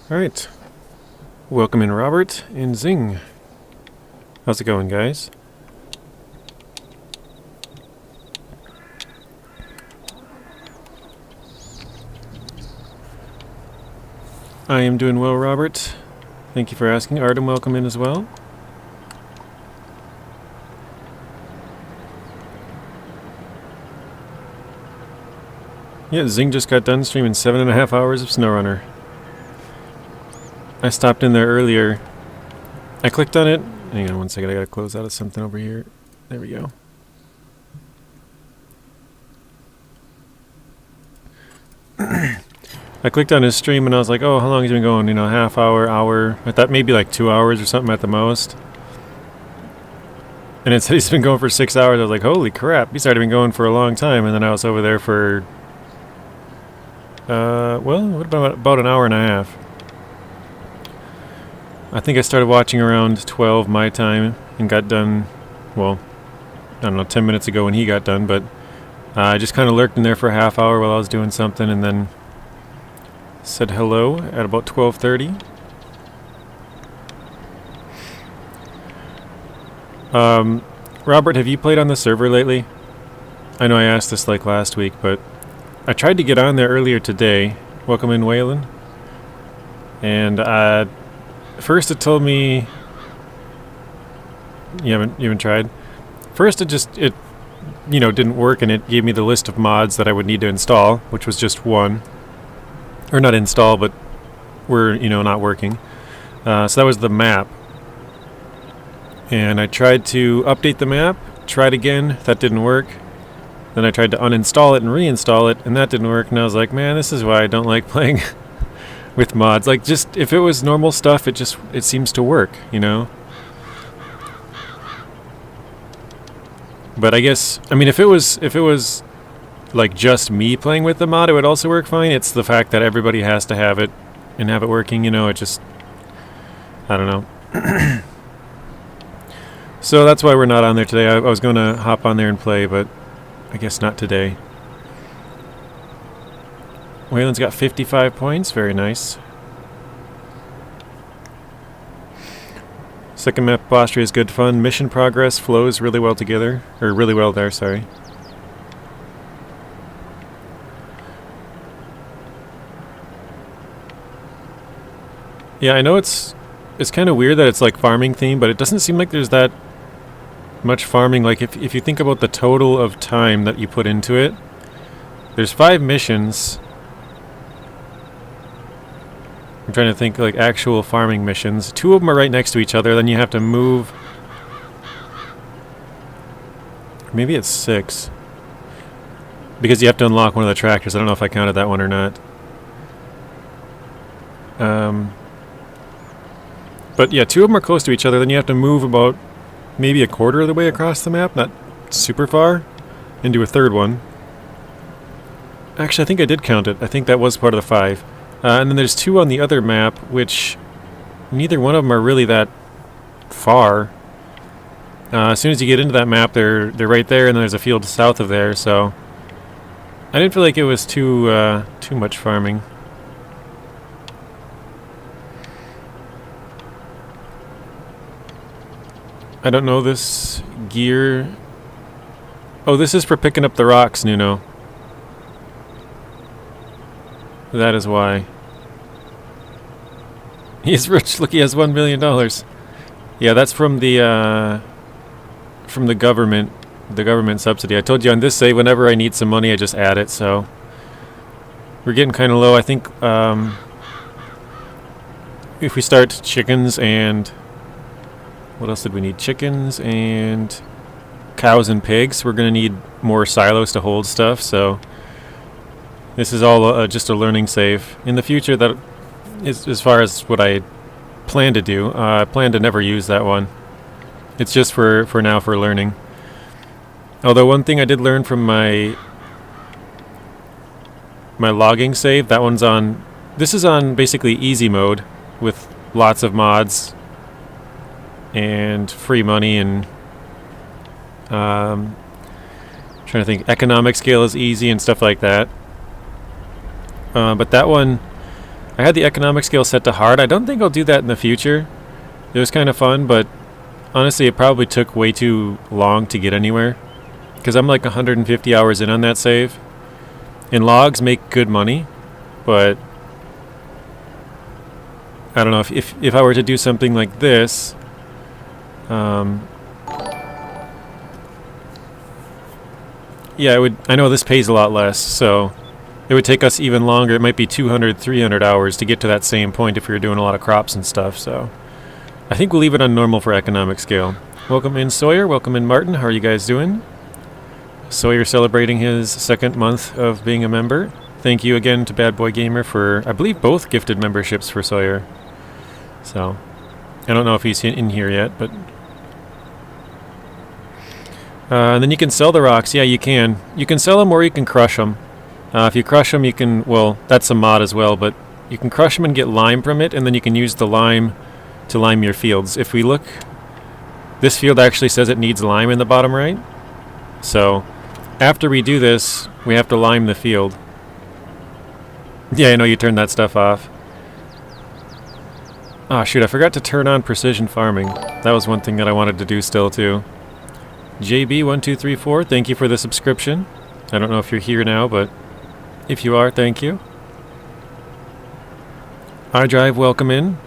Alright, welcome in Robert and Zing. How's it going, guys? I am doing well, Robert. Thank you for asking. Artem, welcome in as well. Yeah, Zing just got done streaming 7.5 hours of SnowRunner. I stopped in there earlier. I clicked on it. Hang on one second, I gotta close out of something over here. There we go. I clicked on his stream and I was like, oh, how long has he been going? You know, half hour, hour. I thought maybe like 2 hours or something at the most. And it said he's been going for 6 hours. I was like, holy crap, he's already been going for a long time. And then I was over there for, well, what about an hour and a half? I think I started watching around 12 my time and got done, well, I don't know, 10 minutes ago when he got done, but I just kind of lurked in there for a half hour while I was doing something and then said hello at about 12:30. Robert, have you played on the server lately? I know I asked this like last week, but I tried to get on there earlier today. Welcome in, Waylon. And first it told me you haven't tried. First it didn't work, and it gave me the list of mods that I would need to install, which was just one, or not install, but were not working. So that was the map, and I tried to update the map. Tried again, that didn't work. Then I tried to uninstall it and reinstall it, and that didn't work. And I was like, man, this is why I don't like playing with mods. Like, just if it was normal stuff, it seems to work, But I guess, I mean, if it was like just me playing with the mod, it would also work fine. It's the fact that everybody has to have it and have it working, it just, I don't know. So that's why we're not on there today. I was going to hop on there and play, but I guess not today. Waylon's got 55 points. Very nice. Second map of Austria is good fun. Mission progress flows really well together. Or really well there, sorry. Yeah, I know it's kind of weird that it's like farming theme, but it doesn't seem like there's that much farming. Like if you think about the total of time that you put into it, there's 5 missions. I'm trying to think like actual farming missions. 2 of them are right next to each other, then you have to move. Maybe it's 6. Because you have to unlock one of the tractors. I don't know if I counted that one or not. But yeah, 2 of them are close to each other, then you have to move about maybe a quarter of the way across the map, not super far, and do a 3rd one. Actually, I think I did count it. I think that was part of the 5. And then there's 2 on the other map, which neither one of them are really that far. As soon as you get into that map, they're right there, and then there's a field south of there, so I didn't feel like it was too much farming. I don't know this gear. Oh, this is for picking up the rocks, Nuno. That is why. He's rich. Look, he has $1 million. Yeah, that's from the government. The government subsidy. I told you on this save, whenever I need some money, I just add it. So we're getting kind of low. I think if we start chickens and what else did we need? Chickens and cows and pigs. We're gonna need more silos to hold stuff. So this is all just a learning save. In the future, that is as far as what I plan to do. I plan to never use that one. It's just for now, for learning. Although one thing I did learn from my logging save, that one's on. This is on basically easy mode with lots of mods and free money and trying to think. Economic scale is easy and stuff like that. But that one, I had the economic scale set to hard. I don't think I'll do that in the future. It was kind of fun, but honestly, it probably took way too long to get anywhere. Because I'm like 150 hours in on that save. And logs make good money, but I don't know, if I were to do something like this, yeah, I know this pays a lot less, so it would take us even longer. It might be 200, 300 hours to get to that same point if we were doing a lot of crops and stuff, so I think we'll leave it on normal for economic scale. Welcome in Sawyer, welcome in Martin, how are you guys doing? Sawyer celebrating his 2nd month of being a member. Thank you again to Bad Boy Gamer for, I believe, both gifted memberships for Sawyer. So, I don't know if he's in here yet, but... and then you can sell the rocks. Yeah, you can. You can sell them or you can crush them. If you crush them, you can... Well, that's a mod as well, but you can crush them and get lime from it, and then you can use the lime to lime your fields. If we look... This field actually says it needs lime in the bottom right. So, after we do this, we have to lime the field. Yeah, I know you turned that stuff off. Ah, shoot, I forgot to turn on precision farming. That was one thing that I wanted to do still, too. JB1234, thank you for the subscription. I don't know if you're here now, but if you are, thank you. iDrive, welcome in.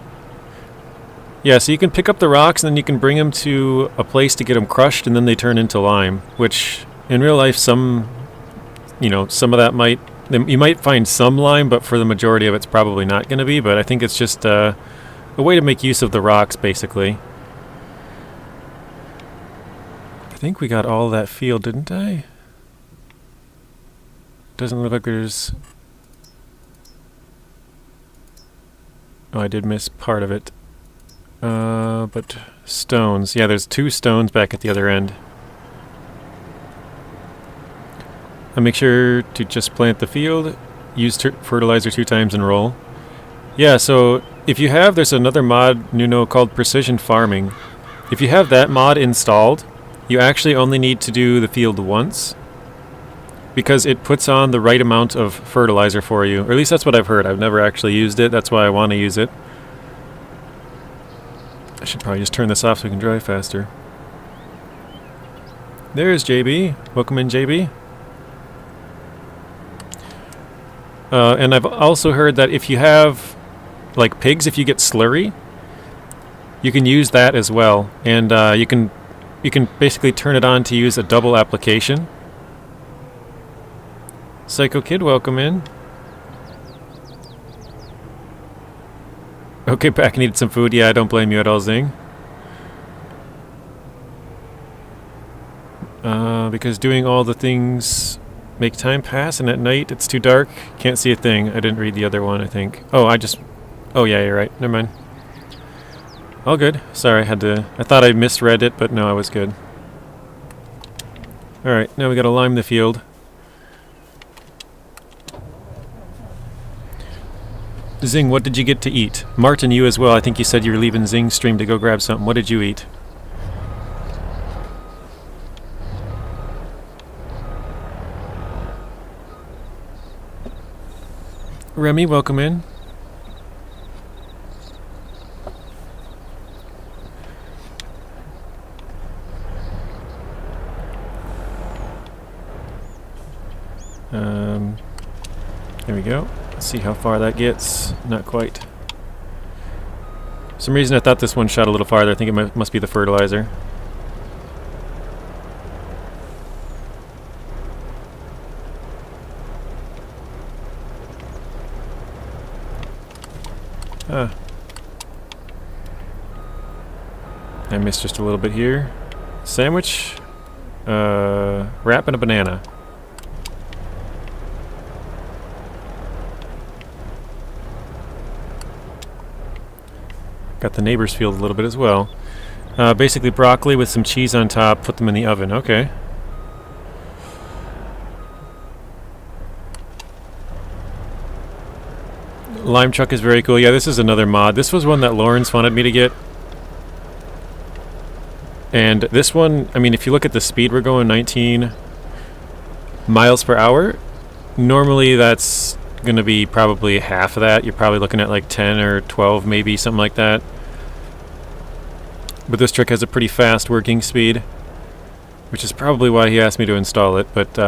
Yeah, so you can pick up the rocks and then you can bring them to a place to get them crushed and then they turn into lime, which in real life some of that you might find some lime, but for the majority of it's probably not going to be, but I think it's just a way to make use of the rocks, basically. I think we got all that field, didn't I? Doesn't look like there's... Oh, I did miss part of it. But stones. Yeah, there's 2 stones back at the other end. I'll make sure to just plant the field, use fertilizer 2 times and roll. Yeah, so if you have, there's another mod, Nuno, called Precision Farming. If you have that mod installed, you actually only need to do the field once, because it puts on the right amount of fertilizer for you. Or at least that's what I've heard. I've never actually used it. That's why I want to use it. I should probably just turn this off so we can drive faster. There's JB. Welcome in, JB. And I've also heard that if you have, like, pigs, if you get slurry, you can use that as well. And you can basically turn it on to use a double application. Psycho Kid, welcome in. Okay, back, needed some food. Yeah, I don't blame you at all, Zing. Because doing all the things make time pass, and at night it's too dark. Can't see a thing. I didn't read the other one, I think. Oh, oh yeah, you're right. Never mind. All good. Sorry, I thought I misread it, but no, I was good. Alright, now we gotta lime the field. Zing, what did you get to eat? Martin, you as well. I think you said you were leaving Zing's stream to go grab something. What did you eat? Remy, welcome in. There we go. Let's see how far that gets. Not quite. For some reason I thought this one shot a little farther. I think it must be the fertilizer. Ah. I missed just a little bit here. Sandwich. Wrap and a banana. Got the neighbor's field a little bit as well. Basically broccoli with some cheese on top, put them in the oven. Okay. Lime truck is very cool. Yeah, this is another mod. This was one that Lawrence wanted me to get. And this one, I mean, if you look at the speed we're going, 19 miles per hour, normally that's going to be probably half of that. You're probably looking at like 10 or 12 maybe, something like that. But this truck has a pretty fast working speed, which is probably why he asked me to install it. But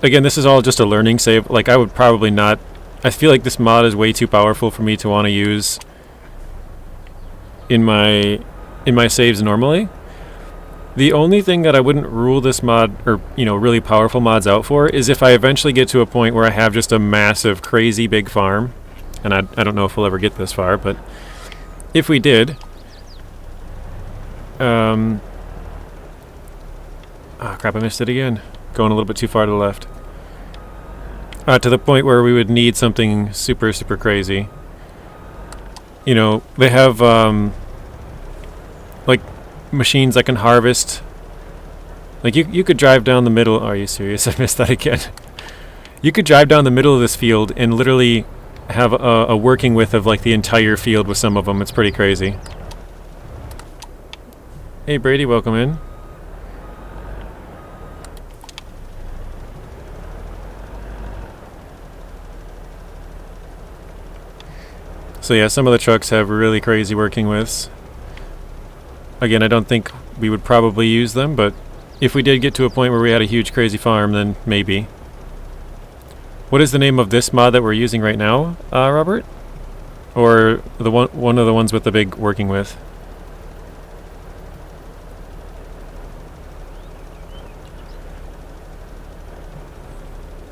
again, this is all just a learning save. Like, I would probably not... I feel like this mod is way too powerful for me to want to use in my saves normally. The only thing that I wouldn't rule this mod, or, you know, really powerful mods out for, is if I eventually get to a point where I have just a massive, crazy big farm. And I don't know if we'll ever get this far, but if we did... oh crap, I missed it again. Going a little bit too far to the left. To the point where we would need something super, super crazy. You know, they have, like, machines that can harvest. Like, you could drive down the middle... Are you serious? I missed that again. You could drive down the middle of this field and literally have a working width of, like, the entire field with some of them. It's pretty crazy. Hey, Brady, welcome in. So yeah, some of the trucks have really crazy working widths. Again, I don't think we would probably use them, but if we did get to a point where we had a huge crazy farm, then maybe. What is the name of this mod that we're using right now, Robert? Or the one of the ones with the big working width?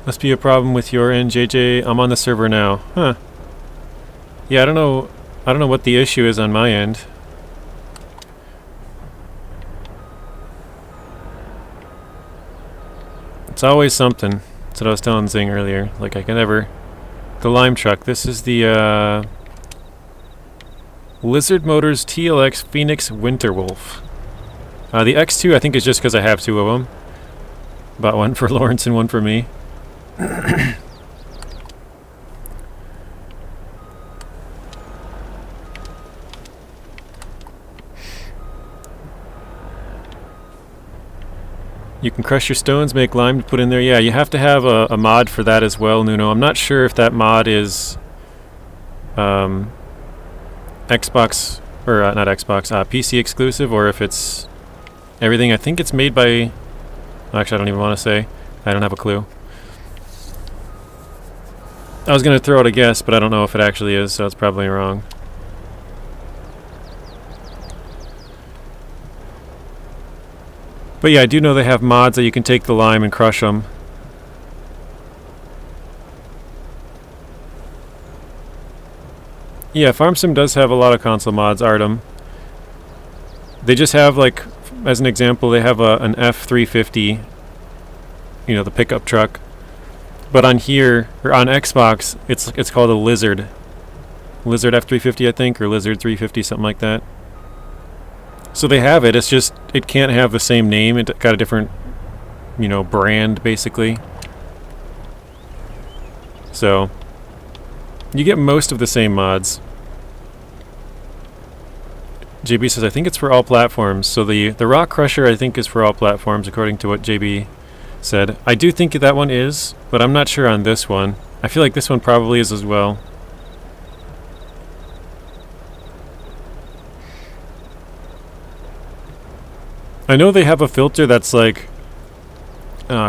Must be a problem with your end, JJ. I'm on the server now. Huh. Yeah, I don't know what the issue is on my end. It's always something. That's what I was telling Zing earlier. Like, I can never... The lime truck. This is the, Lizard Motors TLX Phoenix Winterwolf. The X2 I think is just because I have two of them. Bought one for Lawrence and one for me. You can crush your stones, make lime to put in there. Yeah, you have to have a mod for that as well, Nuno. I'm not sure if that mod is Xbox, or not Xbox, PC exclusive, or if it's everything. I think it's made by... Actually, I don't even want to say. I don't have a clue. I was going to throw out a guess, but I don't know if it actually is, so it's probably wrong. But yeah, I do know they have mods that you can take the lime and crush them. Yeah, FarmSim does have a lot of console mods, Artem. They just have, like, as an example, they have an F350, you know, the pickup truck. But on here, or on Xbox, it's called a Lizard. Lizard F350, I think, or Lizard 350, something like that. So they have it, it's just, it can't have the same name, it got a different, you know, brand, basically. So, you get most of the same mods. JB says, I think it's for all platforms. So the Rock Crusher, I think, is for all platforms, according to what JB said. I do think that one is, but I'm not sure on this one. I feel like this one probably is as well. I know they have a filter that's like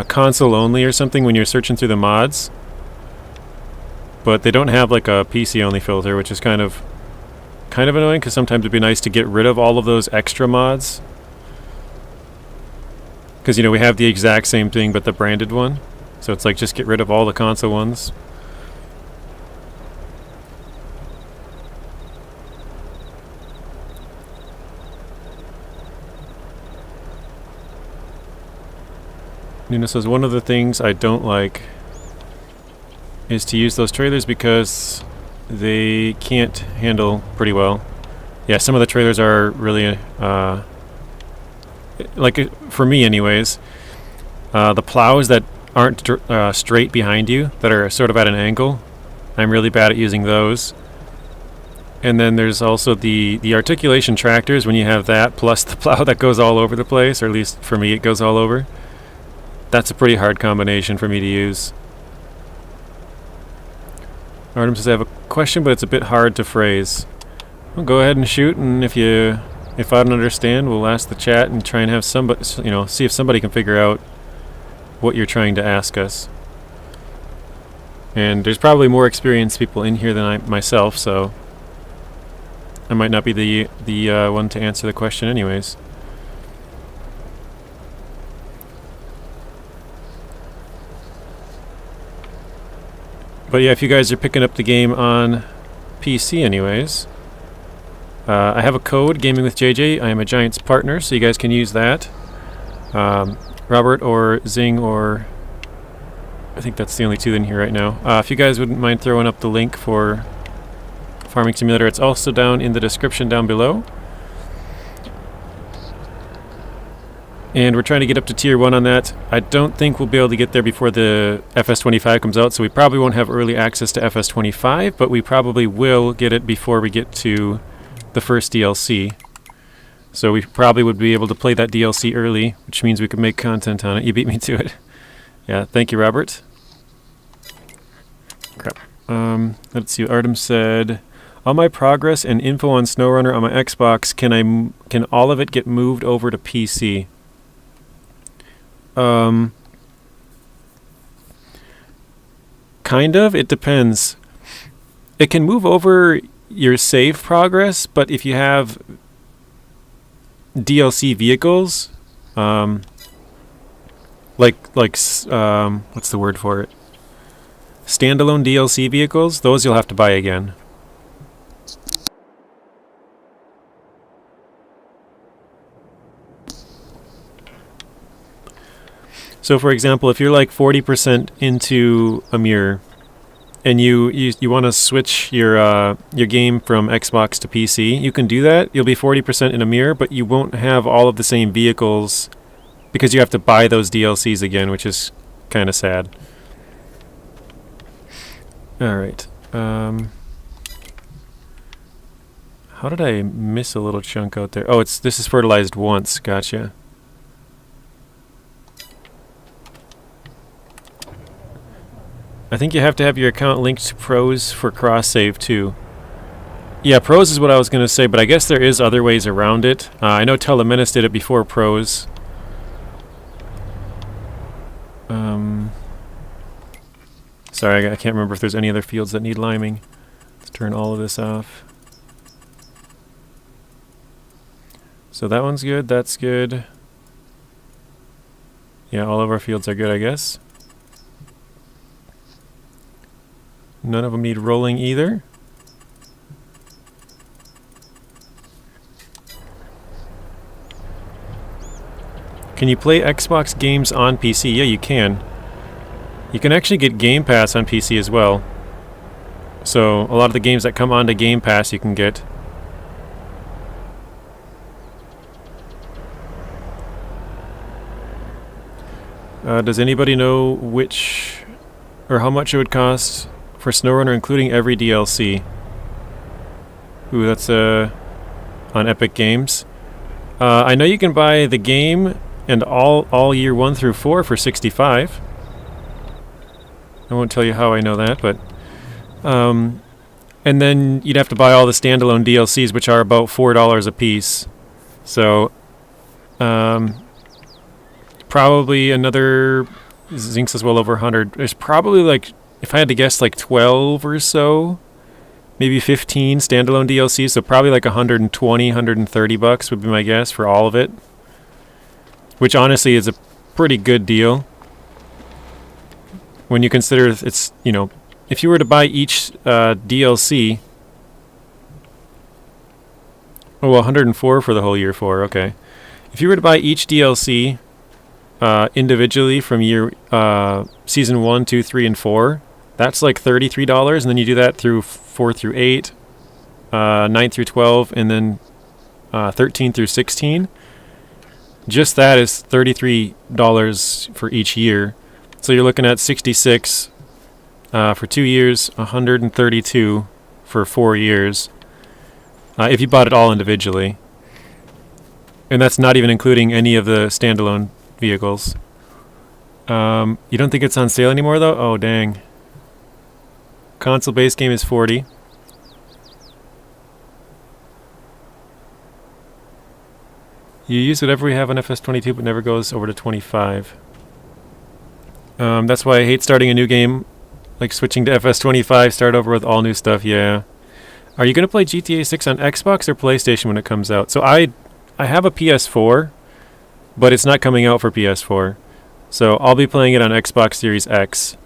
console only or something when you're searching through the mods, but they don't have like a PC only filter, which is kind of annoying because sometimes it'd be nice to get rid of all of those extra mods. Because, you know, we have the exact same thing but the branded one, so it's like just get rid of all the console ones. Nuna says, one of the things I don't like is to use those trailers because they can't handle pretty well. Yeah, some of the trailers are really, like, for me anyways, the plows that aren't straight behind you, that are sort of at an angle, I'm really bad at using those. And then there's also the articulation tractors, when you have that, plus the plow that goes all over the place, or at least for me it goes all over. That's a pretty hard combination for me to use. Artem says I have a question, but it's a bit hard to phrase. Well, go ahead and shoot, and if I don't understand, we'll ask the chat and try and have somebody, see if somebody can figure out what you're trying to ask us. And there's probably more experienced people in here than myself, so I might not be the one to answer the question anyways. But yeah, if you guys are picking up the game on PC anyways, I have a code, Gaming with JJ. I am a Giants partner, so you guys can use that. Robert or Zing, or I think that's the only two in here right now. If you guys wouldn't mind throwing up the link for Farming Simulator, it's also down in the description down below. And we're trying to get up to tier 1 on that. I don't think we'll be able to get there before the FS25 comes out, so we probably won't have early access to FS25, but we probably will get it before we get to the first DLC. So we probably would be able to play that DLC early, which means we could make content on it. You beat me to it. Yeah, thank you, Robert. Crap. Let's see what Artem said. All my progress and info on SnowRunner on my Xbox, can all of it get moved over to PC? Kind of. It depends. It can move over your save progress, but if you have DLC vehicles, what's the word for it? Standalone DLC vehicles, those you'll have to buy again. So for example, if you're like 40% into a mirror and you want to switch your game from Xbox to PC, you can do that. You'll be 40% in a mirror, but you won't have all of the same vehicles because you have to buy those DLCs again, which is kind of sad. All right. How did I miss a little chunk out there? Oh, this is fertilized once. Gotcha. I think you have to have your account linked to Pros for cross-save too. Yeah, Pros is what I was going to say, but I guess there is other ways around it. I know Telemenis did it before Pros. Sorry, I can't remember if there's any other fields that need liming. Let's turn all of this off. So that one's good, that's good. Yeah, all of our fields are good, I guess. None of them need rolling either. Can you play Xbox games on PC? Yeah, you can. You can actually get Game Pass on PC as well. So a lot of the games that come onto Game Pass you can get. Does anybody know which or how much it would cost for SnowRunner, including every DLC? Ooh, that's on Epic Games. I know you can buy the game and all year 1 through 4 for $65. I won't tell you how I know that, but and then you'd have to buy all the standalone DLCs, which are about $4 a piece. So probably another, Zinc says well over 100. There's probably, like, if I had to guess, like 12 or so, maybe 15 standalone DLCs, so probably like 120, 130 bucks would be my guess for all of it, which honestly is a pretty good deal when you consider it's, if you were to buy each DLC, oh, 104 for the whole year 4, okay. If you were to buy each DLC individually from year season 1, 2, 3, and 4, that's like $33, and then you do that through 4 through 8, 9 through 12, and then 13 through 16. Just that is $33 for each year. So you're looking at 66 for 2 years, 132 for 4 years, if you bought it all individually. And that's not even including any of the standalone vehicles. You don't think it's on sale anymore, though? Oh, dang. Console base game is 40. You use whatever we have on FS22 but never goes over to 25. That's why I hate starting a new game, like switching to FS25, start over with all new stuff, yeah. Are you going to play GTA 6 on Xbox or PlayStation when it comes out? So I have a PS4, but it's not coming out for PS4. So I'll be playing it on Xbox Series X.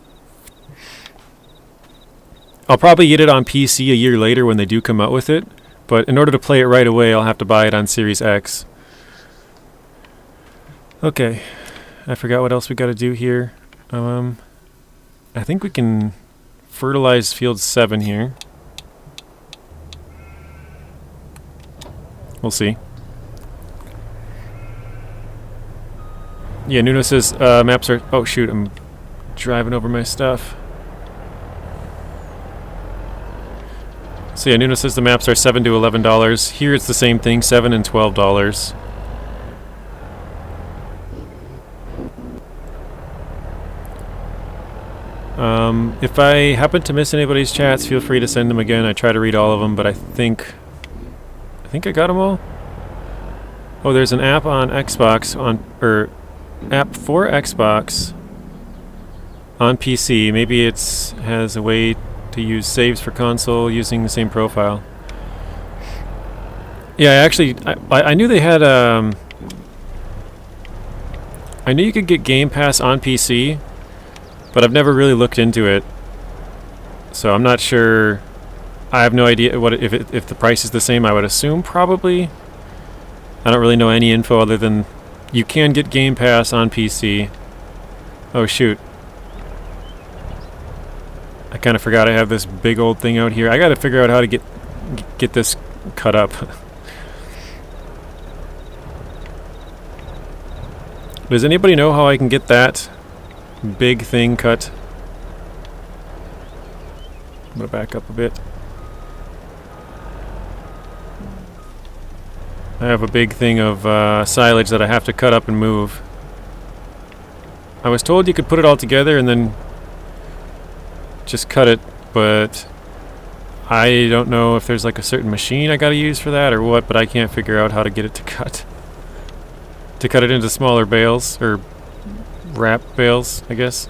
I'll probably get it on PC a year later when they do come out with it, but in order to play it right away, I'll have to buy it on Series X. Okay, I forgot what else we got to do here. I think we can fertilize field 7 here. We'll see. Yeah, Nuno says maps are... Oh shoot, I'm driving over my stuff. So yeah, Nuno says the maps are $7 to $11. Here it's the same thing, $7 and $12. If I happen to miss anybody's chats, feel free to send them again. I try to read all of them, but I think I got them all. Oh, there's an app on Xbox app for Xbox on PC. Maybe it has a way to use saves for console using the same profile. Yeah, I knew they had I knew you could get Game Pass on PC, but I've never really looked into it, so I'm not sure. I have no idea what if the price is the same. I would assume probably. I don't really know any info other than you can get Game Pass on PC. Oh shoot. I kind of forgot I have this big old thing out here. I got to figure out how to get this cut up. Does anybody know how I can get that big thing cut? I'm going to back up a bit. I have a big thing of silage that I have to cut up and move. I was told you could put it all together and then just cut it, but I don't know if there's like a certain machine I gotta use for that or what, but I can't figure out how to get it to cut. To cut it into smaller bales, or wrap bales, I guess.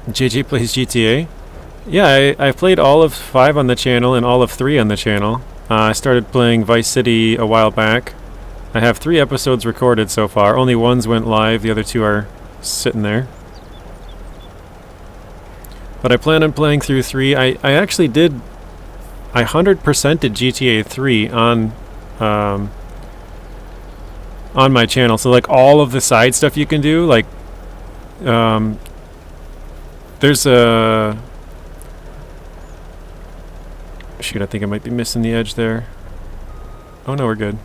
JJ plays GTA. Yeah, I played all of 5 on the channel and all of 3 on the channel. I started playing Vice City a while back. I have 3 episodes recorded so far. Only one's went live, the other 2 are sitting there. But I plan on playing through 3. I actually did... I 100%ed GTA 3 on my channel. So like all of the side stuff you can do, like... there's a... Shoot, I think I might be missing the edge there. Oh no, we're good.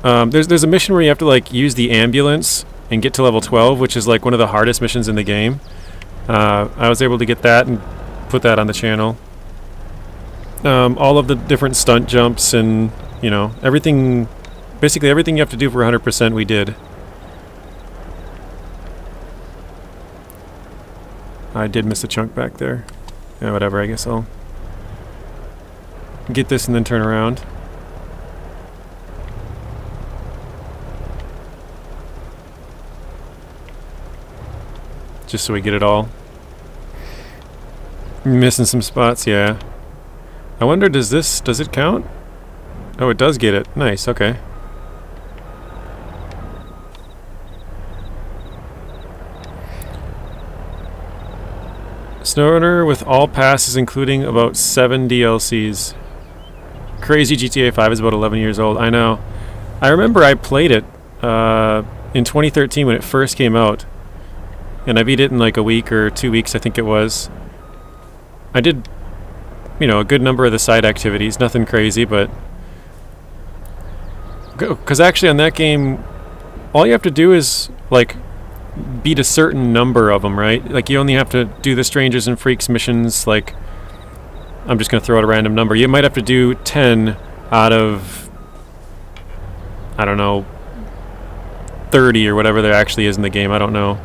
There's a mission where you have to like use the ambulance and get to level 12, which is like one of the hardest missions in the game. I was able to get that and put that on the channel. All of the different stunt jumps and, you know, everything, basically everything you have to do for 100% we did. I did miss a chunk back there. Yeah, whatever, I guess I'll get this and then turn around. Just so we get it all. Missing some spots, yeah. I wonder, does it count? Oh, it does get it. Nice, okay. SnowRunner with all passes, including about 7 DLCs. Crazy. GTA 5 is about 11 years old. I know. I remember I played it in 2013 when it first came out. And I beat it in like a week or 2 weeks, I think it was. I did, you know, a good number of the side activities. Nothing crazy, but... Because actually on that game, all you have to do is, like... beat a certain number of them, right? Like you only have to do the Strangers and Freaks missions like I'm just going to throw out a random number. You might have to do 10 out of, I don't know, 30 or whatever there actually is in the game. I don't know.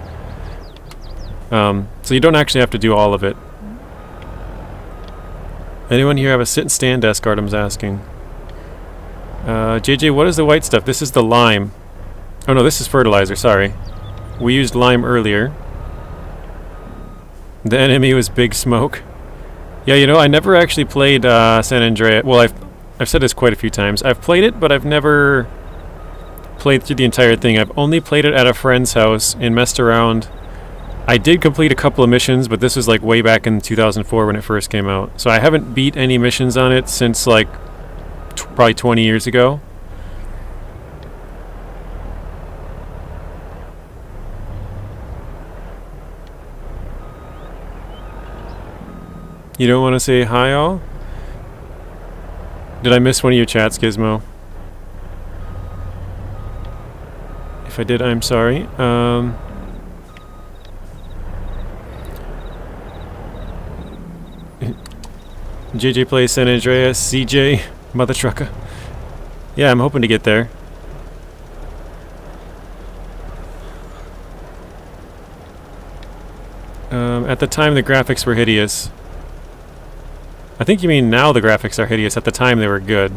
So you don't actually have to do all of it. Anyone here have a sit and stand desk? Artem's asking. JJ, what is the white stuff? This is the lime. Oh no, this is fertilizer, sorry. We used lime earlier. The enemy was Big Smoke. Yeah, you know, I never actually played San Andreas. Well, I've said this quite a few times. I've played it, but I've never played through the entire thing. I've only played it at a friend's house and messed around. I did complete a couple of missions, but this was like way back in 2004 when it first came out. So I haven't beat any missions on it since like probably 20 years ago. You don't want to say hi all? Did I miss one of your chats, Gizmo? If I did, I'm sorry. JJ plays San Andreas, CJ, Mother Trucker. Yeah, I'm hoping to get there. At the time, the graphics were hideous. I think you mean now the graphics are hideous. At the time, they were good.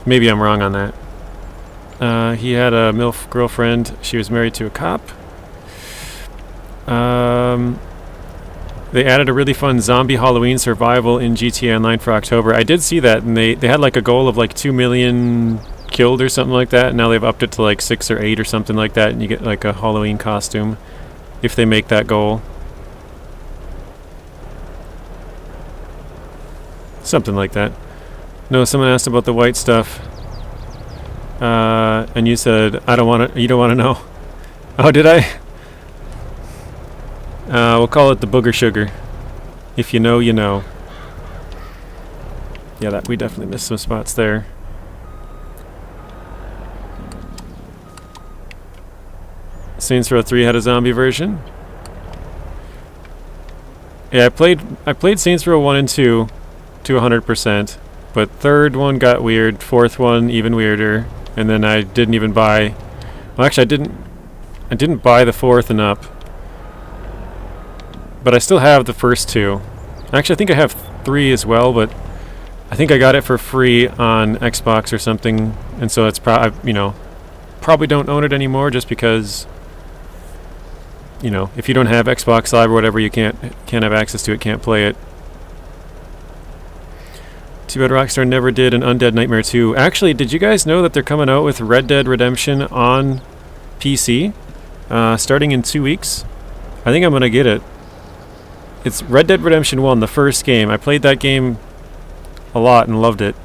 Maybe I'm wrong on that. He had a MILF girlfriend. She was married to a cop. They added a really fun zombie Halloween survival in GTA Online for October. I did see that, and they had like a goal of like 2 million killed or something like that. And now they've upped it to like 6 or 8 or something like that, and you get like a Halloween costume if they make that goal. Something like that. No, someone asked about the white stuff. And you said, I don't want to, you don't want to know. Oh, did I? We'll call it the booger sugar. If you know, you know. Yeah, that we definitely missed some spots there. Saints Row 3 had a zombie version. Yeah, I played Saints Row 1 and 2 to 100%, but third one got weird, fourth one even weirder, and then I didn't even buy. Well, actually, I didn't buy the fourth and up, but I still have the first two. Actually, I think I have 3 as well, but I think I got it for free on Xbox or something, and so it's probably don't own it anymore just because. You know, if you don't have Xbox Live or whatever, you can't have access to it, can't play it. Too bad Rockstar never did an Undead Nightmare 2. Actually, did you guys know that they're coming out with Red Dead Redemption on PC? Starting in 2 weeks? I think I'm going to get it. It's Red Dead Redemption 1, the first game. I played that game a lot and loved it.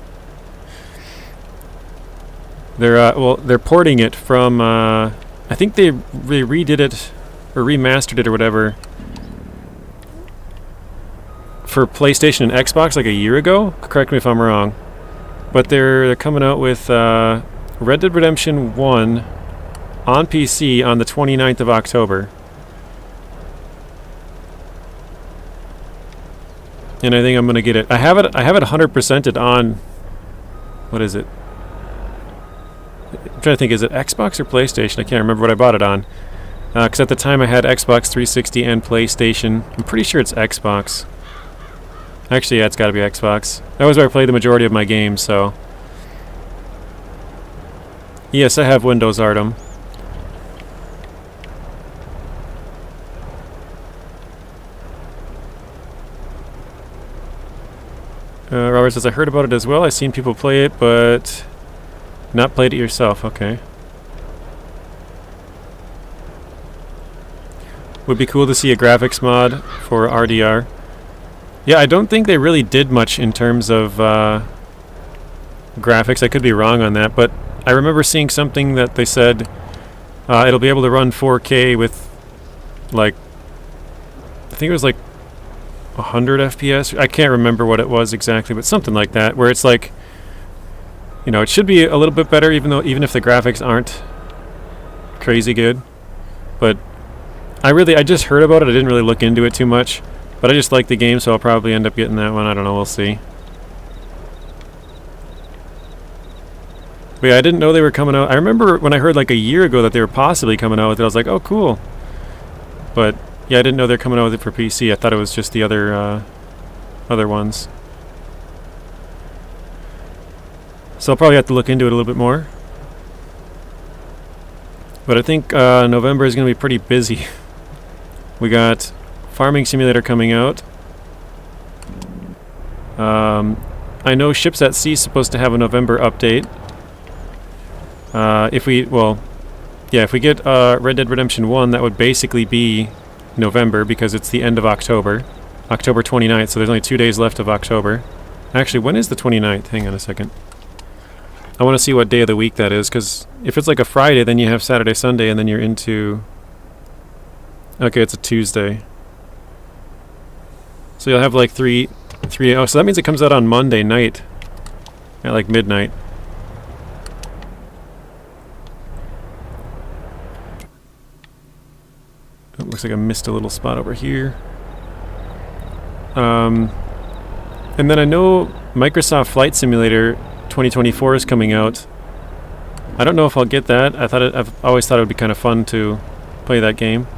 They're porting it from, I think they redid it, or remastered it or whatever, for PlayStation and Xbox like a year ago. Correct me if I'm wrong. But they're coming out with Red Dead Redemption 1 on PC on the 29th of October. And I think I'm going to get it. I have it 100%ed on, what is it? I'm trying to think, is it Xbox or PlayStation? I can't remember what I bought it on. Because at the time I had Xbox 360 and PlayStation. I'm pretty sure it's Xbox. Actually, yeah, it's got to be Xbox. That was where I played the majority of my games, so. Yes, I have Windows, Artem. Robert says, I heard about it as well. I've seen people play it, but not played it yourself. Okay. Would be cool to see a graphics mod for RDR. Yeah, I don't think they really did much in terms of graphics. I could be wrong on that, but I remember seeing something that they said it'll be able to run 4K with, like, I think it was like 100 FPS. I can't remember what it was exactly, but something like that, where it's like, you know, it should be a little bit better, even if the graphics aren't crazy good. But I just heard about it. I didn't really look into it too much. But I just like the game, so I'll probably end up getting that one. I don't know, we'll see. But yeah, I didn't know they were coming out. I remember when I heard like a year ago that they were possibly coming out with it, I was like, oh, cool. But yeah, I didn't know they're coming out with it for PC. I thought it was just the other ones. So I'll probably have to look into it a little bit more. But I think November is going to be pretty busy. We got Farming Simulator coming out. I know Ships at Sea is supposed to have a November update. If we get Red Dead Redemption 1, that would basically be November because it's the end of October. October 29th, so there's only 2 days left of October. Actually, when is the 29th? Hang on a second. I want to see what day of the week that is, because if it's like a Friday, then you have Saturday, Sunday, and then you're into... Okay, it's a Tuesday. So you'll have like three... Oh, so that means it comes out on Monday night. At like midnight. It looks like I missed a little spot over here. And then I know Microsoft Flight Simulator 2024 is coming out. I don't know if I'll get that. I've always thought it would be kind of fun to play that game.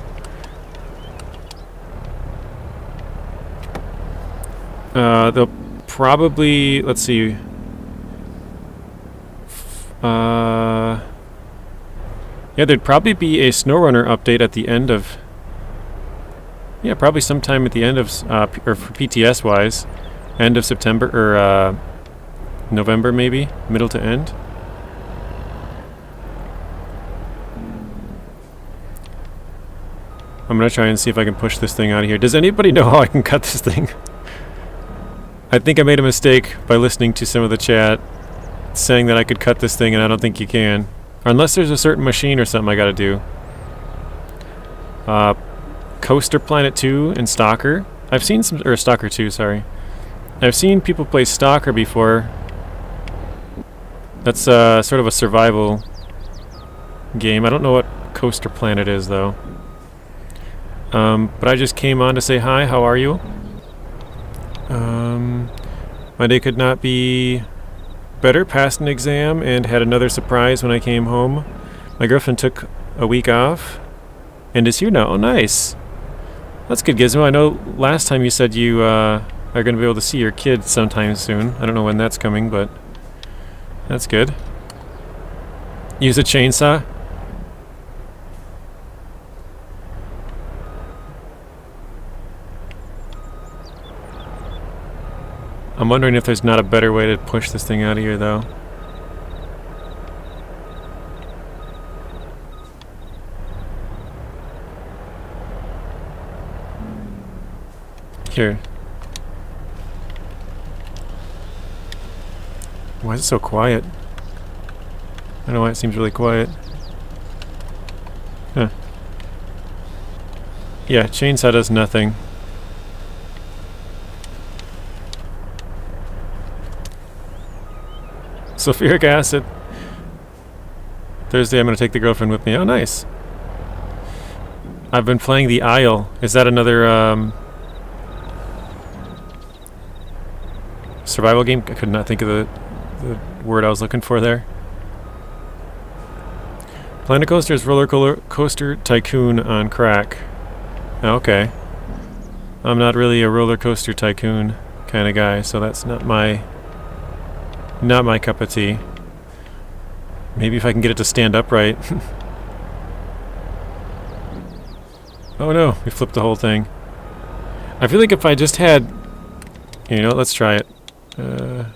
They'll probably, let's see. Yeah, there'd probably be a SnowRunner update at the end of... Yeah, probably sometime at the end of, or for PTS wise, end of September, or November maybe, middle to end. I'm gonna try and see if I can push this thing out of here. Does anybody know how I can cut this thing? I think I made a mistake by listening to some of the chat saying that I could cut this thing, and I don't think you can. Or unless there's a certain machine or something I gotta do. Coaster Planet 2 and Stalker. I've seen some, or Stalker 2, sorry. I've seen people play Stalker before. That's sort of a survival game. I don't know what Coaster Planet is, though. But I just came on to say hi. How are you? My day could not be better. Passed an exam and had another surprise when I came home. My girlfriend took a week off and is here now. Oh, nice. That's good, Gizmo. I know last time you said you are going to be able to see your kids sometime soon. I don't know when that's coming, but that's good. Use a chainsaw? I'm wondering if there's not a better way to push this thing out of here, though. Here. Why is it so quiet? I don't know why it seems really quiet. Huh. Yeah, chainsaw does nothing. Sulfuric acid. Thursday I'm going to take the girlfriend with me. Oh, nice. I've been playing The Isle. Is that another survival game? I could not think of the word I was looking for there. Planet Coaster's Roller Coaster Tycoon on crack. Okay. I'm not really a roller coaster tycoon kind of guy, so that's not my cup of tea. Maybe if I can get it to stand upright. Oh no, we flipped the whole thing. I feel like if I just had... You know, let's try it. I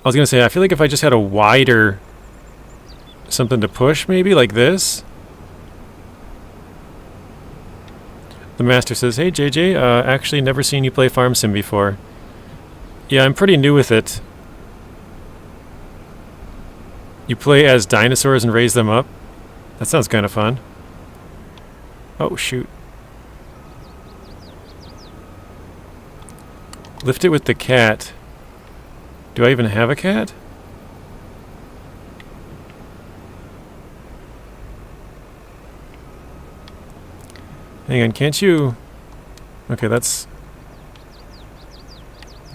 was gonna say, I feel like if I just had a wider... something to push, maybe, like this. The master says, hey JJ, actually never seen you play Farm Sim before. Yeah, I'm pretty new with it. You play as dinosaurs and raise them up? That sounds kind of fun. Oh, shoot. Lift it with the cat. Do I even have a cat? Hang on, can't you... Okay, that's...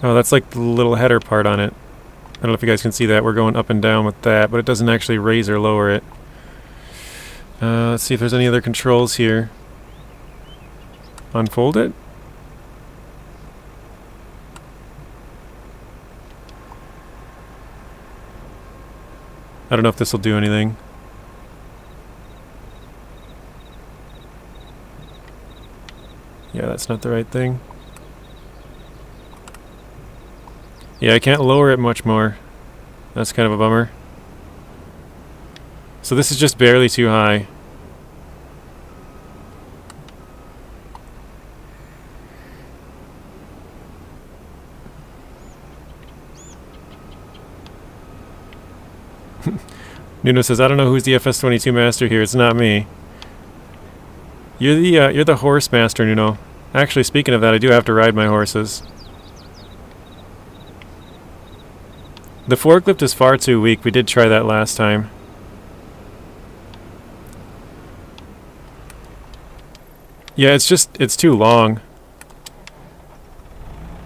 Oh, that's like the little header part on it. I don't know if you guys can see that. We're going up and down with that, but it doesn't actually raise or lower it. Let's see if there's any other controls here. Unfold it. I don't know if this will do anything. Yeah, that's not the right thing. Yeah, I can't lower it much more. That's kind of a bummer. So this is just barely too high. Nuno says, "I don't know who's the FS22 master here. It's not me." You're the horse master, Nuno. Actually, speaking of that, I do have to ride my horses. The forklift is far too weak. We did try that last time. Yeah, it's too long.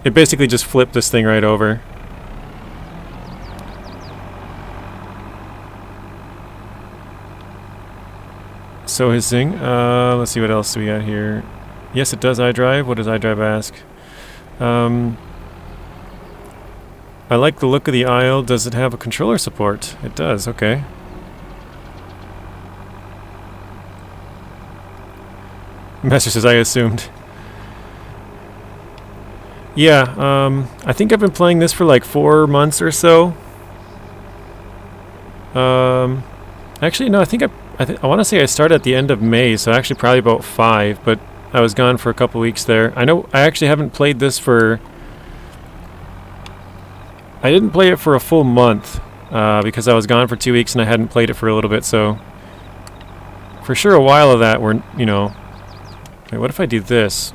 It basically just flipped this thing right over. So his thing, let's see what else do we got here. Yes, it does iDrive. What does iDrive ask? I like the look of the aisle. Does it have a controller support? It does, okay. Master says, I assumed. Yeah, I think I've been playing this for like 4 months or so. Actually, no, I want to say I started at the end of May, so actually probably about 5, but I was gone for a couple weeks there. I know I actually haven't played this for... I didn't play it for a full month, because I was gone for 2 weeks and I hadn't played it for a little bit, so... For sure a while of that were, you know... Wait, what if I do this?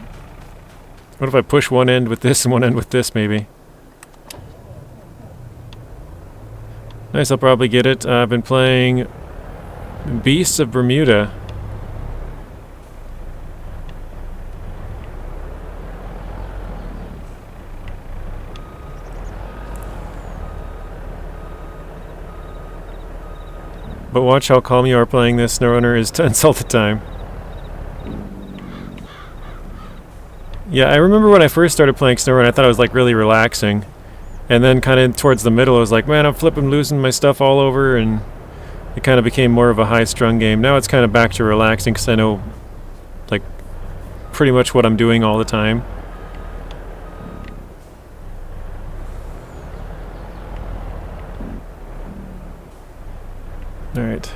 What if I push one end with this and one end with this, maybe? Nice, I'll probably get it. I've been playing Beasts of Bermuda. But watch how calm you are playing this. SnowRunner is to insult the time. Yeah, I remember when I first started playing SnowRunner, I thought it was like really relaxing. And then kind of towards the middle, I was like, man, I'm flipping, losing my stuff all over, and it kind of became more of a high-strung game. Now it's kind of back to relaxing because I know, like, pretty much what I'm doing all the time. Alright.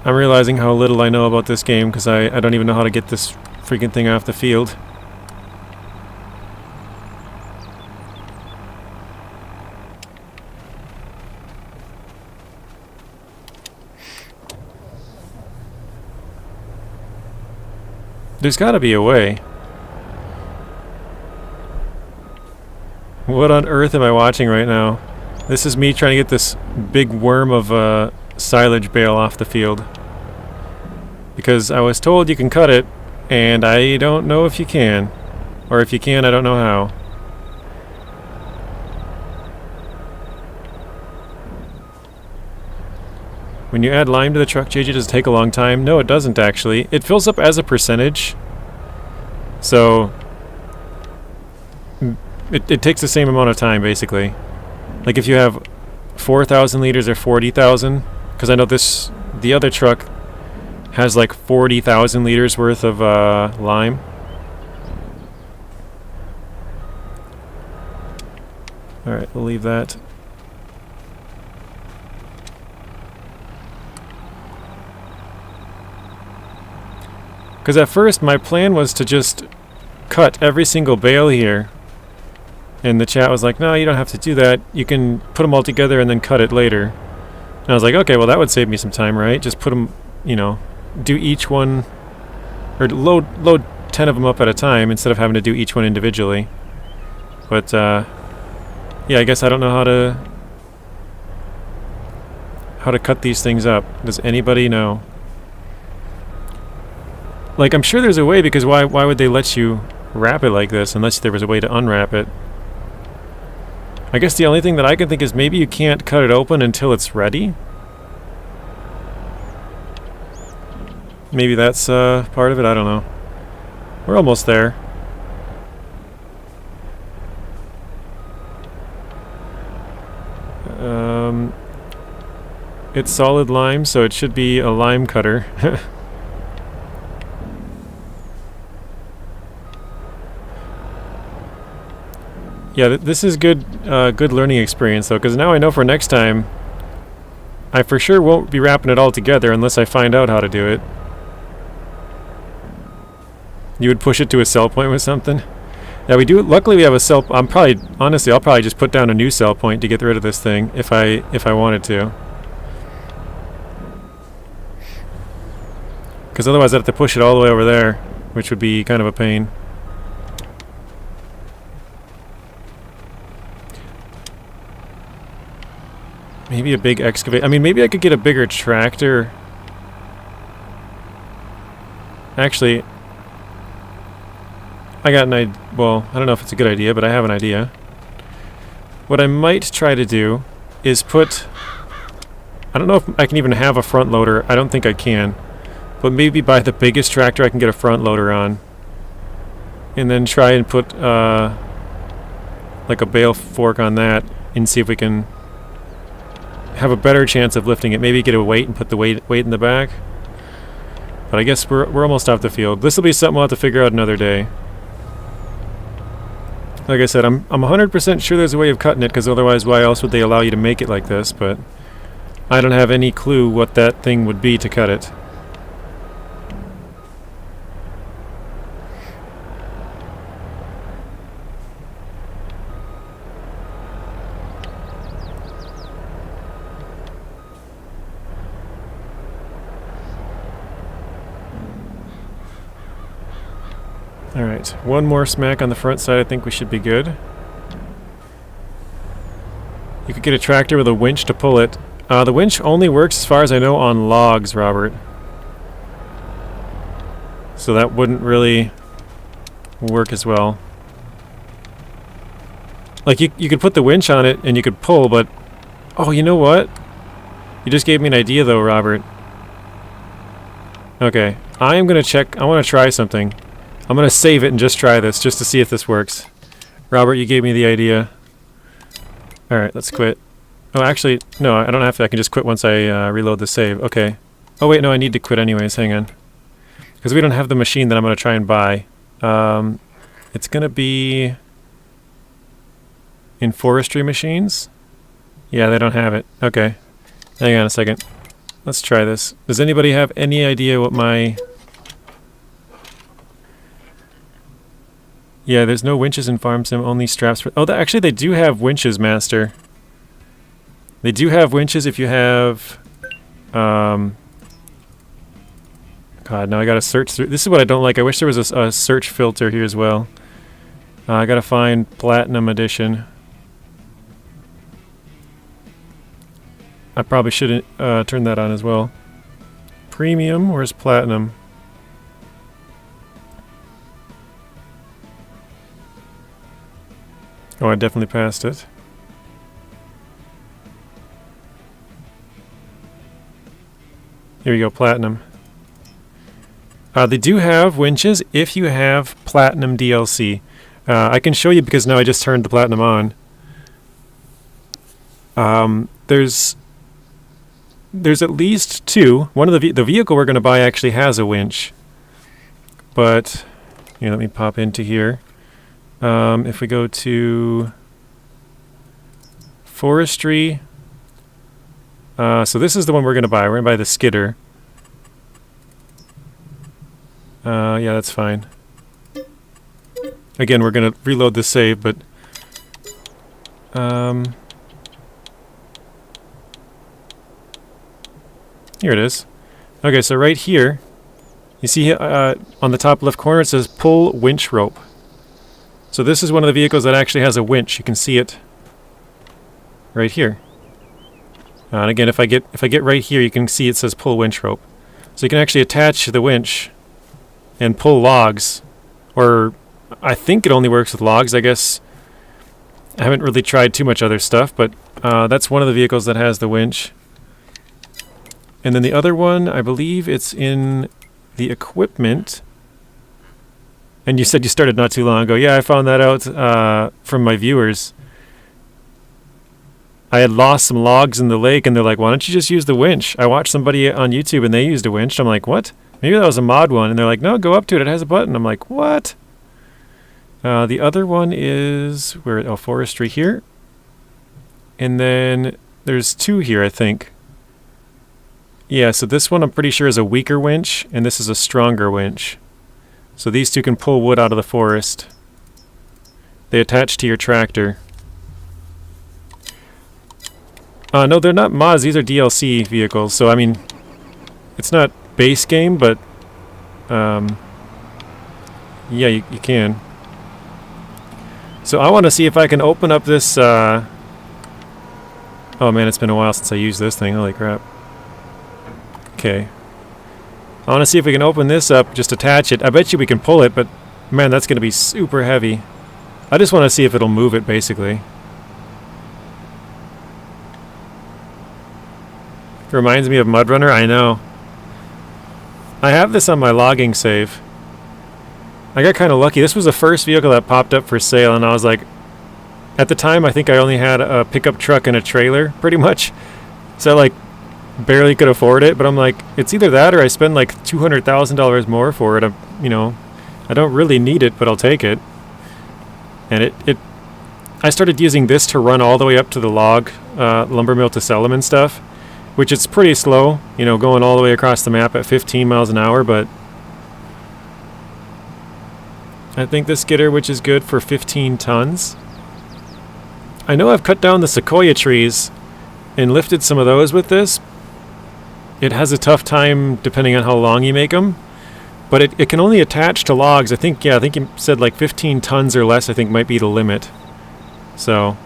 I'm realizing how little I know about this game because I don't even know how to get this freaking thing off the field. There's gotta be a way. What on earth am I watching right now? This is me trying to get this big worm of silage bale off the field. Because I was told you can cut it, and I don't know if you can. Or if you can, I don't know how. When you add lime to the truck, JJ, does it take a long time? No, it doesn't actually. It fills up as a percentage. So it takes the same amount of time, basically. Like if you have 4,000 liters or 40,000, because I know the other truck has like 40,000 liters worth of lime. Alright, we'll leave that. Because at first my plan was to just cut every single bale here. And the chat was like, no, you don't have to do that. You can put them all together and then cut it later. And I was like, okay, well that would save me some time, right? Just put them, you know, do each one, or load 10 of them up at a time instead of having to do each one individually. But, yeah, I guess I don't know how to cut these things up. Does anybody know? Like, I'm sure there's a way, because why would they let you wrap it like this unless there was a way to unwrap it? I guess the only thing that I can think is maybe you can't cut it open until it's ready. Maybe that's part of it, I don't know. We're almost there. It's solid lime, so it should be a lime cutter. Yeah, this is good learning experience, though, because now I know for next time, I for sure won't be wrapping it all together unless I find out how to do it. You would push it to a sell point with something? Yeah, we do. Luckily, we have a sell. Honestly, I'll probably just put down a new sell point to get rid of this thing if I wanted to. Because otherwise I'd have to push it all the way over there, which would be kind of a pain. Maybe a big excavator. I mean, maybe I could get a bigger tractor. Actually, I got an idea. Well, I don't know if it's a good idea, but I have an idea. What I might try to do is put... I don't know if I can even have a front loader. I don't think I can. But maybe buy the biggest tractor I can get a front loader on. And then try and put like a bale fork on that and see if we can have a better chance of lifting it. Maybe get a weight and put the weight in the back. But I guess we're almost off the field. This will be something we'll have to figure out another day. Like I said, I'm 100% sure there's a way of cutting it, because otherwise why else would they allow you to make it like this? But I don't have any clue what that thing would be to cut it. Alright, one more smack on the front side. I think we should be good. You could get a tractor with a winch to pull it. The winch only works, as far as I know, on logs, Robert. So that wouldn't really work as well. Like, you could put the winch on it and you could pull, but... Oh, you know what? You just gave me an idea, though, Robert. Okay, I am going to check... I want to try something. I'm going to save it and just try this, just to see if this works. Robert, you gave me the idea. Alright, let's quit. Oh, actually, no, I don't have to. I can just quit once I reload the save. Okay. Oh, wait, no, I need to quit anyways. Hang on. Because we don't have the machine that I'm going to try and buy. It's going to be... in forestry machines? Yeah, they don't have it. Okay. Hang on a second. Let's try this. Does anybody have any idea what my... Yeah, there's no winches in Farm Sim, only straps for... Oh, actually they do have winches, Master. They do have winches if you have... God, now I gotta search through... This is what I don't like. I wish there was a search filter here as well. I gotta find Platinum Edition. I probably shouldn't turn that on as well. Premium, where's Platinum? Oh, I definitely passed it. Here we go, Platinum. They do have winches if you have Platinum DLC. I can show you because now I just turned the Platinum on. There's at least two. One of the vehicle we're going to buy actually has a winch. But, here, let me pop into here. If we go to forestry, so this is the one we're going to buy. We're going to buy the skidder. Yeah, that's fine. Again, we're going to reload the save, but here it is. Okay, so right here, you see on the top left corner it says pull winch rope. So this is one of the vehicles that actually has a winch. You can see it right here. And again, if I get right here, you can see it says pull winch rope. So you can actually attach the winch and pull logs, or I think it only works with logs. I guess I haven't really tried too much other stuff, but that's one of the vehicles that has the winch. And then the other one, I believe it's in the equipment. And you said you started not too long ago. Yeah, I found that out from my viewers. I had lost some logs in the lake, and they're like, why don't you just use the winch? I watched somebody on YouTube, and they used a winch. I'm like, what? Maybe that was a mod one. And they're like, no, go up to it. It has a button. I'm like, what? The other one is, where? Oh, forestry here. And then there's two here, I think. Yeah, so this one I'm pretty sure is a weaker winch, and this is a stronger winch. So these two can pull wood out of the forest. They attach to your tractor. No, they're not mods. These are DLC vehicles. So, I mean, it's not base game, but yeah, you can. So I want to see if I can open up this... oh man, it's been a while since I used this thing. Holy crap. Okay. I want to see if we can open this up, just attach it. I bet you we can pull it, but man, that's going to be super heavy. I just want to see if it'll move it, basically. Reminds me of Mud Runner, I know. I have this on my logging save. I got kind of lucky. This was the first vehicle that popped up for sale, and I was like, at the time I think I only had a pickup truck and a trailer, pretty much. So like, barely could afford it, but I'm like, it's either that or I spend like $200,000 more for it. You know, I don't really need it, but I'll take it. And I started using this to run all the way up to the log lumber mill to sell them and stuff. Which it's pretty slow, you know, going all the way across the map at 15 miles an hour, but I think this skidder, which is good for 15 tons. I know I've cut down the sequoia trees and lifted some of those with this. It has a tough time depending on how long you make them, but it can only attach to logs. I think you said like 15 tons or less, I think might be the limit. So,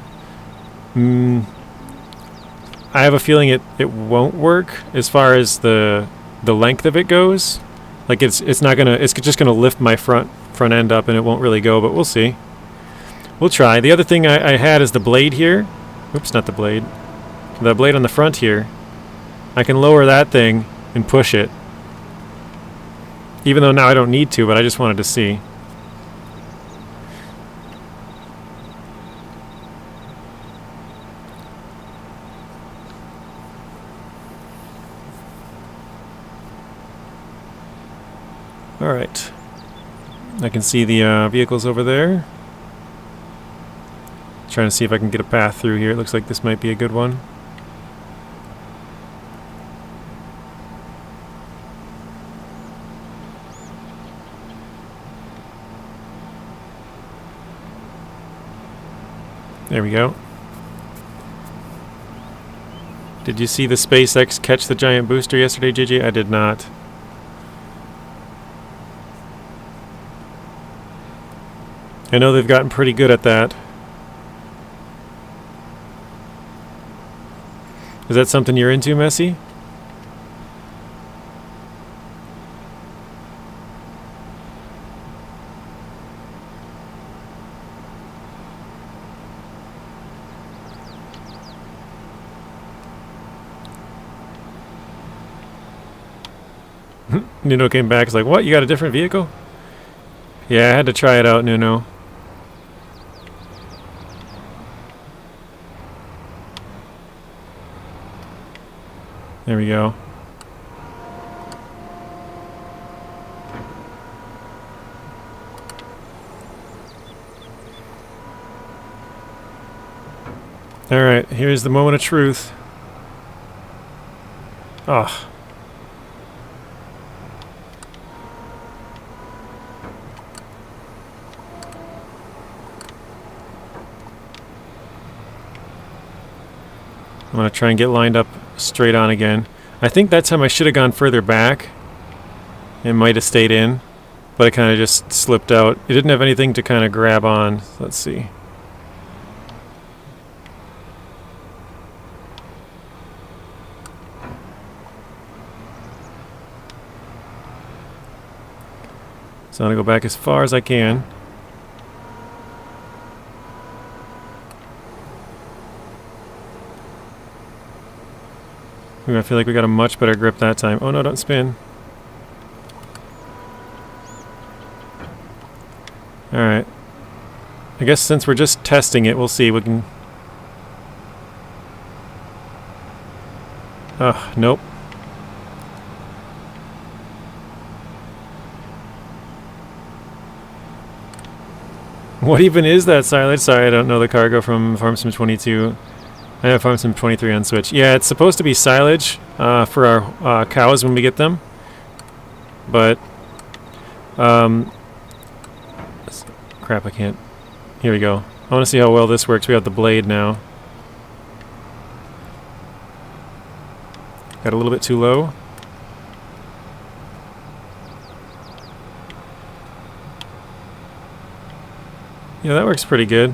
I have a feeling it won't work as far as the length of it goes. Like it's just gonna lift my front end up and it won't really go, but we'll see. We'll try. The other thing I had is the blade here. Oops, not the blade. The blade on the front here. I can lower that thing and push it. Even though now I don't need to, but I just wanted to see. Alright, I can see the vehicles over there. Trying to see if I can get a path through here. It looks like this might be a good one. There we go. Did you see the SpaceX catch the giant booster yesterday, JJ? I did not. I know they've gotten pretty good at that. Is that something you're into, Messi? Nuno came back. He's like, what? You got a different vehicle? Yeah, I had to try it out, Nuno. There we go. Alright, here's the moment of truth. Ah. I'm going to try and get lined up straight on again. I think that time I should have gone further back. It might have stayed in, but it kind of just slipped out. It didn't have anything to kind of grab on. Let's see. So I'm going to go back as far as I can. Ooh, I feel like we got a much better grip that time. Oh no, don't spin. Alright. I guess since we're just testing it, we'll see. We can... Oh, nope. What even is that silage? Sorry, I don't know the cargo from Farm Sim 22. I have Farm Sim 23 on Switch. Yeah, it's supposed to be silage for our cows when we get them. But, crap, I can't. Here we go. I want to see how well this works. We have the blade now. Got a little bit too low. Yeah, that works pretty good.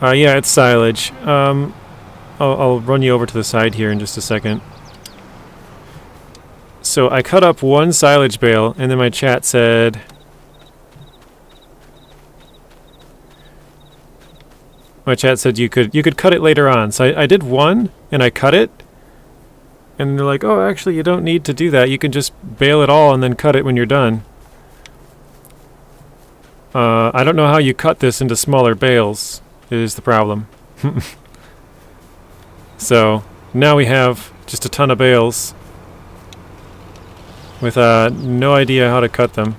Yeah, it's silage. I'll run you over to the side here in just a second. So I cut up one silage bale, and then my chat said... My chat said you could cut it later on. So I did one, and I cut it. And they're like, oh, actually, you don't need to do that. You can just bale it all and then cut it when you're done. I don't know how you cut this into smaller bales, is the problem. So, now we have just a ton of bales with no idea how to cut them.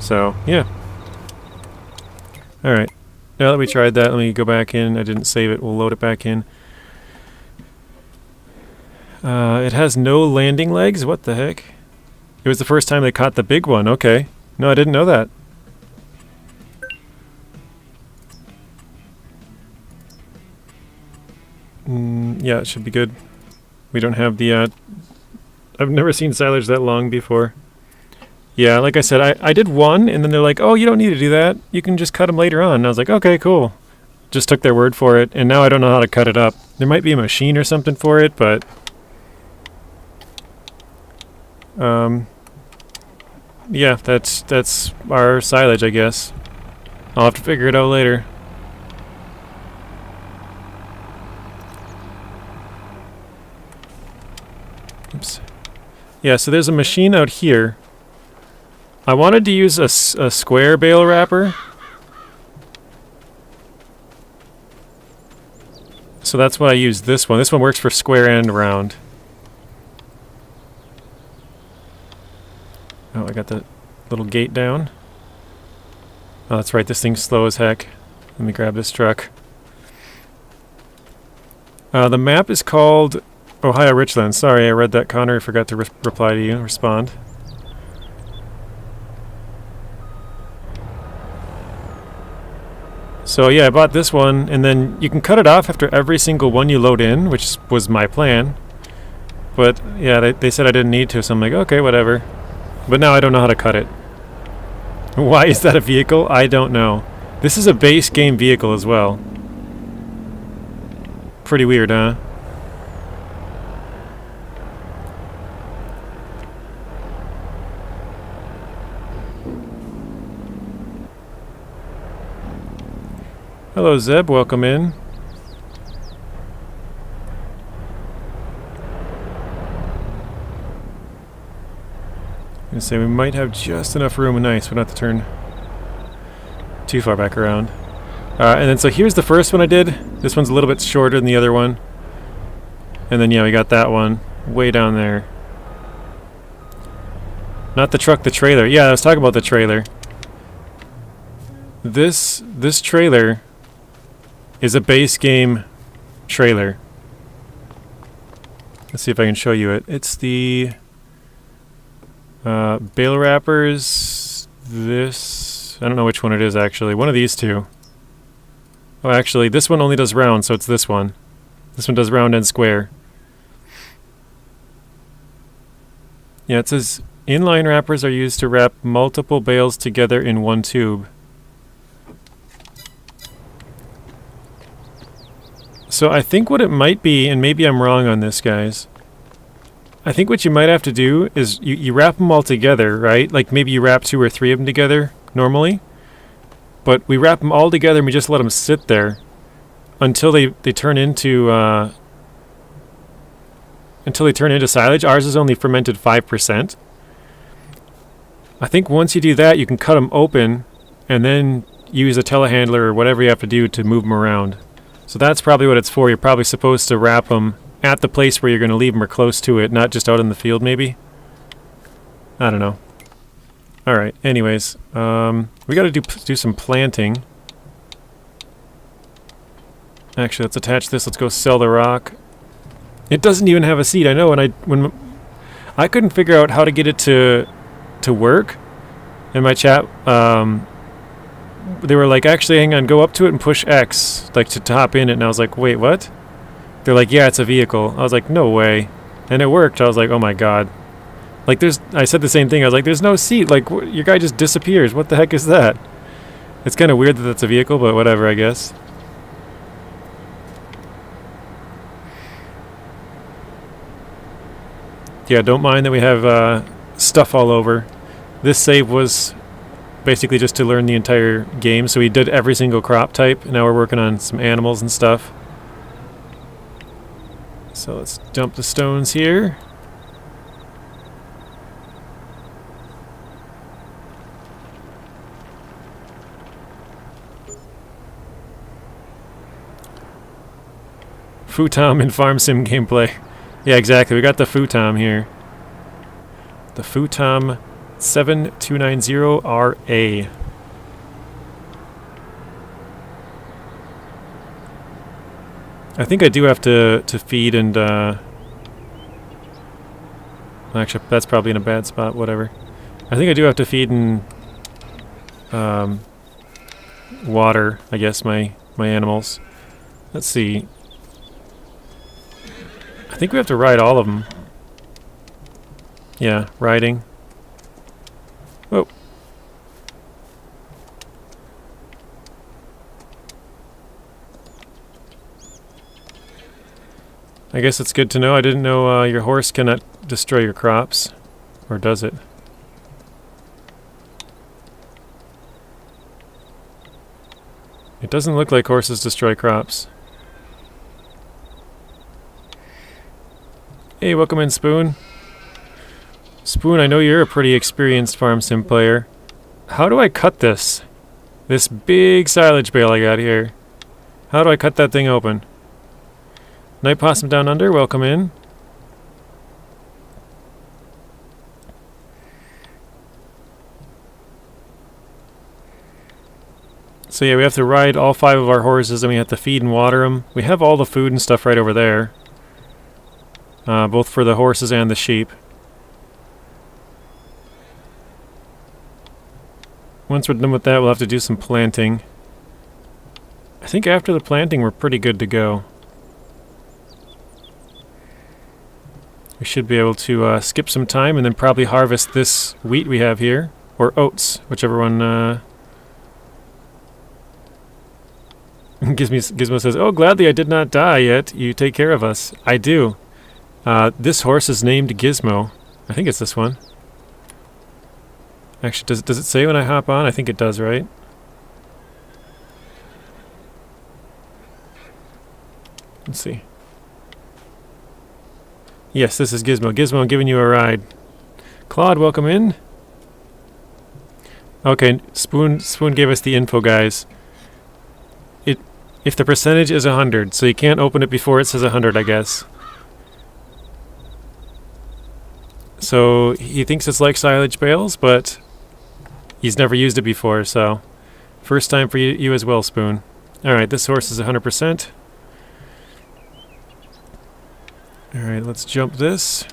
So, yeah. Alright. Now that we tried that, let me go back in. I didn't save it. We'll load it back in. It has no landing legs? What the heck? It was the first time they caught the big one. Okay. No, I didn't know that. Yeah, it should be good. We don't have the... I've never seen silage that long before. Yeah, like I said, I did one, and then they're like, oh, you don't need to do that. You can just cut them later on. And I was like, okay, cool. Just took their word for it, and now I don't know how to cut it up. There might be a machine or something for it, but... yeah, that's our silage, I guess. I'll have to figure it out later. Oops. Yeah, so there's a machine out here. I wanted to use a square bale wrapper. So that's why I used this one. This one works for square and round. Oh, I got the little gate down. Oh, that's right. This thing's slow as heck. Let me grab this truck. The map is called Ohio Richland. Sorry, I read that, Connor. I forgot to reply to you, respond. So yeah, I bought this one, and then you can cut it off after every single one you load in, which was my plan. But yeah, they said I didn't need to, so I'm like, okay, whatever. But now I don't know how to cut it. Why is that a vehicle? I don't know. This is a base game vehicle as well. Pretty weird, huh? Hello Zeb, welcome in. I'm gonna say we might have just enough room. Nice, we don't have to turn too far back around. And then so here's the first one I did. This one's a little bit shorter than the other one. And then yeah, we got that one way down there. Not the truck, the trailer. Yeah, I was talking about the trailer. This trailer is a base game trailer. Let's see if I can show you it. It's the bale wrappers. This, I don't know which one it is actually. One of these two. Oh, actually, this one only does round, so it's this one. This one does round and square. Yeah, it says inline wrappers are used to wrap multiple bales together in one tube. So I think what it might be, and maybe I'm wrong on this, guys. I think what you might have to do is you wrap them all together, right? Like maybe you wrap 2 or 3 of them together normally. But we wrap them all together and we just let them sit there until they turn into silage. Ours is only fermented 5%. I think once you do that, you can cut them open and then use a telehandler or whatever you have to do to move them around. So that's probably what it's for. You're probably supposed to wrap them at the place where you're going to leave them or close to it, not just out in the field maybe. I don't know. Alright, anyways, we got to do some planting. Actually, let's attach this. Let's go sell the rock. It doesn't even have a seed. I know when I couldn't figure out how to get it to work. In my chat, they were like, actually, hang on, go up to it and push X, like to hop in it. And I was like, wait, what? They're like, yeah, it's a vehicle. I was like, no way. And it worked. I was like, oh my god. Like, I said the same thing. I was like, there's no seat. Like, your guy just disappears. What the heck is that? It's kind of weird that that's a vehicle, but whatever, I guess. Yeah, don't mind that we have stuff all over. This save was basically just to learn the entire game, so we did every single crop type. Now we're working on some animals and stuff. So let's dump the stones here. Futom in Farm Sim gameplay. Yeah, exactly. We got the Futom here. The Futom 7290RA. I think I do have to feed and actually that's probably in a bad spot, whatever. I think I do have to feed and water, I guess, my animals. Let's see. I think we have to ride all of them. Yeah, riding. Whoa. I guess it's good to know. I didn't know your horse cannot destroy your crops. Or does it? It doesn't look like horses destroy crops. Hey, welcome in, Spoon. Spoon, I know you're a pretty experienced farm sim player. How do I cut this? This big silage bale I got here. How do I cut that thing open? Night Possum Down Under, welcome in. So yeah, we have to ride all 5 of our horses and we have to feed and water them. We have all the food and stuff right over there. Both for the horses and the sheep. Once we're done with that, we'll have to do some planting. I think after the planting, we're pretty good to go. We should be able to skip some time and then probably harvest this wheat we have here. Or oats, whichever one... Gizmo says, oh, gladly I did not die yet. You take care of us. I do. This horse is named Gizmo. I think it's this one. Actually, does it say when I hop on? I think it does, right? Let's see. Yes, this is Gizmo. Gizmo, I'm giving you a ride. Claude, welcome in. Okay, Spoon gave us the info, guys. If the percentage is 100, so you can't open it before it says 100, I guess. So he thinks it's like silage bales, but he's never used it before, so first time for you as well, Spoon. Alright, this horse is 100%. Alright, let's jump this.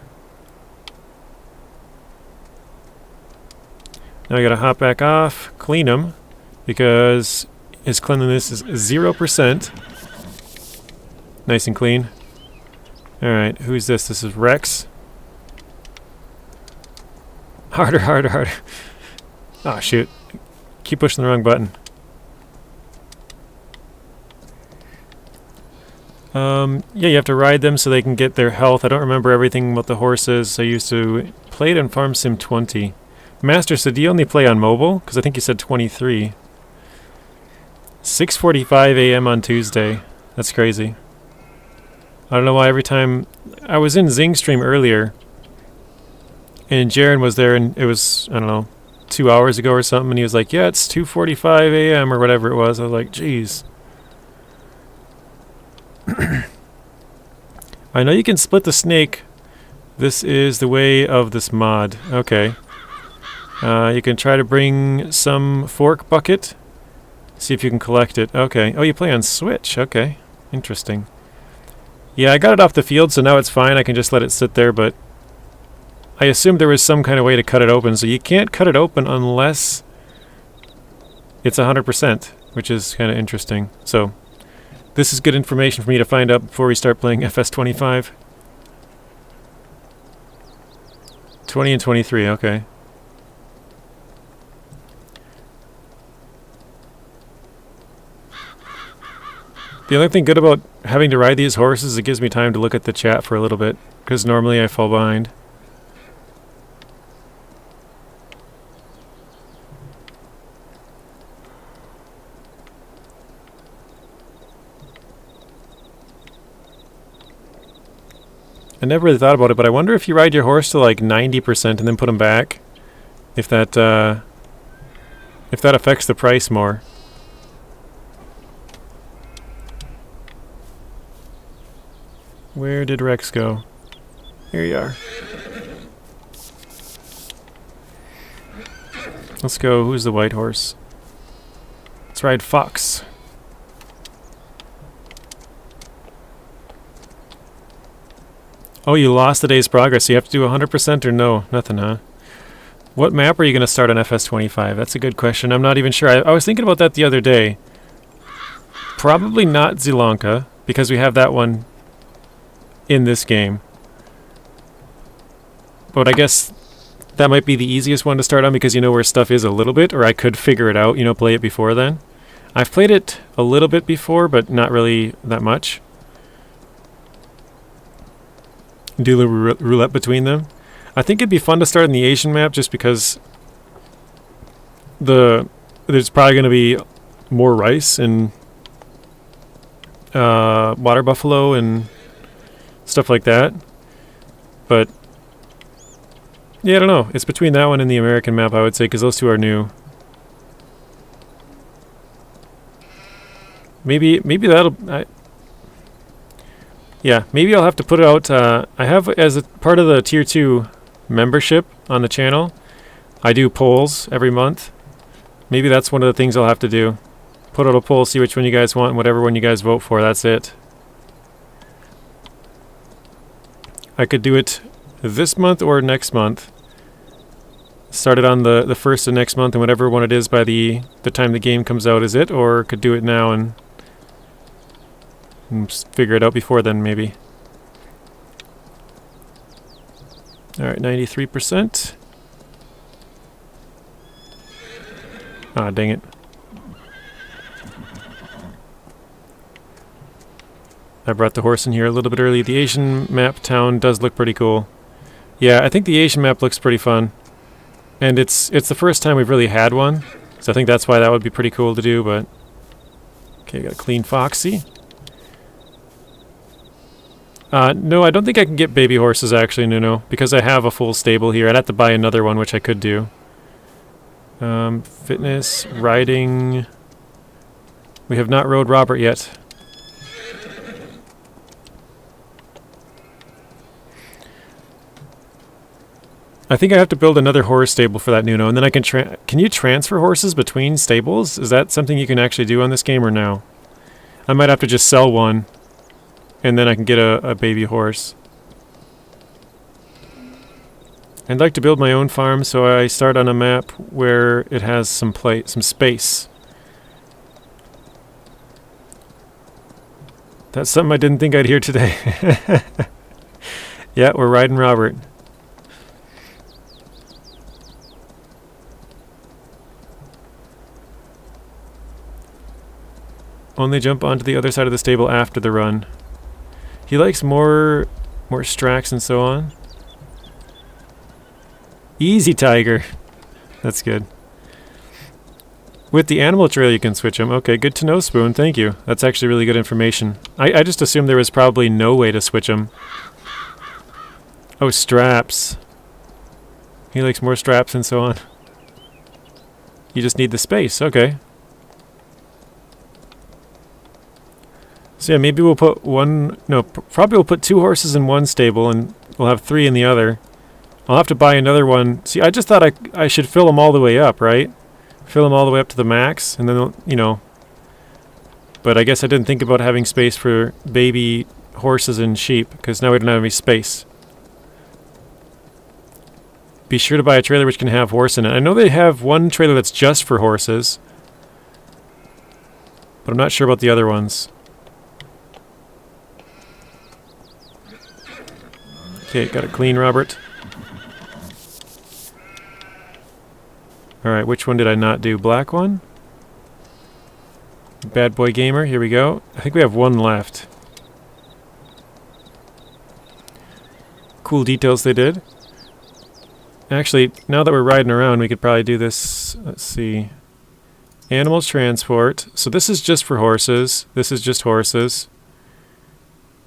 Now I gotta hop back off, clean him, because his cleanliness is 0%. Nice and clean. Alright, who's this? This is Rex. Harder, harder, harder. Oh, shoot. Keep pushing the wrong button. Yeah, you have to ride them so they can get their health. I don't remember everything about the horses. I used to play it in Farm Sim 20. Master, so do you only play on mobile? Because I think you said 23. 6:45 a.m. on Tuesday. That's crazy. I don't know why every time... I was in Zing stream earlier, and Jaren was there, and it was, I don't know, 2 hours ago or something, and he was like, yeah, it's 2:45 a.m. or whatever it was. I was like, jeez. I know you can split the snake. This is the way of this mod. Okay. You can try to bring some fork bucket. See if you can collect it. Okay. Oh, you play on Switch. Okay. Interesting. Yeah, I got it off the field, so now it's fine. I can just let it sit there, but I assumed there was some kind of way to cut it open. So you can't cut it open unless it's 100%, which is kind of interesting. So this is good information for me to find out before we start playing FS25. 20 and 23, okay. The only thing good about having to ride these horses is it gives me time to look at the chat for a little bit, because normally I fall behind. I never really thought about it, but I wonder if you ride your horse to like 90% and then put him back, if that affects the price more. Where did Rex go? Here you are. Let's go. Who's the white horse? Let's ride Fox. Oh, you lost the day's progress. So you have to do 100% or no? Nothing, huh? What map are you going to start on FS25? That's a good question. I'm not even sure. I was thinking about that the other day. Probably not Sri Lanka, because we have that one in this game. But I guess that might be the easiest one to start on because you know where stuff is a little bit, or I could figure it out, you know, play it before then. I've played it a little bit before, but not really that much. Do the roulette between them. I think it'd be fun to start in the Asian map just because there's probably going to be more rice and water buffalo and stuff like that. But yeah, I don't know. It's between that one and the American map, I would say, because those two are new. Maybe that'll... yeah, maybe I'll have to put it out. I have, as a part of the Tier 2 membership on the channel, I do polls every month. Maybe that's one of the things I'll have to do. Put out a poll, see which one you guys want, and whatever one you guys vote for, that's it. I could do it this month or next month. Start it on the first of next month, and whatever one it is by the time the game comes out is it, or could do it now and figure it out before then, maybe. Alright, 93%. Ah, dang it. I brought the horse in here a little bit early. The Asian map town does look pretty cool. Yeah, I think the Asian map looks pretty fun. And it's the first time we've really had one. So I think that's why that would be pretty cool to do, but... Okay, got a clean Foxy. No, I don't think I can get baby horses, actually, Nuno, because I have a full stable here. I'd have to buy another one, which I could do. Fitness, riding... We have not rode Robert yet. I think I have to build another horse stable for that, Nuno, and then I can can you transfer horses between stables? Is that something you can actually do on this game or no? I might have to just sell one, and then I can get a baby horse. I'd like to build my own farm, so I start on a map where it has some space. That's something I didn't think I'd hear today. Yeah, we're riding Robert. Only jump onto the other side of the stable after the run. He likes more Strax and so on. Easy, Tiger. That's good. With the animal trail, you can switch them. Okay, good to know, Spoon. Thank you. That's actually really good information. I just assumed there was probably no way to switch them. Oh, straps. He likes more straps and so on. You just need the space. Okay. So yeah, maybe we'll put one... No, probably we'll put 2 horses in one stable and we'll have 3 in the other. I'll have to buy another one. See, I just thought I should fill them all the way up, right? Fill them all the way up to the max, and then, you know... But I guess I didn't think about having space for baby horses and sheep, because now we don't have any space. Be sure to buy a trailer which can have horse in it. I know they have one trailer that's just for horses, but I'm not sure about the other ones. Okay, got it clean, Robert. Alright, which one did I not do? Black one? Bad Boy Gamer, here we go. I think we have one left. Cool details they did. Actually, now that we're riding around, we could probably do this. Let's see. Animals transport. So this is just for horses. This is just horses.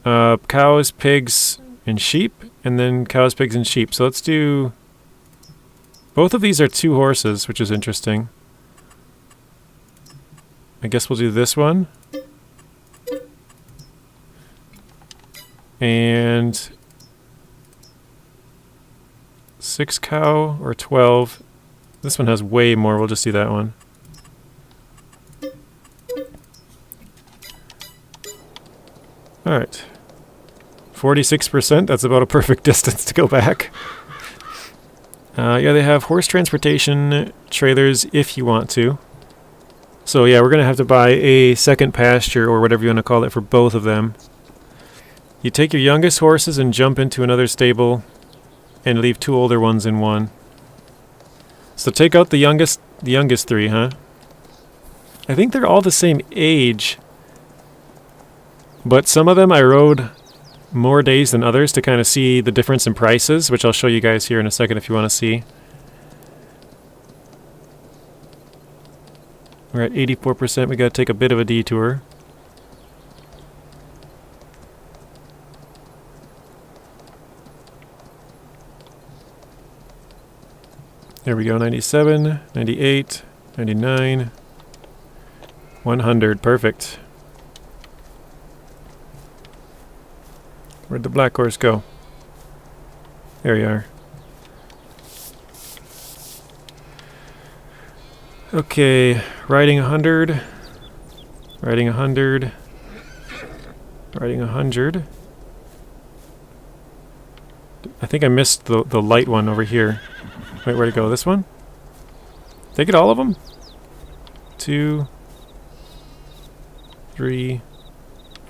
Cows, pigs, and sheep. And then cows, pigs, and sheep. So let's do... Both of these are 2 horses, which is interesting. I guess we'll do this one. And 6 cow or 12. This one has way more. We'll just do that one. Alright. 46%. That's about a perfect distance to go back. Yeah, they have horse transportation trailers if you want to. So yeah, we're going to have to buy a second pasture or whatever you want to call it for both of them. You take your youngest horses and jump into another stable and leave 2 older ones in one. So take out the youngest 3, huh? I think they're all the same age. But some of them I rode more days than others to kind of see the difference in prices, which I'll show you guys here in a second if you want to see. We're at 84%. We got to take a bit of a detour. There we go. 97, 98, 99, 100. Perfect. Where'd the black horse go? There you are. Okay, riding 100. Riding 100. Riding 100. I think I missed the light one over here. Wait, where'd it go? This one? Did I get all of them? 2, 3,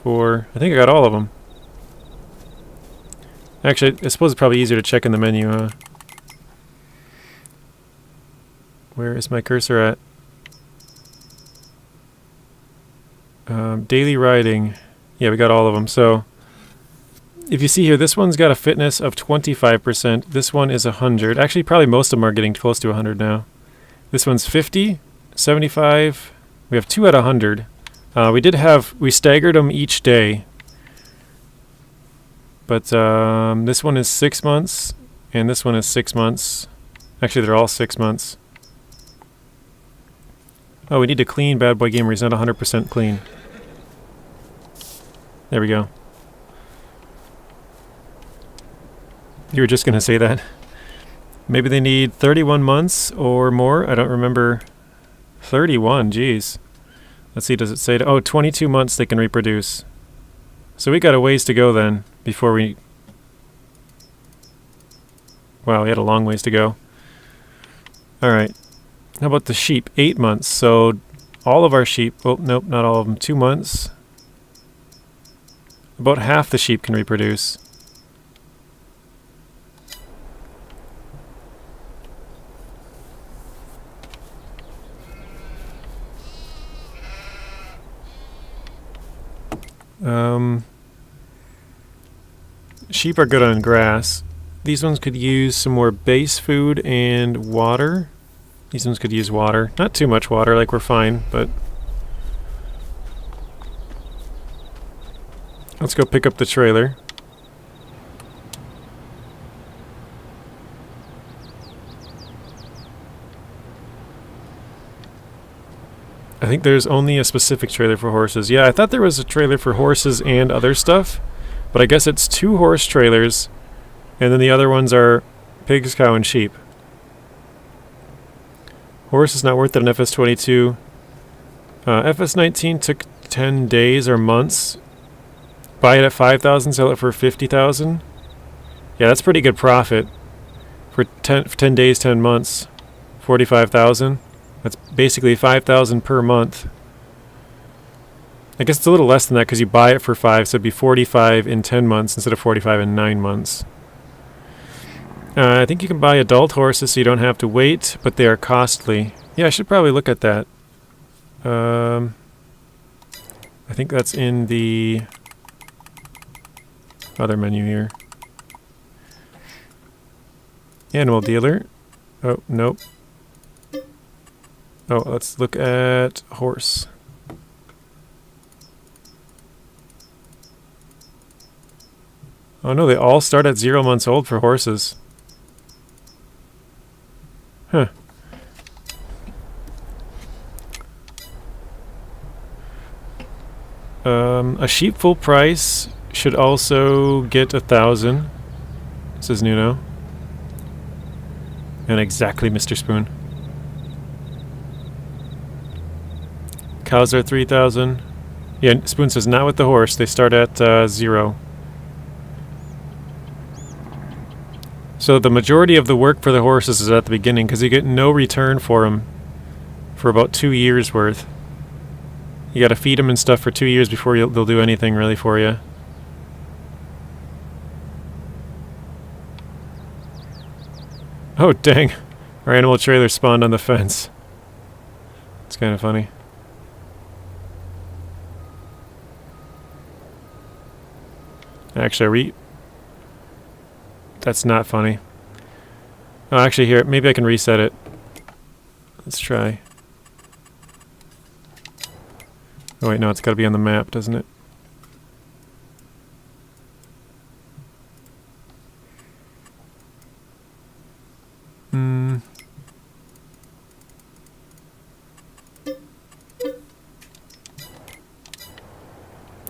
4. I think I got all of them. Actually, I suppose it's probably easier to check in the menu, huh? Where is my cursor at? Daily riding. Yeah, we got all of them. So, if you see here, this one's got a fitness of 25%. This one is 100. Actually, probably most of them are getting close to 100 now. This one's 50, 75. We have 2 at 100. We staggered them each day. But this one is 6 months, and this one is 6 months. Actually, they're all 6 months. Oh, we need to clean Bad Boy Gamer. He's not 100% clean. There we go. You were just going to say that. Maybe they need 31 months or more. I don't remember. 31, geez. Let's see, does it say... Oh, 22 months they can reproduce. So we got a ways to go then, before we... Wow, we had a long ways to go. Alright. How about the sheep? 8 months. So all of our sheep... Oh, nope, not all of them. 2 months. About half the sheep can reproduce. Sheep are good on grass. These ones could use some more base food and water. These ones could use water. Not too much water, like we're fine, but... Let's go pick up the trailer. I think there's only a specific trailer for horses. Yeah, I thought there was a trailer for horses and other stuff, but I guess it's 2 horse trailers, and then the other ones are pigs, cow, and sheep. Horse is not worth it on FS22. FS19 took 10 days or months. Buy it at 5,000, sell it for 50,000. Yeah, that's pretty good profit for 10 days, 10 months, 45,000. That's basically 5,000 per month. I guess it's a little less than that because you buy it for 5, so it'd be 45 in 10 months instead of 45 in 9 months. I think you can buy adult horses so you don't have to wait, but they are costly. Yeah, I should probably look at that. I think that's in the other menu here. Animal dealer. Oh, nope. Oh, let's look at horse. Oh no, they all start at 0 months old for horses. Huh. A sheep full price should also get 1,000. This is Nuno. And exactly Mr. Spoon. Cows are 3,000. Yeah, Spoon says not with the horse. They start at 0. So the majority of the work for the horses is at the beginning because you get no return for them for about 2 years worth. You got to feed them and stuff for 2 years before they'll do anything really for you. Oh dang! Our animal trailer spawned on the fence. It's kind of funny. Actually, that's not funny. Oh, actually, here, maybe I can reset it. Let's try. Oh wait, no, it's got to be on the map, doesn't it?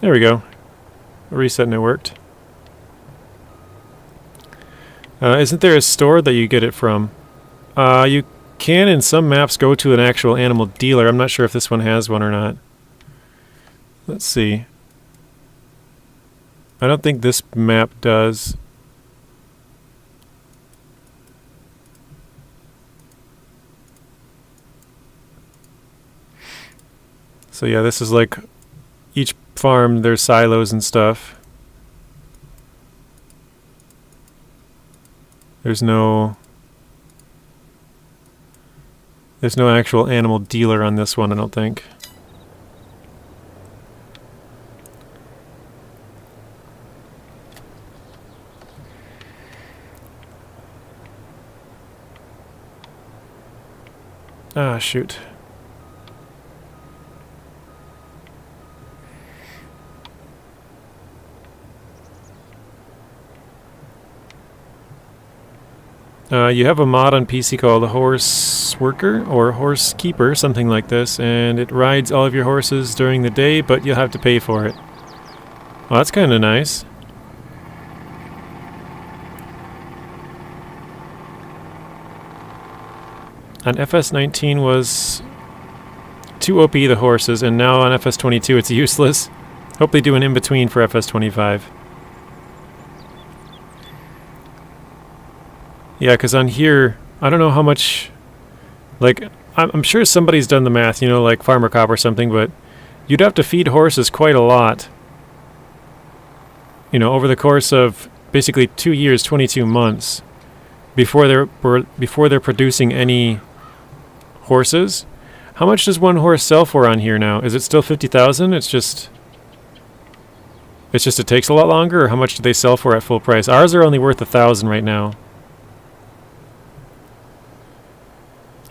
There we go. Reset and it worked. Isn't there a store that you get it from? You can in some maps go to an actual animal dealer. I'm not sure if this one has one or not. Let's see. I don't think this map does. So yeah, this is like each farm, there's silos and stuff. There's no actual animal dealer on this one, I don't think. Ah, shoot. You have a mod on PC called Horse Worker or Horse Keeper, something like this, and it rides all of your horses during the day, but you'll have to pay for it. Well, that's kind of nice. On FS19 was too OP the horses, and now on FS22 it's useless. Hope they do an in-between for FS25. Yeah, because on here, I don't know how much, like, I'm sure somebody's done the math, you know, like Farmer Cop or something, but you'd have to feed horses quite a lot. You know, over the course of basically 2 years, 22 months, before they're producing any horses. How much does one horse sell for on here now? Is it still 50,000? It's just... It's just it takes a lot longer, or how much do they sell for at full price? Ours are only worth 1,000 right now.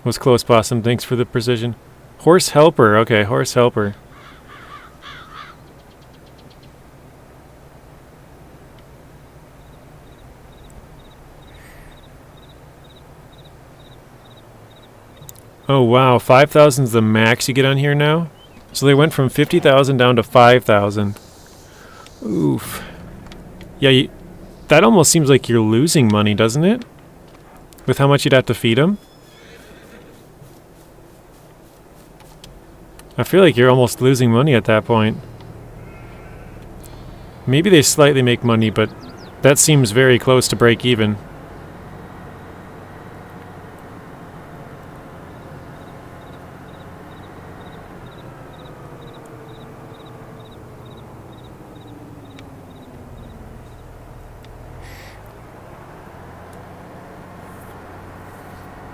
Was close, Possum. Thanks for the precision. Horse helper. Okay, horse helper. Oh wow, 5,000 is the max you get on here now? So they went from 50,000 down to 5,000. Oof. Yeah, that almost seems like you're losing money, doesn't it? With how much you'd have to feed them? I feel like you're almost losing money at that point. Maybe they slightly make money, but that seems very close to break even.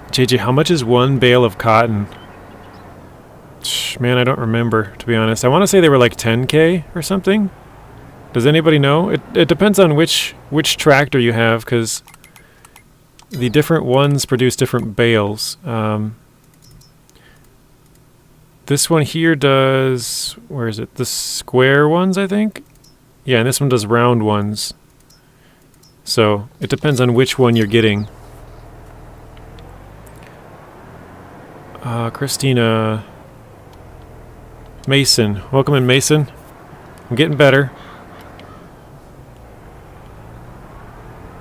JJ, how much is one bale of cotton? Man, I don't remember, to be honest. I want to say they were like 10K or something. Does anybody know? It depends on which tractor you have, because the different ones produce different bales. This one here does... Where is it? The square ones, I think? Yeah, and this one does round ones. So, it depends on which one you're getting. Christina... Mason. Welcome in, Mason. I'm getting better.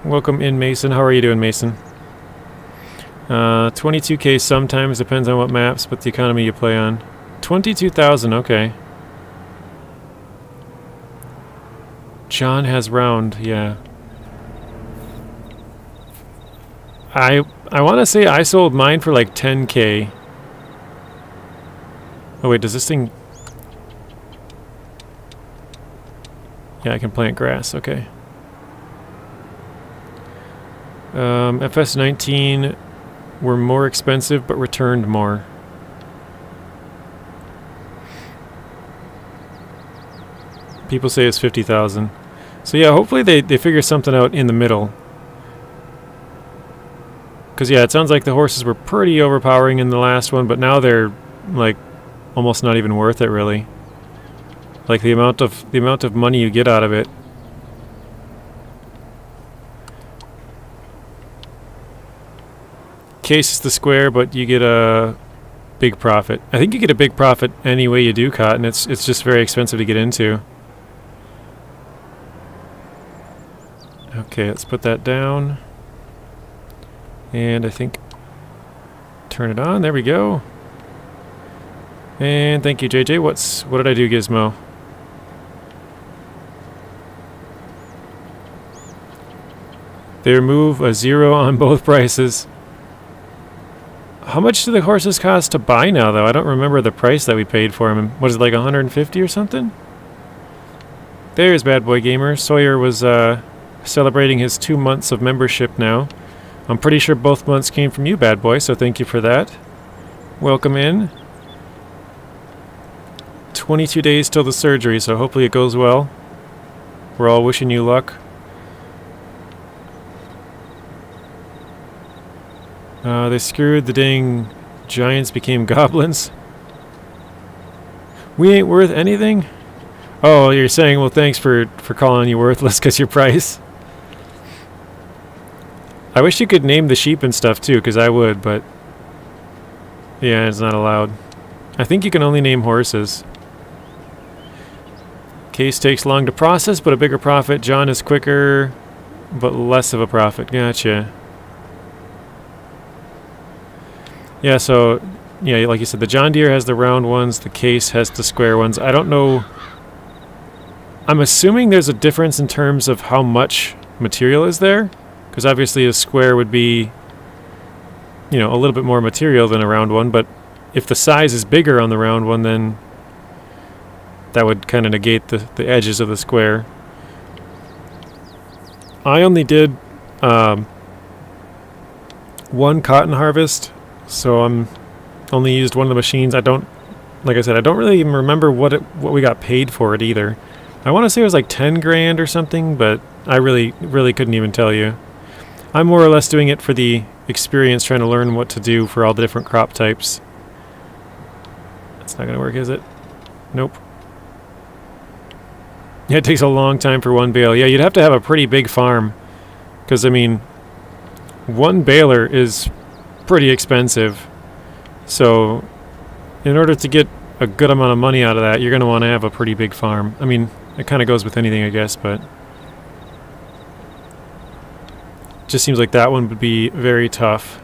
Welcome in, Mason. How are you doing, Mason? 22K sometimes, depends on what maps, but the economy you play on. 22,000, okay. John has round, yeah. I want to say I sold mine for like 10K. Oh wait, does this thing... Yeah, I can plant grass, okay. FS19 were more expensive, but returned more. People say it's 50,000. So yeah, hopefully they figure something out in the middle. Because yeah, it sounds like the horses were pretty overpowering in the last one, but now they're like almost not even worth it, really. Like the amount of money you get out of it. Case is the square, but you get a big profit. I think you get a big profit any way you do cotton. It's just very expensive to get into. Okay, let's put that down. And I think turn it on. There we go. And thank you, JJ. What did I do, Gizmo? They remove a 0 on both prices. How much do the horses cost to buy now, though? I don't remember the price that we paid for them. Was it like 150 or something? There's Bad Boy Gamer. Sawyer was celebrating his 2 months of membership now. I'm pretty sure both months came from you, Bad Boy, so thank you for that. Welcome in. 22 days till the surgery, so hopefully it goes well. We're all wishing you luck. They screwed the dang giants, became goblins. We ain't worth anything? Oh, you're saying, well, thanks for calling you worthless because your price. I wish you could name the sheep and stuff too, because I would, but yeah, it's not allowed. I think you can only name horses. Case takes long to process, but a bigger profit. John is quicker, but less of a profit. Gotcha. Yeah, so, yeah, like you said, the John Deere has the round ones, the Case has the square ones. I don't know. I'm assuming there's a difference in terms of how much material is there, because obviously a square would be, you know, a little bit more material than a round one, but if the size is bigger on the round one, then that would kind of negate the edges of the square. I only did one cotton harvest, so I'm only used one of the machines. I don't, like I said, I don't really even remember what we got paid for it either. I want to say it was like 10 grand or something, but I really couldn't even tell you. I'm more or less doing it for the experience, trying to learn what to do for all the different crop types. That's not going to work, is it? Nope. Yeah, it takes a long time for one bale. Yeah, you'd have to have a pretty big farm. Because, I mean, one baler is pretty expensive. So, in order to get a good amount of money out of that, you're going to want to have a pretty big farm. I mean, it kind of goes with anything, I guess, but... just seems like that one would be very tough.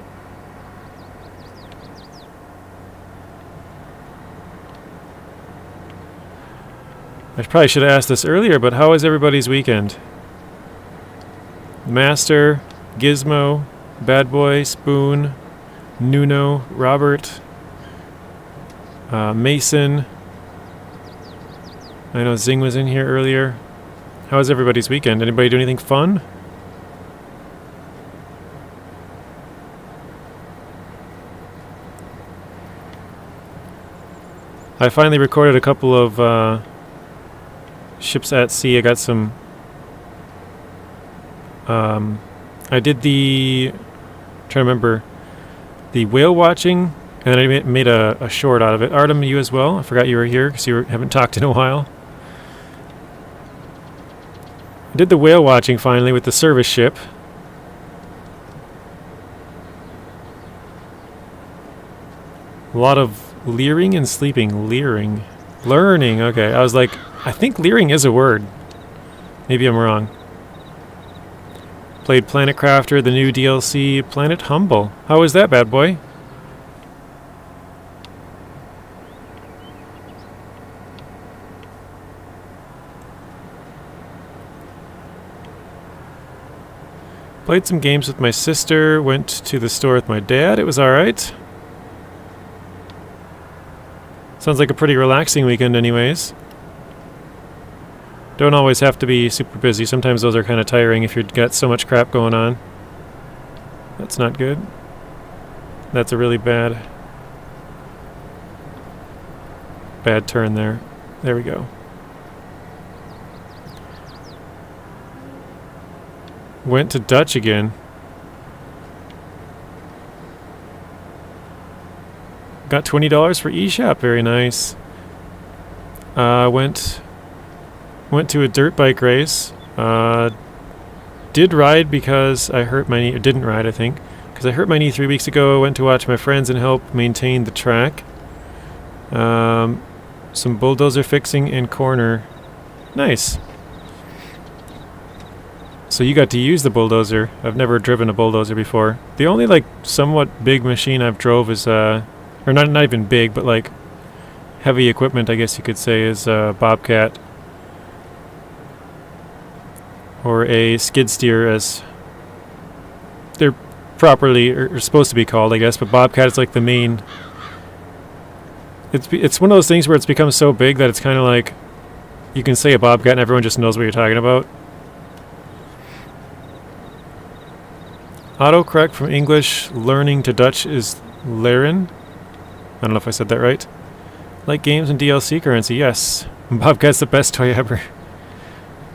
I probably should have asked this earlier, but how was everybody's weekend? Master, Gizmo, Bad Boy, Spoon, Nuno, Robert, Mason. I know Zing was in here earlier. How was everybody's weekend? Anybody do anything fun? I finally recorded a couple of ships at sea. I got some... I did the... I'm trying to remember. The whale watching, and then I made a short out of it. Artem, you as well? I forgot you were here because you haven't talked in a while. I did the whale watching finally with the service ship. A lot of leering and sleeping. Leering. Learning. Okay, I was like, I think leering is a word. Maybe I'm wrong. Played Planet Crafter, the new DLC, Planet Humble. How was that, bad boy? Played some games with my sister, went to the store with my dad. It was alright. Sounds like a pretty relaxing weekend anyways. Don't always have to be super busy. Sometimes those are kind of tiring if you've got so much crap going on. That's not good. That's a really bad turn there. There we go. Went to Dutch again. Got $20 for eShop. Very nice. Went to a dirt bike race. Did ride because I hurt my knee. Or didn't ride, I think, because I hurt my knee 3 weeks ago. Went to watch my friends and help maintain the track. Some bulldozer fixing in corner. Nice. So you got to use the bulldozer. I've never driven a bulldozer before. The only like somewhat big machine I've drove is or not even big, but like heavy equipment, I guess you could say, is Bobcat. Or a skid steer, as they're properly or supposed to be called, I guess. But Bobcat is like the main. It's one of those things where it's become so big that it's kind of like you can say a Bobcat and everyone just knows what you're talking about. Autocorrect from English learning to Dutch is leren. I don't know if I said that right. Like games and DLC currency, yes. Bobcat's the best toy ever.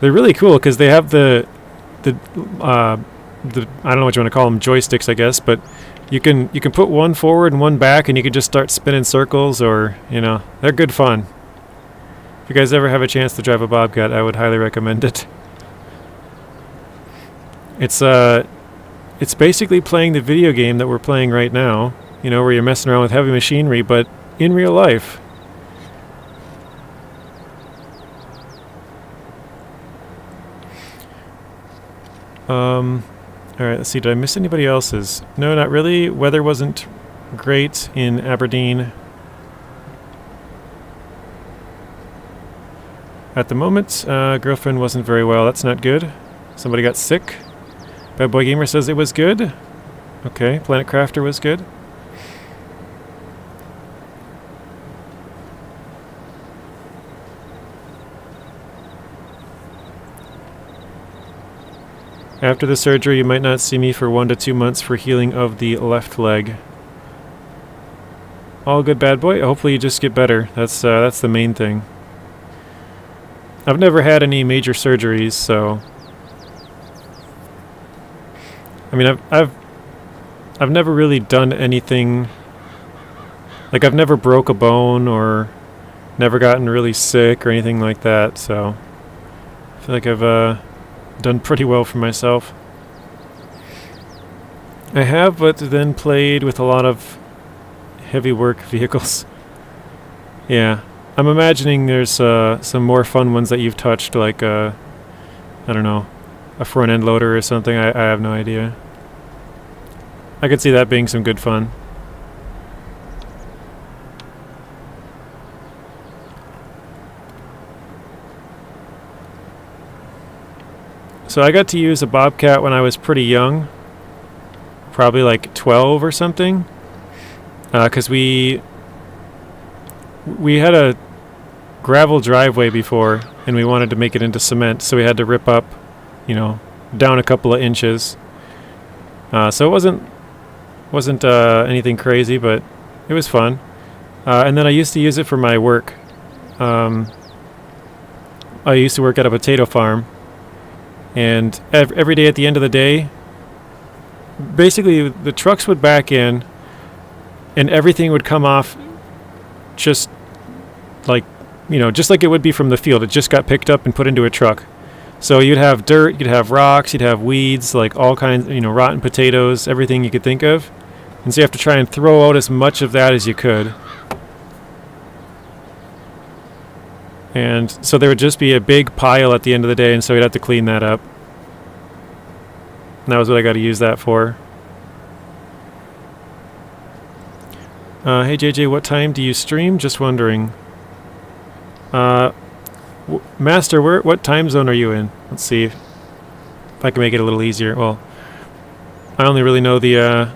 They're really cool because they have the I don't know what you want to call them, joysticks, I guess, but you can put one forward and one back, and you can just start spinning circles, or they're good fun. If you guys ever have a chance to drive a Bobcat, I would highly recommend it. It's basically playing the video game that we're playing right now, where you're messing around with heavy machinery, but in real life. Alright, let's see, did I miss anybody else's? No, not really. Weather wasn't great in Aberdeen. At the moment, girlfriend wasn't very well. That's not good. Somebody got sick. Bad Boy Gamer says it was good. Okay, Planet Crafter was good. After the surgery, you might not see me for 1 to 2 months for healing of the left leg. All good, Bad Boy. Hopefully you just get better. That's the main thing. I've never had any major surgeries, so I mean, I've never really done anything. Like, I've never broke a bone or never gotten really sick or anything like that, so I feel like I've done pretty well for myself. I have, but then played with a lot of heavy work vehicles. Yeah, I'm imagining there's some more fun ones that you've touched, like I don't know, a front end loader or something. I have no idea. I could see that being some good fun. So I got to use a Bobcat when I was pretty young, probably like 12 or something, because we had a gravel driveway before, and we wanted to make it into cement, so we had to rip up, down a couple of inches. So it wasn't anything crazy, but it was fun. And then I used to use it for my work. I used to work at a potato farm, and every day at the end of the day, basically the trucks would back in, and everything would come off just like, just like it would be from the field. It just got picked up and put into a truck. So you'd have dirt, you'd have rocks, you'd have weeds, like all kinds, rotten potatoes, everything you could think of. And so you have to try and throw out as much of that as you could. And so there would just be a big pile at the end of the day, and so you'd have to clean that up. And that was what I got to use that for. Hey JJ, what time do you stream? Just wondering. Master, what time zone are you in? Let's see if I can make it a little easier. Well, I only really know the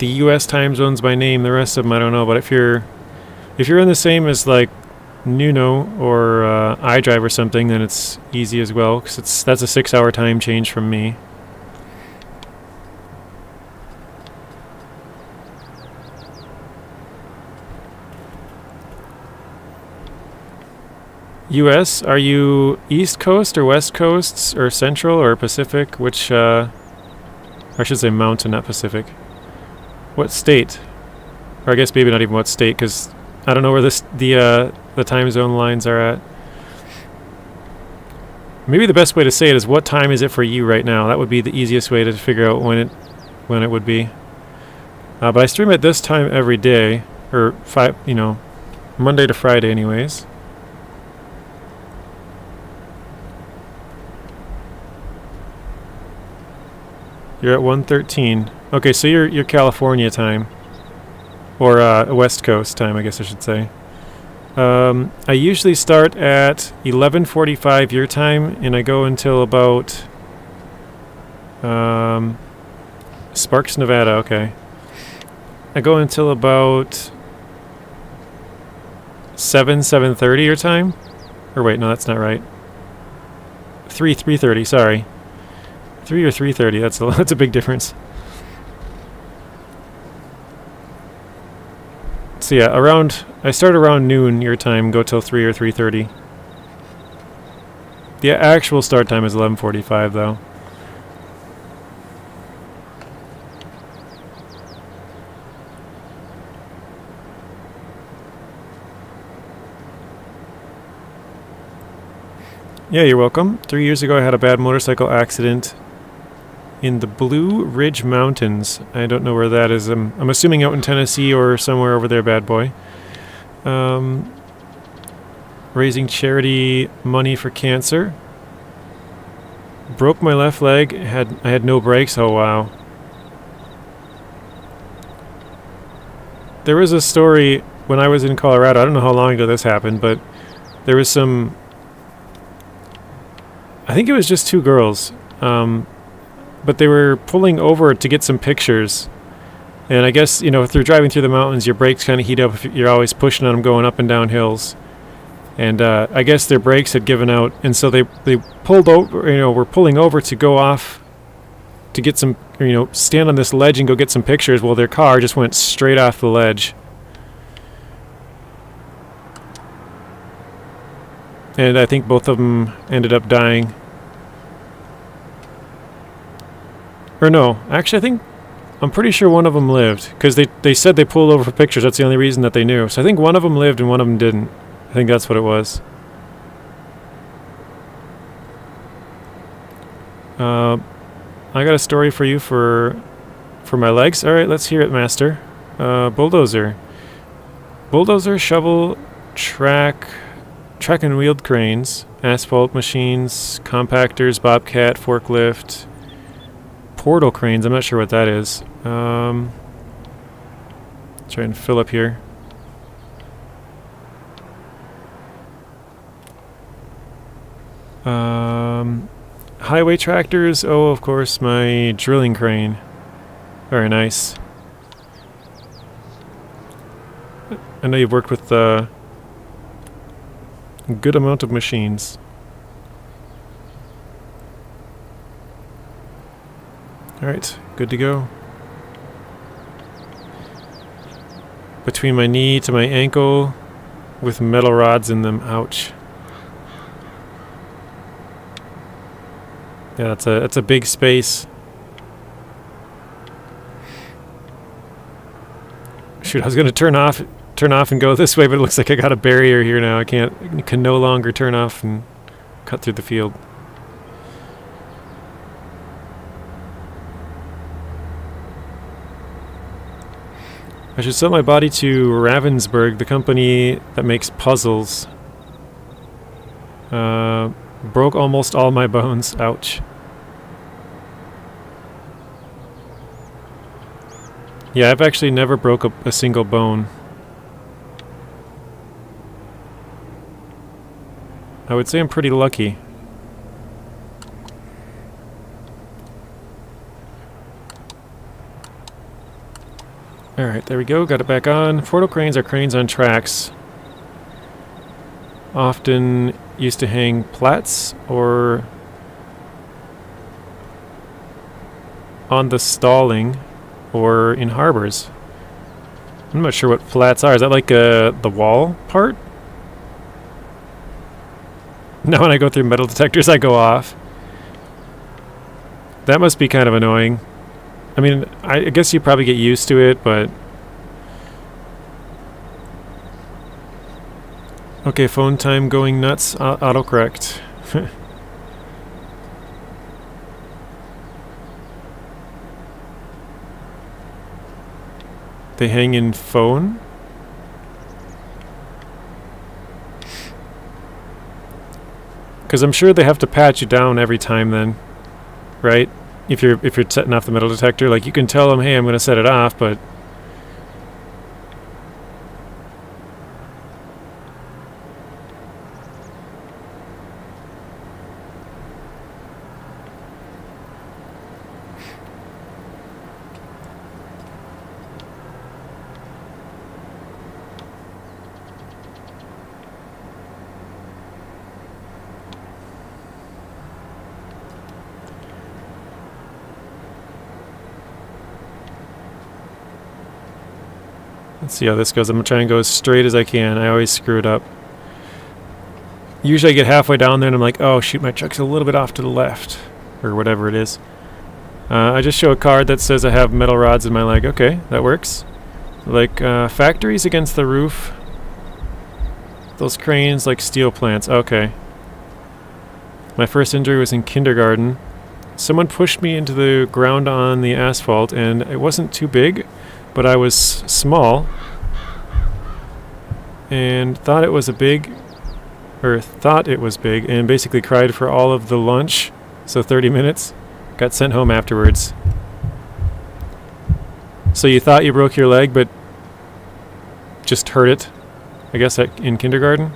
U.S. time zones by name. The rest of them I don't know. But if you're in the same as like Nuno or iDrive or something, then it's easy as well, because that's a 6-hour time change from me. U.S., are you East Coast or West Coast or Central or Pacific? Which, I should say Mountain, not Pacific. What state? Or I guess maybe not even what state, because I don't know where the time zone lines are at. Maybe the best way to say it is, what time is it for you right now? That would be the easiest way to figure out when it would be. But I stream at this time every day, or Monday to Friday anyways. You're at 1:13. Okay, so you're California time, or West Coast time, I guess I should say. I usually start at 11:45 your time, and I go until about Sparks, Nevada. Okay, I go until about 7:30 your time, or wait, no, that's not right. 3:30. Sorry. 3 or 3:30, that's a big difference. So yeah, I start around noon your time, go till 3 or 3:30. The actual start time is 11:45 though. Yeah, you're welcome. 3 years ago I had a bad motorcycle accident in the Blue Ridge Mountains. I don't know where that is. I'm assuming out in Tennessee or somewhere over there, bad boy. Raising charity money for cancer. Broke my left leg. I had no brakes. Oh, wow. There was a story when I was in Colorado. I don't know how long ago this happened, but there was some... I think it was just 2 girls. But they were pulling over to get some pictures. And I guess, if they're driving through the mountains, your brakes kind of heat up if you're always pushing on them going up and down hills. And I guess their brakes had given out, and so they pulled over, were pulling over to go off to get some, stand on this ledge and go get some pictures. Well, their car just went straight off the ledge. And I think both of them ended up dying. Or no, actually I'm pretty sure one of them lived, because they said they pulled over for pictures. That's the only reason that they knew. So I think one of them lived and one of them didn't. I think that's what it was. I got a story for you for my legs. All right, let's hear it, Master. Bulldozer. Bulldozer, shovel, track and wheeled cranes, asphalt machines, compactors, bobcat, forklift, portal cranes. I'm not sure what that is. Try and fill up here. Highway tractors. Oh, of course, my drilling crane. Very nice. I know you've worked with a good amount of machines. Alright, good to go. Between my knee to my ankle with metal rods in them. Ouch. Yeah, that's a big space. Shoot, I was gonna turn off and go this way, but it looks like I got a barrier here now. I can no longer turn off and cut through the field. I should sell my body to Ravensburg, the company that makes puzzles. Broke almost all my bones. Ouch. Yeah, I've actually never broke a single bone. I would say I'm pretty lucky. Alright, there we go. Got it back on. Portal cranes are cranes on tracks. Often used to hang plats or on the stalling or in harbors. I'm not sure what flats are. Is that like the wall part? Now when I go through metal detectors, I go off. That must be kind of annoying. I mean, I guess you probably get used to it, but... Okay, phone time going nuts. Autocorrect. They hang in phone? Because I'm sure they have to pat you down every time then, right? If you're setting off the metal detector, like you can tell them, hey, I'm going to set it off, but let's see how this goes. I'm going to try and go as straight as I can. I always screw it up. Usually I get halfway down there and I'm like, oh shoot, my truck's a little bit off to the left. Or whatever it is. I just show a card that says I have metal rods in my leg. Okay, that works. Like factories against the roof. Those cranes like steel plants. Okay. My first injury was in kindergarten. Someone pushed me into the ground on the asphalt and it wasn't too big. But I was small and thought it was big and basically cried for all of the lunch, so 30 minutes, got sent home afterwards. So you thought you broke your leg but just hurt it, I guess, in kindergarten?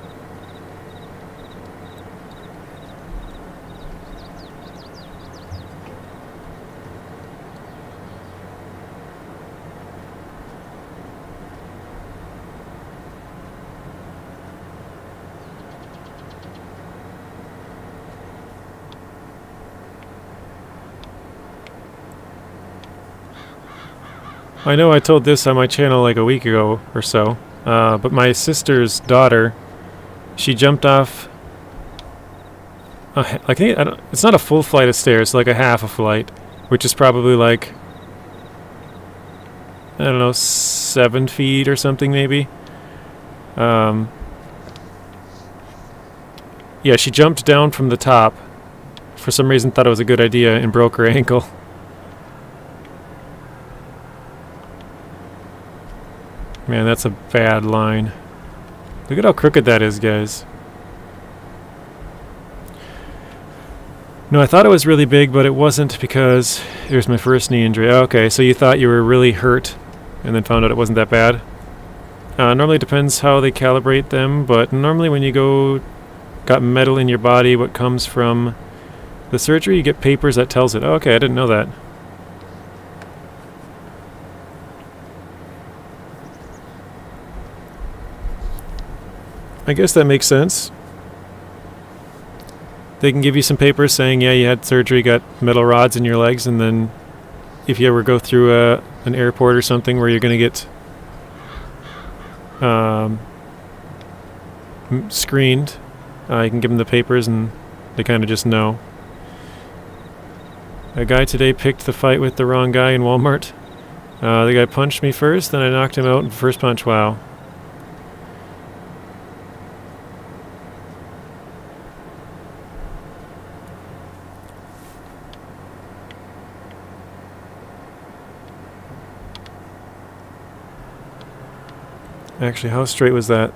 I know I told this on my channel like a week ago or so, but my sister's daughter, she jumped off I think it's not a full flight of stairs, it's like a half a flight, which is probably like, I don't know, 7 feet or something maybe. Yeah, she jumped down from the top. For some reason thought it was a good idea and broke her ankle. Man, that's a bad line. Look at how crooked that is, guys. No, I thought it was really big, but it wasn't because it was my first knee injury. Okay, so you thought you were really hurt and then found out it wasn't that bad. Normally it depends how they calibrate them, but normally when you got metal in your body, what comes from the surgery, you get papers that tells it. Oh, okay, I didn't know that. I guess that makes sense. They can give you some papers saying, yeah, you had surgery, got metal rods in your legs, and then if you ever go through an airport or something where you're going to get screened, you can give them the papers and they kind of just know. A guy today picked the fight with the wrong guy in Walmart. The guy punched me first, then I knocked him out in the first punch. Wow. Actually, how straight was that?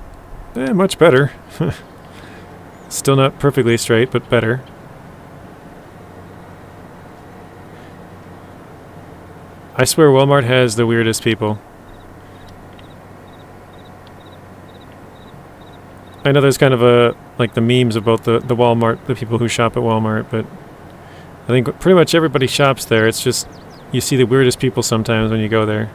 Much better. Still not perfectly straight, but better. I swear Walmart has the weirdest people. I know there's kind of like the memes about the Walmart, the people who shop at Walmart, but I think pretty much everybody shops there. It's just, you see the weirdest people sometimes when you go there.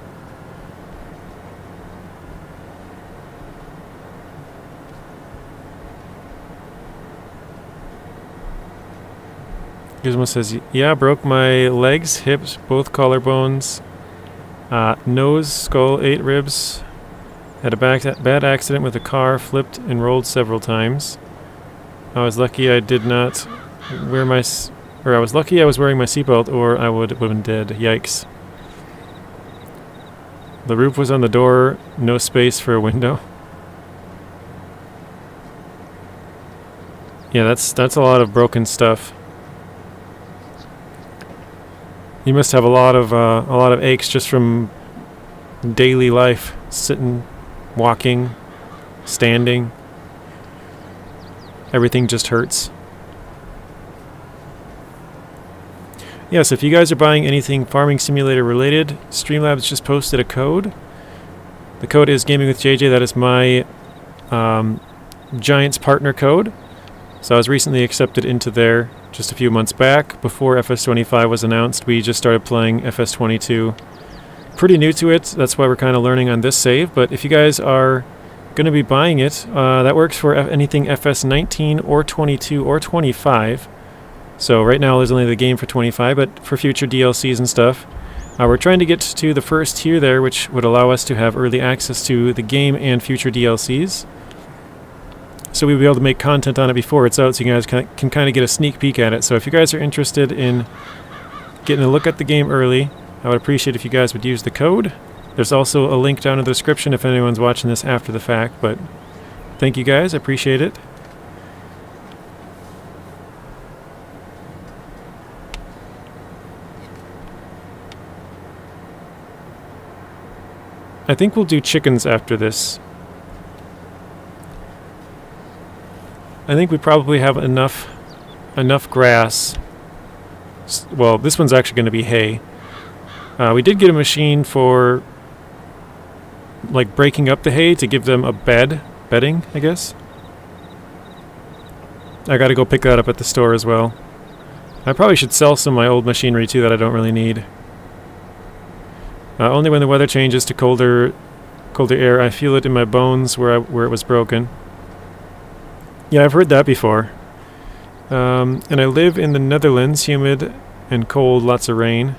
Gizmo says, yeah, broke my legs, hips, both collarbones, nose, skull, 8 ribs. Had a bad accident with a car, flipped and rolled several times. I was lucky I did not wear I was lucky I was wearing my seatbelt, or I would have been dead. Yikes. The roof was on the door, no space for a window. Yeah, that's a lot of broken stuff. You must have a lot of aches just from daily life, sitting, walking, standing. Everything just hurts. Yes, if you guys are buying anything Farming Simulator related, Streamlabs just posted a code. The code is Gaming with JJ. That is my Giants partner code. So I was recently accepted into there just a few months back. Before FS25 was announced, we just started playing FS22. Pretty new to it, that's why we're kind of learning on this save, but if you guys are going to be buying it, that works for anything FS19 or 22 or 25. So right now there's only the game for 25, but for future DLCs and stuff, we're trying to get to the first tier there, which would allow us to have early access to the game and future DLCs. So we'll be able to make content on it before it's out, so you guys can kind of get a sneak peek at it. So if you guys are interested in getting a look at the game early, I would appreciate if you guys would use the code. There's also a link down in the description if anyone's watching this after the fact, but thank you guys, I appreciate it. I think we'll do chickens after this. I think we probably have enough grass. Well, this one's actually going to be hay. We did get a machine for like breaking up the hay to give them a bedding, I guess. I got to go pick that up at the store as well. I probably should sell some of my old machinery too that I don't really need. Only when the weather changes to colder air, I feel it in my bones where it was broken. Yeah, I've heard that before. And I live in the Netherlands, humid and cold, lots of rain.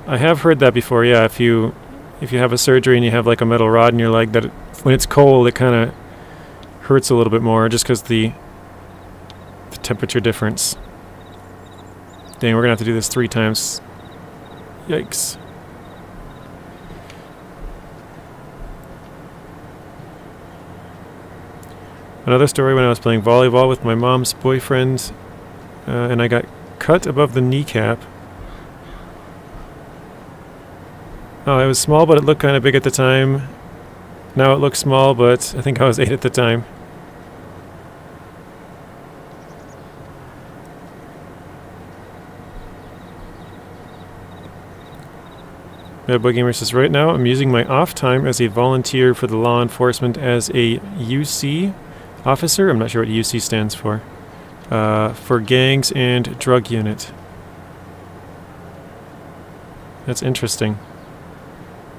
I have heard that before, yeah, if you have a surgery and you have like a metal rod in your leg, that when it's cold it kind of hurts a little bit more just because the The temperature difference. Dang, we're gonna have to do this 3 times. Yikes. Another story when I was playing volleyball with my mom's boyfriend, and I got cut above the kneecap. Oh, it was small, but it looked kind of big at the time. Now it looks small, but I think I was 8 at the time. Bad Boy Gamer says, right now I'm using my off time as a volunteer for the law enforcement as a UC officer. I'm not sure what UC stands for gangs and drug unit. That's interesting.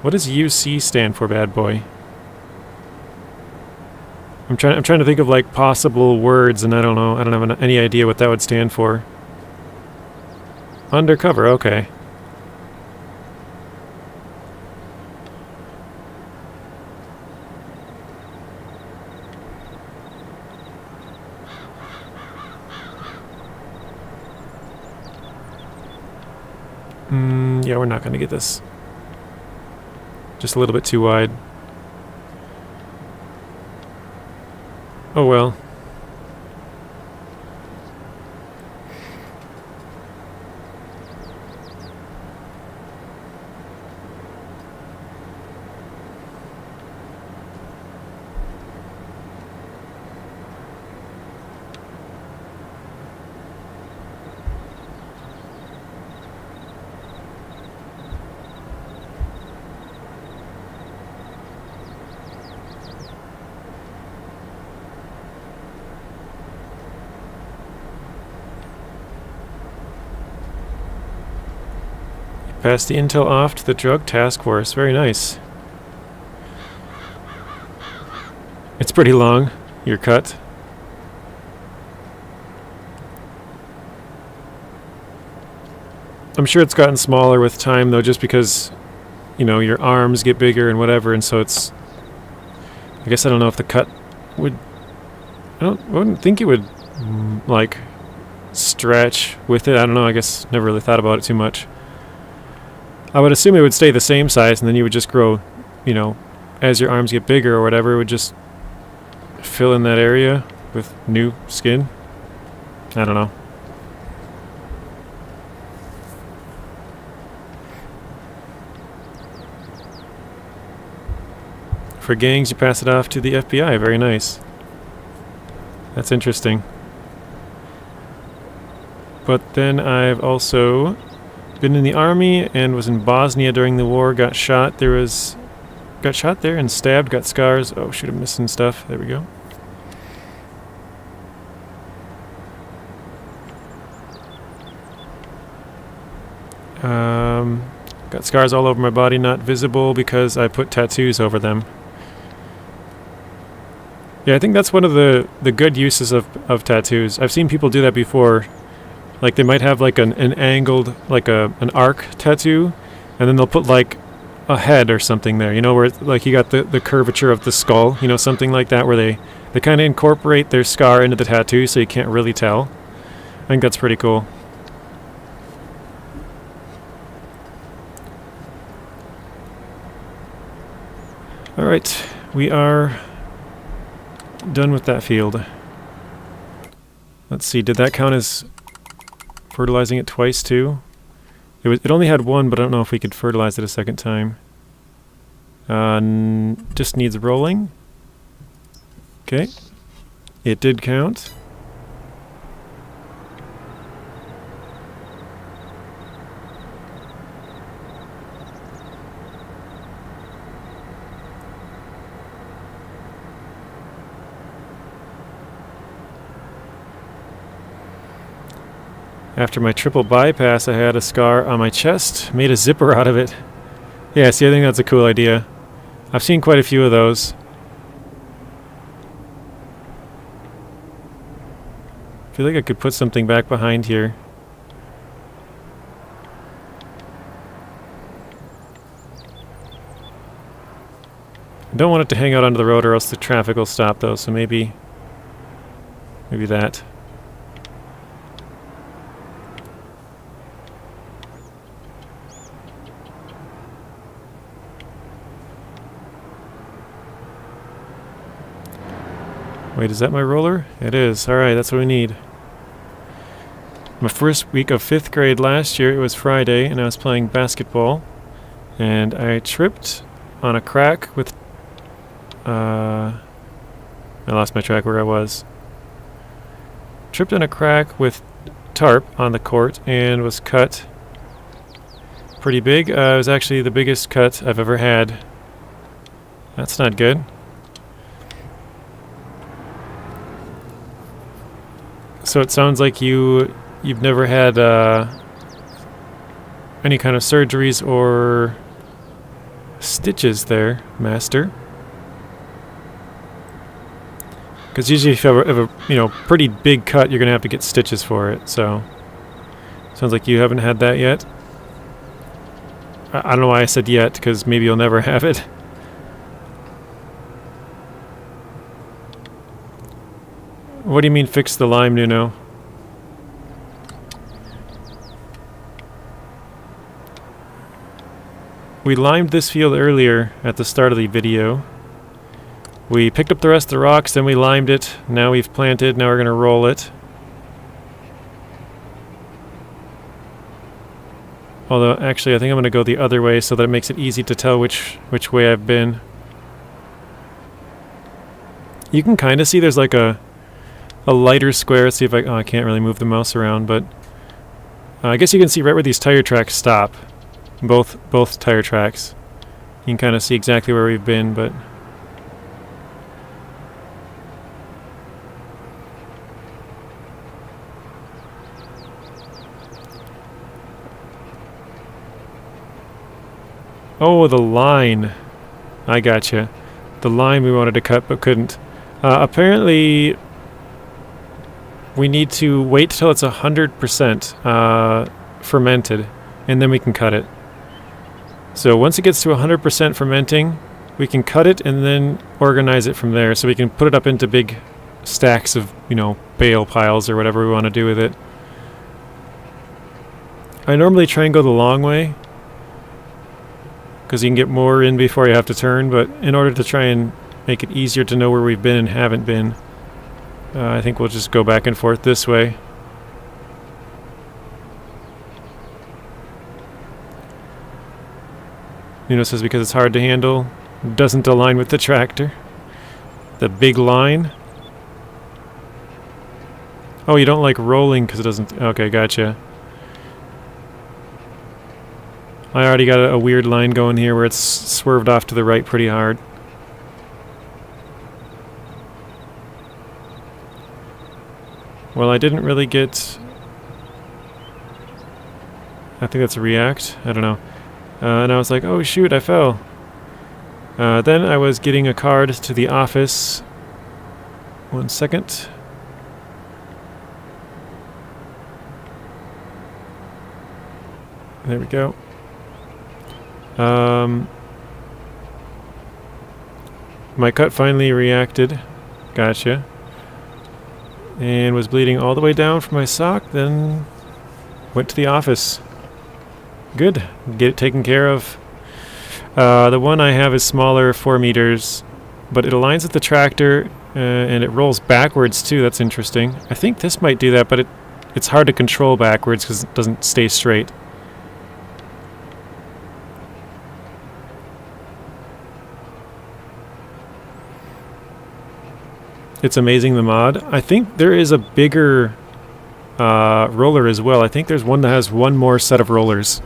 What does UC stand for, Bad Boy? I'm trying to think of like possible words, and I don't know. I don't have any idea what that would stand for. Undercover, okay. Yeah, we're not going to get this. Just a little bit too wide. Oh well. Passed the intel off to the drug task force. Very nice. It's pretty long, your cut. I'm sure it's gotten smaller with time, though, just because, you know, your arms get bigger and whatever, and so it's... I guess I don't know if the cut would... I wouldn't think it would, like, stretch with it. I don't know, I guess never really thought about it too much. I would assume it would stay the same size, and then you would just grow, you know, as your arms get bigger or whatever, it would just fill in that area with new skin. I don't know. For gangs, you pass it off to the FBI. Very nice. That's interesting. But then I've also been in the army and was in Bosnia during the war. Got shot. Got shot there and stabbed. Got scars. Oh, shoot! I'm missing stuff. There we go. Got scars all over my body, not visible because I put tattoos over them. Yeah, I think that's one of the good uses of tattoos. I've seen people do that before. Like, they might have like an angled, like an arc tattoo, and then they'll put like a head or something there, you know, where like you got the curvature of the skull, you know, something like that, where they kind of incorporate their scar into the tattoo so you can't really tell. I think that's pretty cool. Alright, we are done with that field. Let's see, did that count as fertilizing it twice too? It only had one, but I don't know if we could fertilize it a second time. Just needs rolling. Okay. It did count. After my triple bypass, I had a scar on my chest, made a zipper out of it. Yeah, see, I think that's a cool idea. I've seen quite a few of those. I feel like I could put something back behind here. I don't want it to hang out onto the road or else the traffic will stop though, so maybe that. Wait, is that my roller? It is. Alright, that's what we need. My first week of 5th grade last year, it was Friday, and I was playing basketball. And I tripped on a crack with... I lost my track where I was. Tripped on a crack with tarp on the court and was cut pretty big. It was actually the biggest cut I've ever had. That's not good. So it sounds like you've never had any kind of surgeries or stitches there, Master. Because usually if you have a pretty big cut, you're going to have to get stitches for it. So sounds like you haven't had that yet. I don't know why I said yet, because maybe you'll never have it. What do you mean fix the lime, Nuno? We limed this field earlier at the start of the video. We picked up the rest of the rocks, then we limed it. Now we've planted, now we're going to roll it. Although, actually, I think I'm going to go the other way so that it makes it easy to tell which way I've been. You can kind of see there's like a lighter square. Let's see if I can't really move the mouse around, but I guess you can see right where these tire tracks stop. Both tire tracks. You can kind of see exactly where we've been, but... Oh, the line. I gotcha. The line we wanted to cut but couldn't. Apparently, we need to wait till it's 100% fermented, and then we can cut it. So once it gets to 100% fermenting, we can cut it and then organize it from there. So we can put it up into big stacks of, bale piles or whatever we want to do with it. I normally try and go the long way, because you can get more in before you have to turn, but in order to try and make it easier to know where we've been and haven't been, I think we'll just go back and forth this way. Nuno says because it's hard to handle, doesn't align with the tractor. The big line. Oh, you don't like rolling because it doesn't... Okay, gotcha. I already got a weird line going here where it's swerved off to the right pretty hard. Well, I didn't really get... I think that's a react. I don't know. And I was like, oh shoot, I fell. Then I was getting a card to the office. 1 second. There we go. My cut finally reacted. Gotcha. And was bleeding all the way down from my sock, then went to the office. Good. Get it taken care of. The one I have is smaller, 4 meters, but it aligns with the tractor, and it rolls backwards too. That's interesting. I think this might do that, but it's hard to control backwards because it doesn't stay straight. It's amazing, the mod. I think there is a bigger roller as well. I think there's one that has one more set of rollers.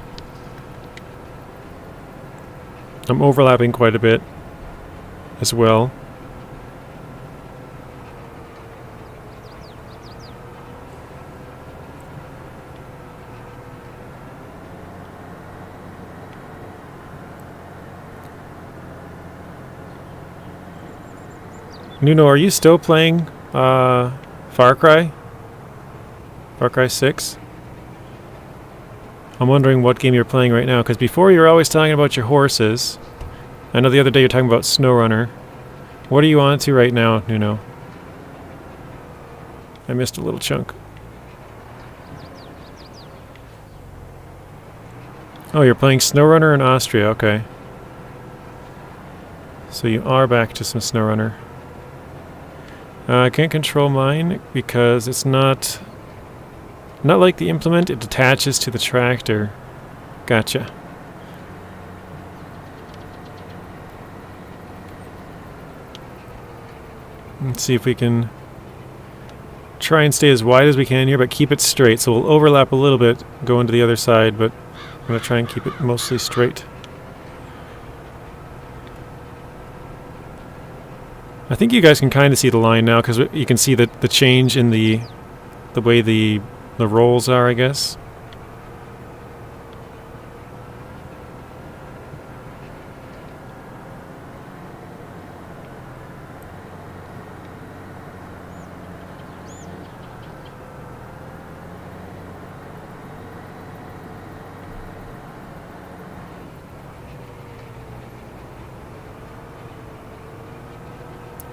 I'm overlapping quite a bit as well. Nuno, are you still playing Far Cry? Far Cry 6? I'm wondering what game you're playing right now, because before you were always talking about your horses. I know the other day you're talking about SnowRunner. What are you on to right now, Nuno? I missed a little chunk. Oh, you're playing SnowRunner in Austria, okay. So you are back to some SnowRunner. I can't control mine because it's not like the implement. It attaches to the tractor. Gotcha. Let's see if we can try and stay as wide as we can here, but keep it straight. So we'll overlap a little bit, go into the other side, but I'm going to try and keep it mostly straight. I think you guys can kind of see the line now because you can see the change in the way the rolls are, I guess.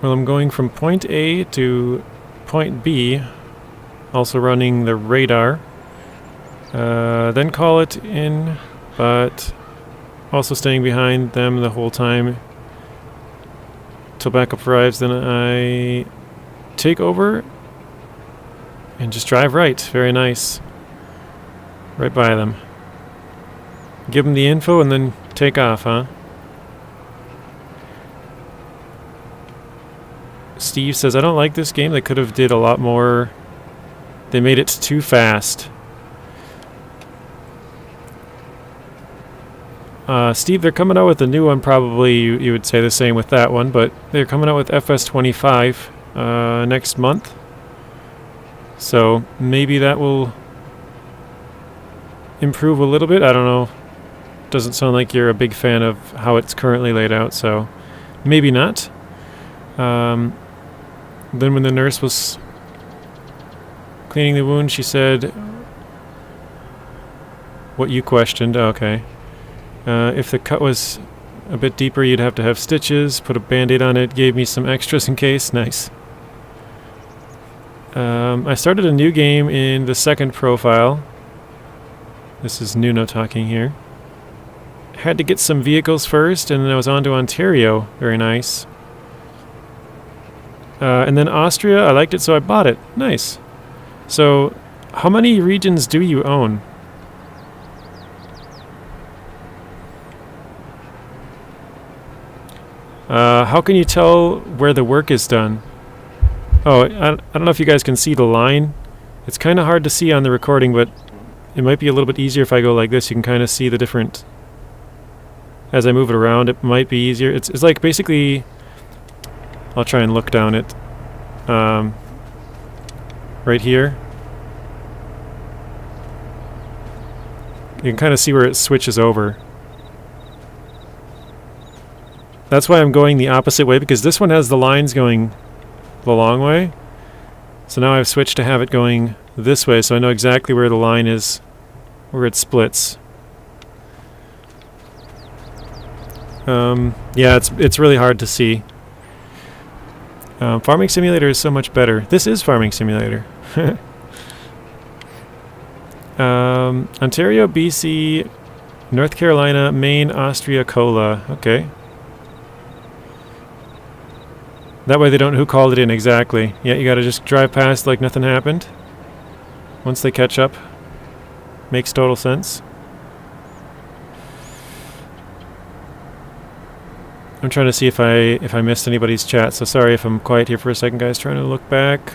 Well, I'm going from point A to point B, also running the radar, then call it in, but also staying behind them the whole time till backup arrives. Then I take over and just drive right. Very nice. Right by them. Give them the info and then take off, huh? Steve says, I don't like this game. They could have did a lot more. They made it too fast. Steve, they're coming out with a new one. Probably you would say the same with that one, but they're coming out with FS25 next month. So maybe that will improve a little bit. I don't know. Doesn't sound like you're a big fan of how it's currently laid out, so maybe not. Then when the nurse was cleaning the wound, she said what you questioned. Okay. If the cut was a bit deeper, you'd have to have stitches, put a band-aid on it, gave me some extras in case. Nice. I started a new game in the second profile. This is Nuno talking here. Had to get some vehicles first, and then I was on to Ontario. Very nice. And then Austria, I liked it, so I bought it. Nice. So, how many regions do you own? How can you tell where the work is done? Oh, I don't know if you guys can see the line. It's kind of hard to see on the recording, but it might be a little bit easier if I go like this. You can kind of see the different... As I move it around, it might be easier. It's like basically... I'll try and look down it. Right here. You can kind of see where it switches over. That's why I'm going the opposite way, because this one has the lines going the long way. So now I've switched to have it going this way, so I know exactly where the line is, where it splits. Yeah, it's really hard to see. Farming Simulator is so much better. This is Farming Simulator. Ontario, BC, North Carolina, Maine, Austria, Cola. Okay. That way they don't know who called it in exactly. Yeah, you gotta just drive past like nothing happened. Once they catch up. Makes total sense. I'm trying to see if I missed anybody's chat, so sorry if I'm quiet here for a second, guys. Trying to look back.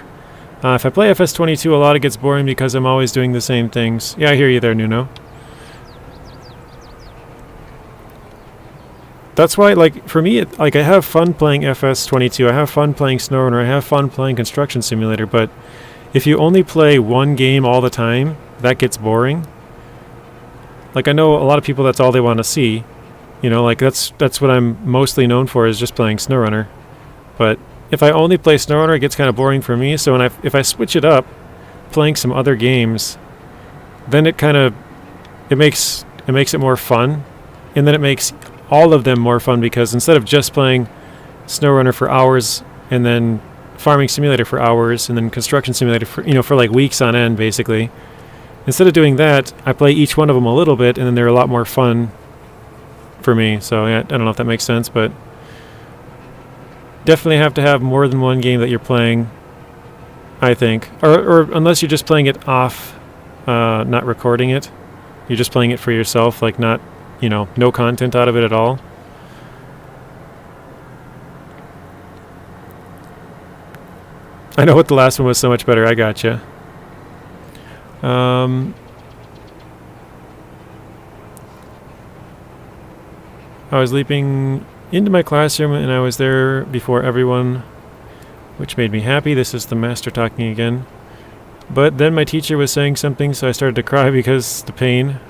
If I play FS22 a lot, it gets boring because I'm always doing the same things. Yeah, I hear you there, Nuno. That's why, like, for me, I have fun playing FS22. I have fun playing SnowRunner. I have fun playing Construction Simulator. But if you only play one game all the time, that gets boring. Like, I know a lot of people, that's all they want to see. You know, like, that's what I'm mostly known for, is just playing SnowRunner. But if I only play SnowRunner, it gets kind of boring for me. So if I switch it up, playing some other games, then it makes it more fun, and then it makes all of them more fun, because instead of just playing SnowRunner for hours and then Farming Simulator for hours and then Construction Simulator for like weeks on end, basically, instead of doing that, I play each one of them a little bit, and then they're a lot more fun for me. So yeah, I don't know if that makes sense, but definitely have to have more than one game that you're playing, I think. Or unless you're just playing it off, not recording it. You're just playing it for yourself, like not, no content out of it at all. I know what the last one was so much better. I gotcha. I was leaping into my classroom and I was there before everyone, which made me happy. This is the master talking again. But then my teacher was saying something, so I started to cry because the pain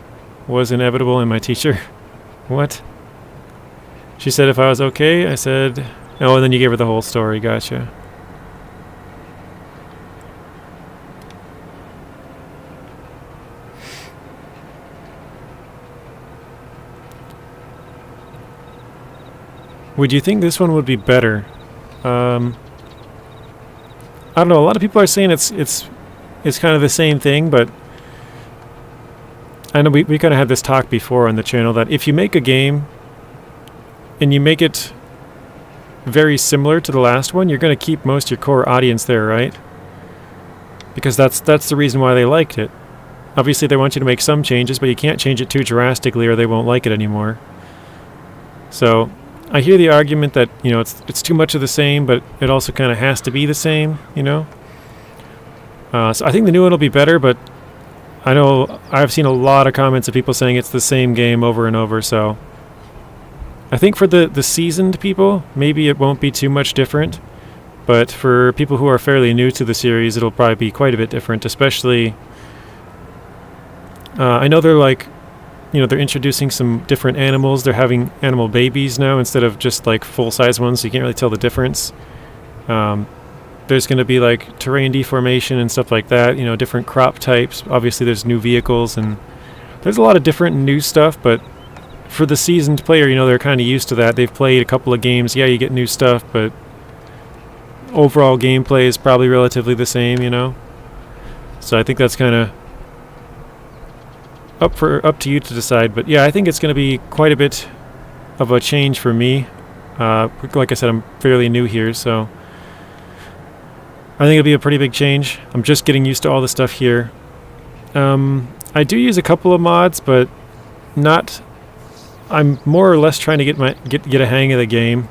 was inevitable. And my teacher, what? She said if I was okay. I said, oh, and then you gave her the whole story. Gotcha. Would you think this one would be better? I don't know. A lot of people are saying it's kind of the same thing, but I know we kind of had this talk before on the channel that if you make a game and you make it very similar to the last one, you're going to keep most of your core audience there, right? Because that's the reason why they liked it. Obviously, they want you to make some changes, but you can't change it too drastically or they won't like it anymore. So I hear the argument that, it's too much of the same, but it also kind of has to be the same, So I think the new one will be better, but I know I've seen a lot of comments of people saying it's the same game over and over, so I think for the seasoned people, maybe it won't be too much different, but for people who are fairly new to the series, it'll probably be quite a bit different, especially I know they're they're introducing some different animals. They're having animal babies now instead of just full-size ones, so you can't really tell the difference. There's going to be terrain deformation and stuff like that, different crop types. Obviously there's new vehicles and there's a lot of different new stuff, but for the seasoned player, they're kind of used to that. They've played a couple of games. Yeah, you get new stuff, but overall gameplay is probably relatively the same, So I think that's kind of up to you to decide, but yeah, I think it's going to be quite a bit of a change for me. Like I said, I'm fairly new here, so I think it'll be a pretty big change. I'm just getting used to all the stuff here. I do use a couple of mods, but not. I'm more or less trying to get a hang of the game.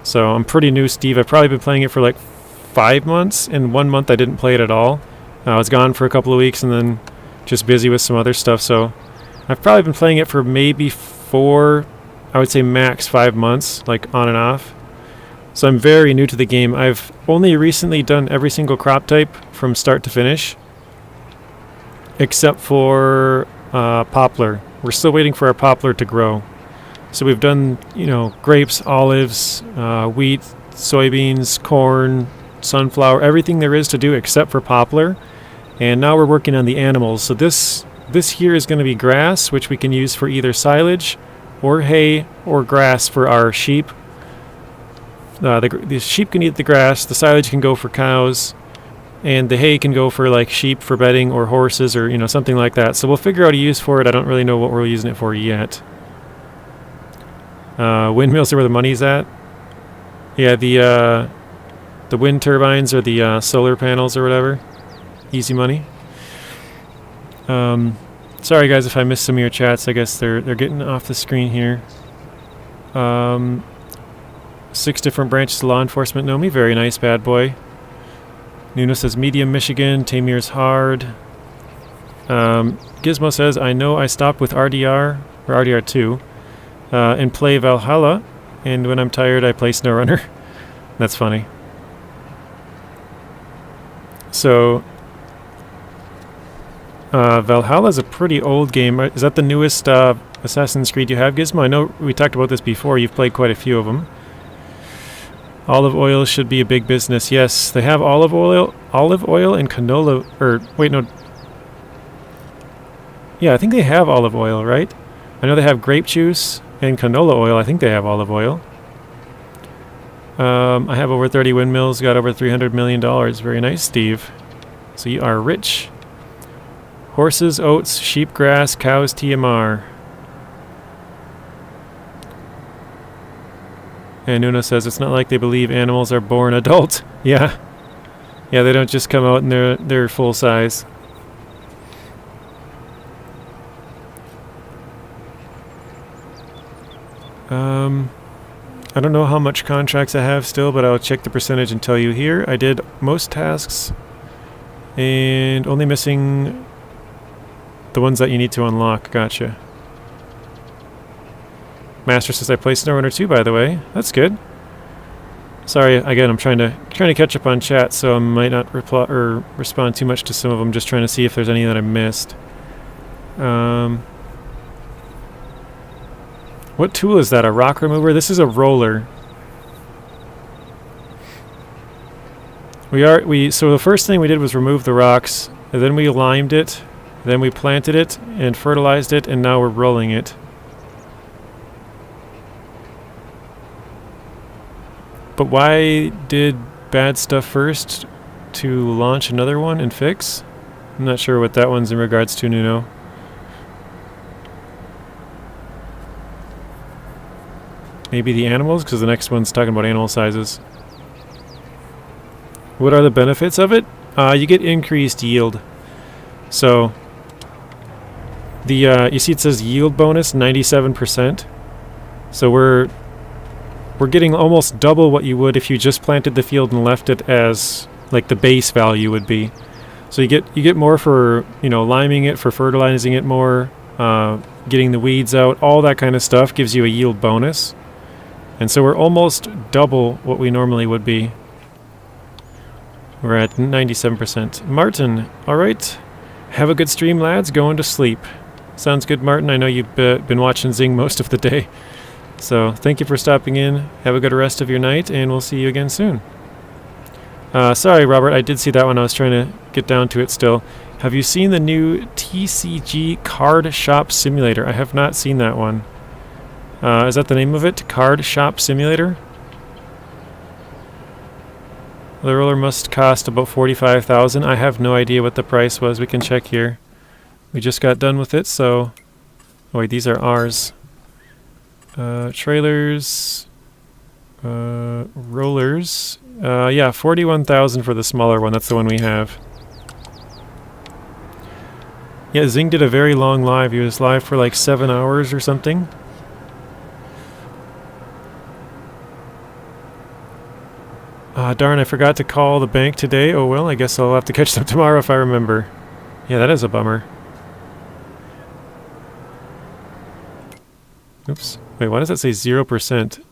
So I'm pretty new, Steve. I've probably been playing it for 5 months. In 1 month, I didn't play it at all. I was gone for a couple of weeks, and then just busy with some other stuff, so I've probably been playing it for maybe 4, I would say max 5 months, on and off. So I'm very new to the game. I've only recently done every single crop type from start to finish, except for poplar. We're still waiting for our poplar to grow. So we've done, grapes, olives, wheat, soybeans, corn, sunflower, everything there is to do except for poplar. And now we're working on the animals. So this here is going to be grass, which we can use for either silage or hay or grass for our sheep. The sheep can eat the grass, the silage can go for cows, and the hay can go for sheep for bedding or horses or something like that. So we'll figure out a use for it. I don't really know what we're using it for yet. Windmills are where the money's at. Yeah, the wind turbines or the solar panels or whatever. Easy money. Sorry guys if I missed some of your chats. I guess they're getting off the screen here. 6 different branches of law enforcement know me. Very nice, bad boy. Nuno says medium Michigan. Tamir's hard. Gizmo says I know I stopped with RDR or RDR2 and play Valhalla, and when I'm tired I play SnowRunner. That's funny. So Valhalla is a pretty old game. Is that the newest Assassin's Creed you have, Gizmo? I know we talked about this before. You've played quite a few of them. Olive oil should be a big business. Yes, they have olive oil and canola. Or wait, no. Yeah, I think they have olive oil, right? I know they have grape juice and canola oil. I think they have olive oil. I have over 30 windmills. Got over $300 million. Very nice, Steve. So you are rich. Horses, oats, sheep grass, cows, TMR. And Nuna says it's not like they believe animals are born adult. Yeah. Yeah, they don't just come out in their full size. I don't know how much contracts I have still, but I'll check the percentage and tell you here. I did most tasks and only missing the ones that you need to unlock. Gotcha. Master says I placed number 2, by the way. That's good. Sorry, again, I'm trying to catch up on chat, so I might not reply or respond too much to some of them. Just trying to see if there's any that I missed. What tool is that? A rock remover? This is a roller. So the first thing we did was remove the rocks, and then we limed it, then we planted it and fertilized it, and now we're rolling it. But why did bad stuff first to launch another one and fix? I'm not sure what that one's in regards to, Nuno. Maybe the animals, because the next one's talking about animal sizes. What are the benefits of it? You get increased yield. So, you see it says yield bonus 97%. So we're getting almost double what you would if you just planted the field and left it as like the base value would be. So you get more for, you know, liming it, for fertilizing it more, getting the weeds out, all that kind of stuff gives you a yield bonus. And so we're almost double what we normally would be. We're at 97%. Martin, alright. Have a good stream, lads. Going to sleep. Sounds good, Martin. I know you've been watching Zing most of the day. So thank you for stopping in. Have a good rest of your night, and we'll see you again soon. Sorry, Robert. I did see that one. I was trying to get down to it still. Have you seen the new TCG Card Shop Simulator? I have not seen that one. Is that the name of it? Card Shop Simulator? The roller must cost about $45,000. I have no idea what the price was. We can check here. We just got done with it, so... Oh wait, these are ours. Trailers... rollers... yeah, $41,000 for the smaller one. That's the one we have. Yeah, Zing did a very long live. He was live for like 7 hours or something. Darn, I forgot to call the bank today. Oh well, I guess I'll have to catch them tomorrow if I remember. Yeah, that is a bummer. Oops. Wait, why does that say 0%?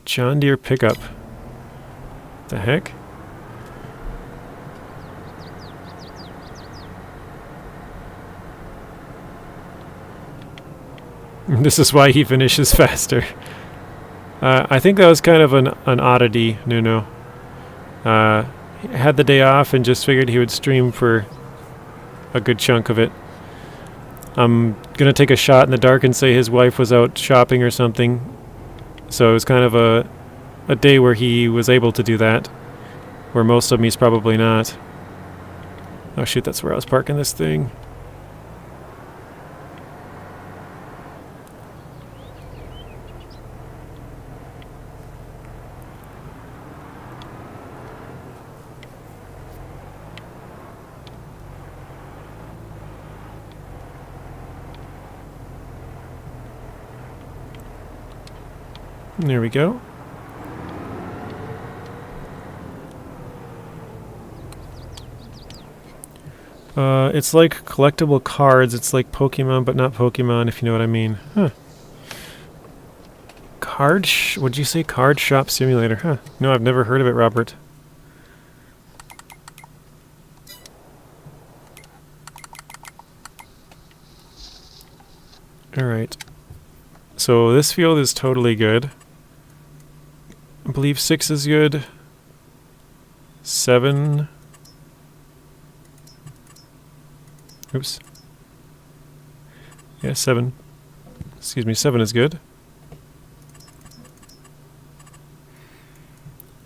John Deere pickup. What the heck? This is why he finishes faster. I think that was kind of an oddity, Nuno. Had the day off and just figured he would stream for a good chunk of it. I'm gonna take a shot in the dark and say his wife was out shopping or something. So it was kind of a day where he was able to do that. Where most of them he's probably not. Oh shoot, that's where I was parking this thing. There we go. It's like collectible cards. It's like Pokemon, but not Pokemon, if you know what I mean. Huh. What'd you say? Card Shop Simulator. Huh. No, I've never heard of it, Robert. Alright. So this field is totally good. I believe 6 is good. 7. Oops. Yeah, 7. Excuse me, 7 is good.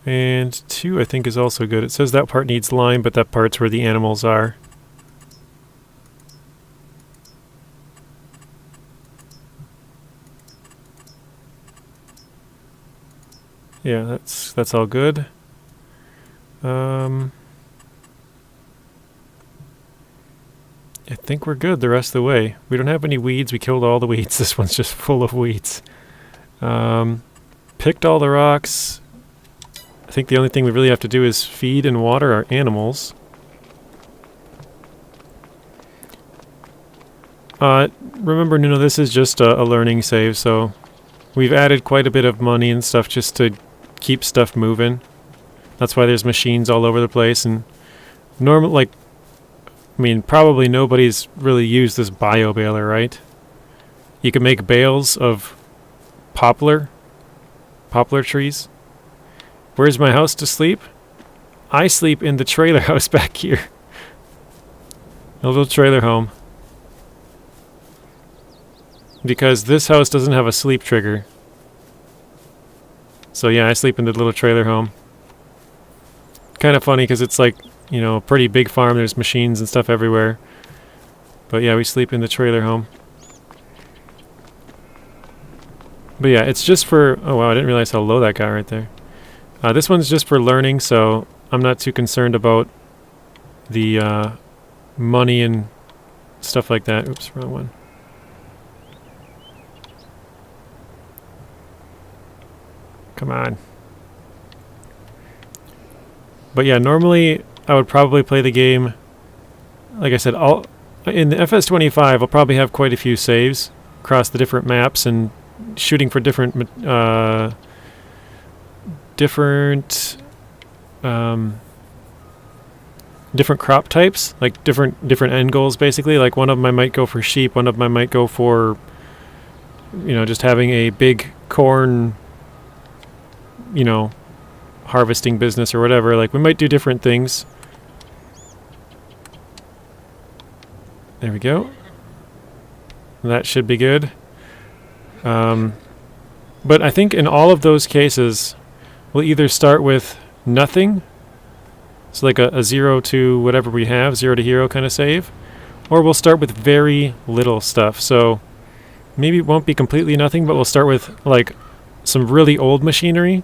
And 2 I think is also good. It says that part needs lime, but that part's where the animals are. Yeah, that's all good. I think we're good the rest of the way. We don't have any weeds. We killed all the weeds. This one's just full of weeds. Picked all the rocks. I think the only thing we really have to do is feed and water our animals. Remember, Nuno, this is just a learning save, so we've added quite a bit of money and stuff just to keep stuff moving. That's why there's machines all over the place, and probably nobody's really used this bio baler, right? You can make bales of poplar trees. Where's my house to sleep? I sleep in the trailer house back here. A little trailer home. Because this house doesn't have a sleep trigger. So yeah, I sleep in the little trailer home. Kind of funny because it's like, you know, a pretty big farm. There's machines and stuff everywhere. But yeah, we sleep in the trailer home. But yeah, it's just for... Oh wow, I didn't realize how low that got right there. This one's just for learning, so I'm not too concerned about the money and stuff like that. Oops, wrong one. Come on. But yeah, normally I would probably play the game, like I said, in the FS25 I'll probably have quite a few saves across the different maps and shooting for different crop types, like different end goals basically. Like one of them I might go for sheep, one of them I might go for, you know, just having a big corn, you know, harvesting business or whatever. Like we might do different things. There we go. That should be good. But I think in all of those cases we'll either start with nothing, so like a 0 to whatever we have, 0 to hero kind of save, or we'll start with very little stuff. So maybe it won't be completely nothing, but we'll start with like some really old machinery,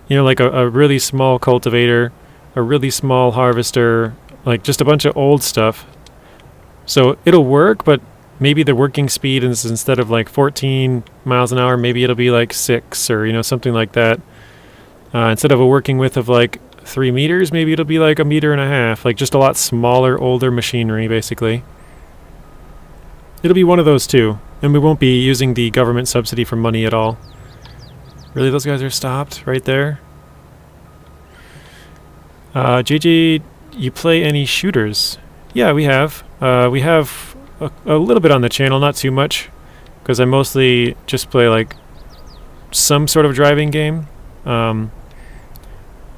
you know, like a really small cultivator, a really small harvester, like just a bunch of old stuff. So it'll work, but maybe the working speed is, instead of like 14 miles an hour, maybe it'll be like 6 or, you know, something like that. Instead of a working width of like 3 meters, maybe it'll be like 1.5 meters, like just a lot smaller, older machinery, basically. It'll be one of those two, and we won't be using the government subsidy for money at all. Really, those guys are stopped right there? JJ, you play any shooters? Yeah, we have. We have a little bit on the channel, not too much, because I mostly just play like some sort of driving game.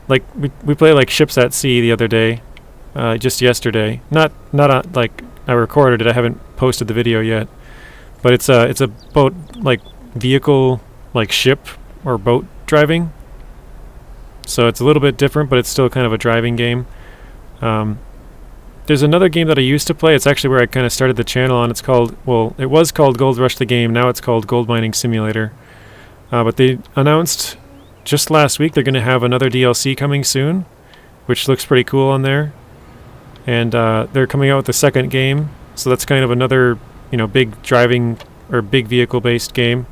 Like we play like Ships at Sea the other day, just yesterday. Not like I recorded it. I haven't posted the video yet, but it's a boat, like vehicle, like ship or boat driving. So it's a little bit different, but it's still kind of a driving game. There's another game that I used to play. It's actually where I kind of started the channel on. It's called, well, it was called Gold Rush the Game. Now it's called Gold Mining Simulator. But they announced just last week they're going to have another DLC coming soon, which looks pretty cool on there. And they're coming out with the second game. So that's kind of another, you know, big driving or big vehicle-based game.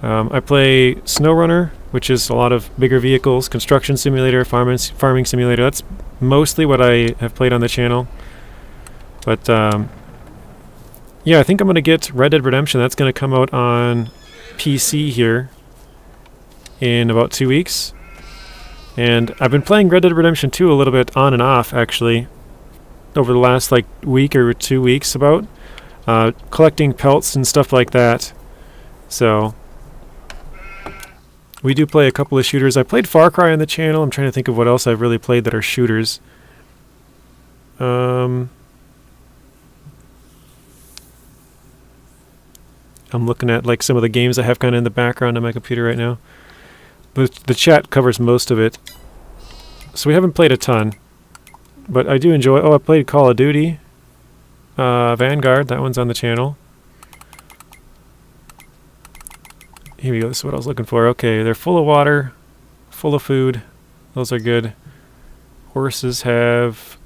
I play SnowRunner, which is a lot of bigger vehicles, construction simulator, farming simulator. That's mostly what I have played on the channel. But yeah, I think I'm going to get Red Dead Redemption. That's going to come out on PC here in about 2 weeks. And I've been playing Red Dead Redemption 2 a little bit on and off, actually, over the last like week or 2 weeks about. Collecting pelts and stuff like that. So we do play a couple of shooters. I played Far Cry on the channel. I'm trying to think of what else I've really played that are shooters. I'm looking at like some of the games I have kind of in the background on my computer right now. The chat covers most of it. So we haven't played a ton. But I do enjoy... Oh, I played Call of Duty. Vanguard, that one's on the channel. Here we go, this is what I was looking for. Okay, they're full of water. full of food. Those are good. Horses have...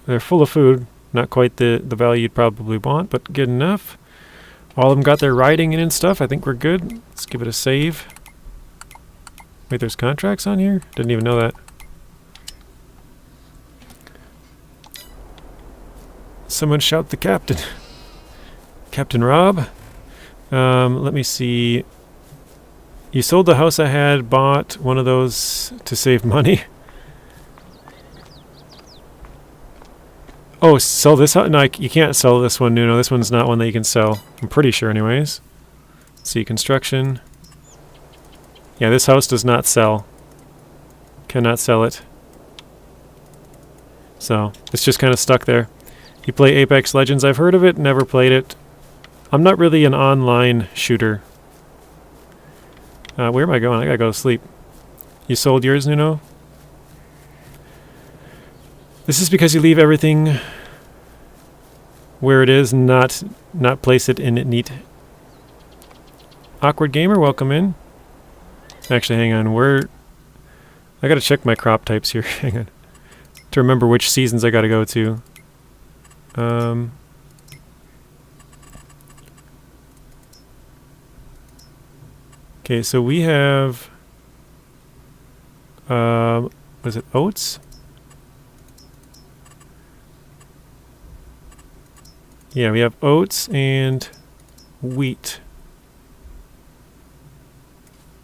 They're full of food. Not quite the value you'd probably want, but good enough. All of them got their riding in and stuff. I think we're good. Let's give it a save. Wait, there's contracts on here? Didn't even know that. Someone shout the captain. Captain Rob. Let me see. You sold the house I had, bought one of those to save money. Oh, sell this house? No, you can't sell this one, Nuno. This one's not one that you can sell. I'm pretty sure anyways. Let's see, construction. Yeah, this house does not sell. Cannot sell it. So, it's just kind of stuck there. You play Apex Legends? I've heard of it, never played it. I'm not really an online shooter. Where am I going? I gotta go to sleep. You sold yours, Nuno? This is because you leave everything where it is, not place it in it neat. Awkward Gamer, welcome in. Actually, hang on. I gotta check my crop types here. Hang on. To remember which seasons I gotta go to. Okay, so we have... what is it? Oats? Yeah, we have oats and wheat.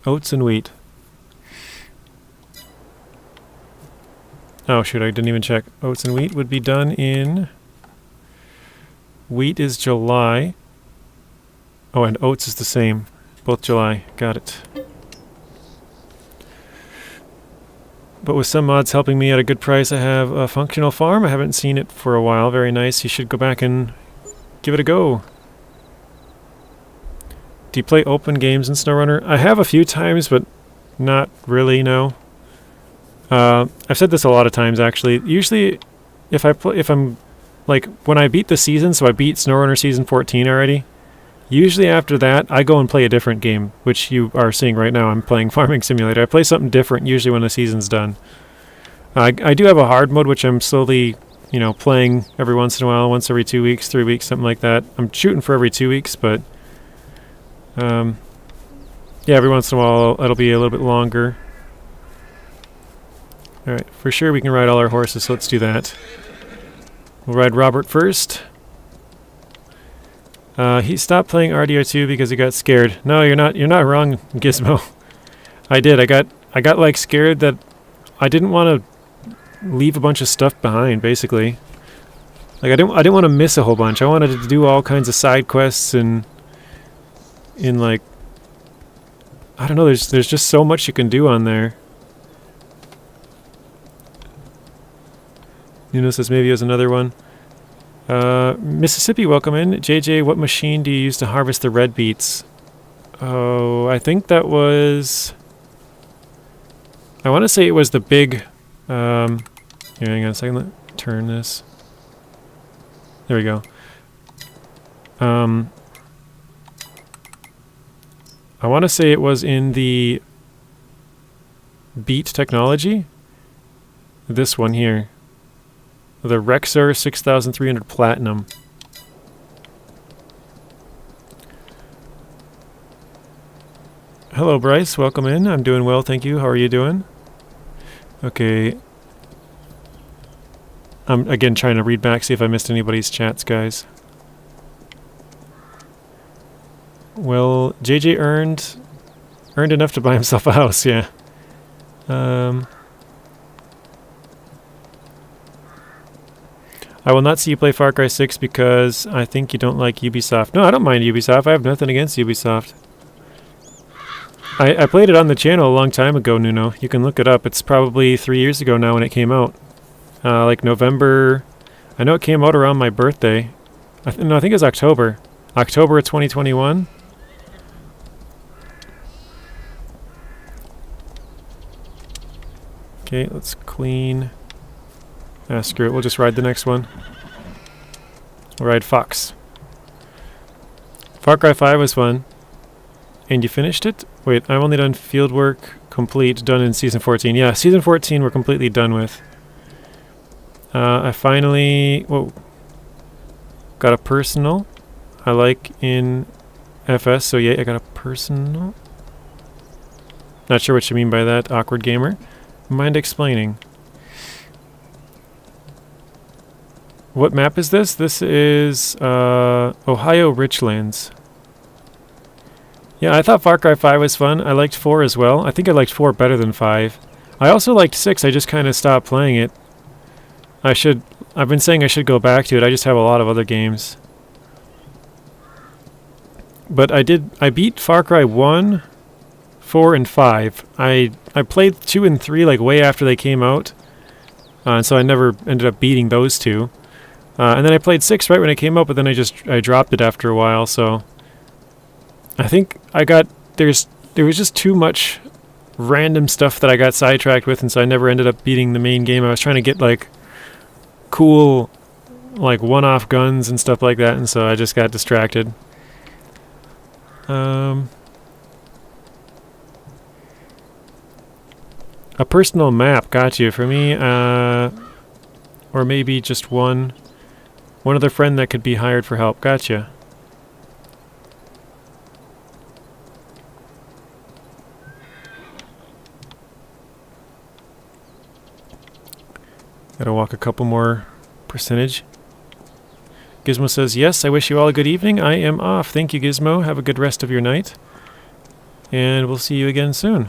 Oats and wheat. Oh shoot, I didn't even check. Oats and wheat would be done in... Wheat is July. Oh, and oats is the same. Both July. Got it. But with some mods helping me at a good price, I have a functional farm. I haven't seen it for a while. Very nice. You should go back and give it a go. Do you play open games in SnowRunner? I have a few times, but not really, no. I've said this a lot of times, actually. Usually, if I'm like, when I beat the season, so I beat SnowRunner Season 14 already, usually after that, I go and play a different game, which you are seeing right now. I'm playing Farming Simulator. I play something different usually when the season's done. I do have a hard mode, which I'm slowly, playing every once in a while, once every 2 weeks, 3 weeks, something like that. I'm shooting for every 2 weeks, but yeah, every once in a while it'll be a little bit longer. Alright, for sure we can ride all our horses, so let's do that. We'll ride Robert first. He stopped playing RDR2 because he got scared. No, you're not wrong, Gizmo. I did. I got like scared that I didn't want to leave a bunch of stuff behind, basically. Like I didn't want to miss a whole bunch. I wanted to do all kinds of side quests and like, I don't know, there's just so much you can do on there. Nuno says maybe it was another one. Mississippi, welcome in. JJ, what machine do you use to harvest the red beets? Oh, I think that was... I want to say it was the big... here, hang on a second. Let me turn this. There we go. I want to say it was in the beet technology. This one here. The Rexar 6300 Platinum. Hello Bryce, welcome in. I'm doing well, thank you. How are you doing? Okay. I'm again trying to read back, see if I missed anybody's chats, guys. Well, JJ earned enough to buy himself a house, yeah. I will not see you play Far Cry 6 because I think you don't like Ubisoft. No, I don't mind Ubisoft. I have nothing against Ubisoft. I played it on the channel a long time ago, Nuno. You can look it up. It's probably 3 years ago now when it came out. Like November... I know it came out around my birthday. I think it was October. October of 2021. Okay, let's clean... screw it, we'll just ride the next one. We'll ride Fox. Far Cry 5 was fun. And you finished it? Wait, I've only done field work complete, done in Season 14. Yeah, Season 14 we're completely done with. I finally... Whoa. Got a personal. I like in FS, so yeah, I got a personal. Not sure what you mean by that, awkward gamer. Mind explaining. What map is this? This is Ohio Richlands. Yeah, I thought Far Cry 5 was fun. I liked 4 as well. I think I liked 4 better than 5. I also liked 6. I just kind of stopped playing it. I've been saying I should go back to it. I just have a lot of other games. But I beat Far Cry 1, 4, and 5. I played 2 and 3 like way after they came out. And so I never ended up beating those two. And then I played 6 right when it came out, but then I dropped it after a while, so... I think there was just too much random stuff that I got sidetracked with, and so I never ended up beating the main game. I was trying to get, like, cool, like, one-off guns and stuff like that, and so I just got distracted. A personal map, got you. For me, or maybe just one other friend that could be hired for help. Gotcha. Gotta walk a couple more percentage. Gizmo says, yes, I wish you all a good evening. I am off. Thank you, Gizmo. Have a good rest of your night. And we'll see you again soon.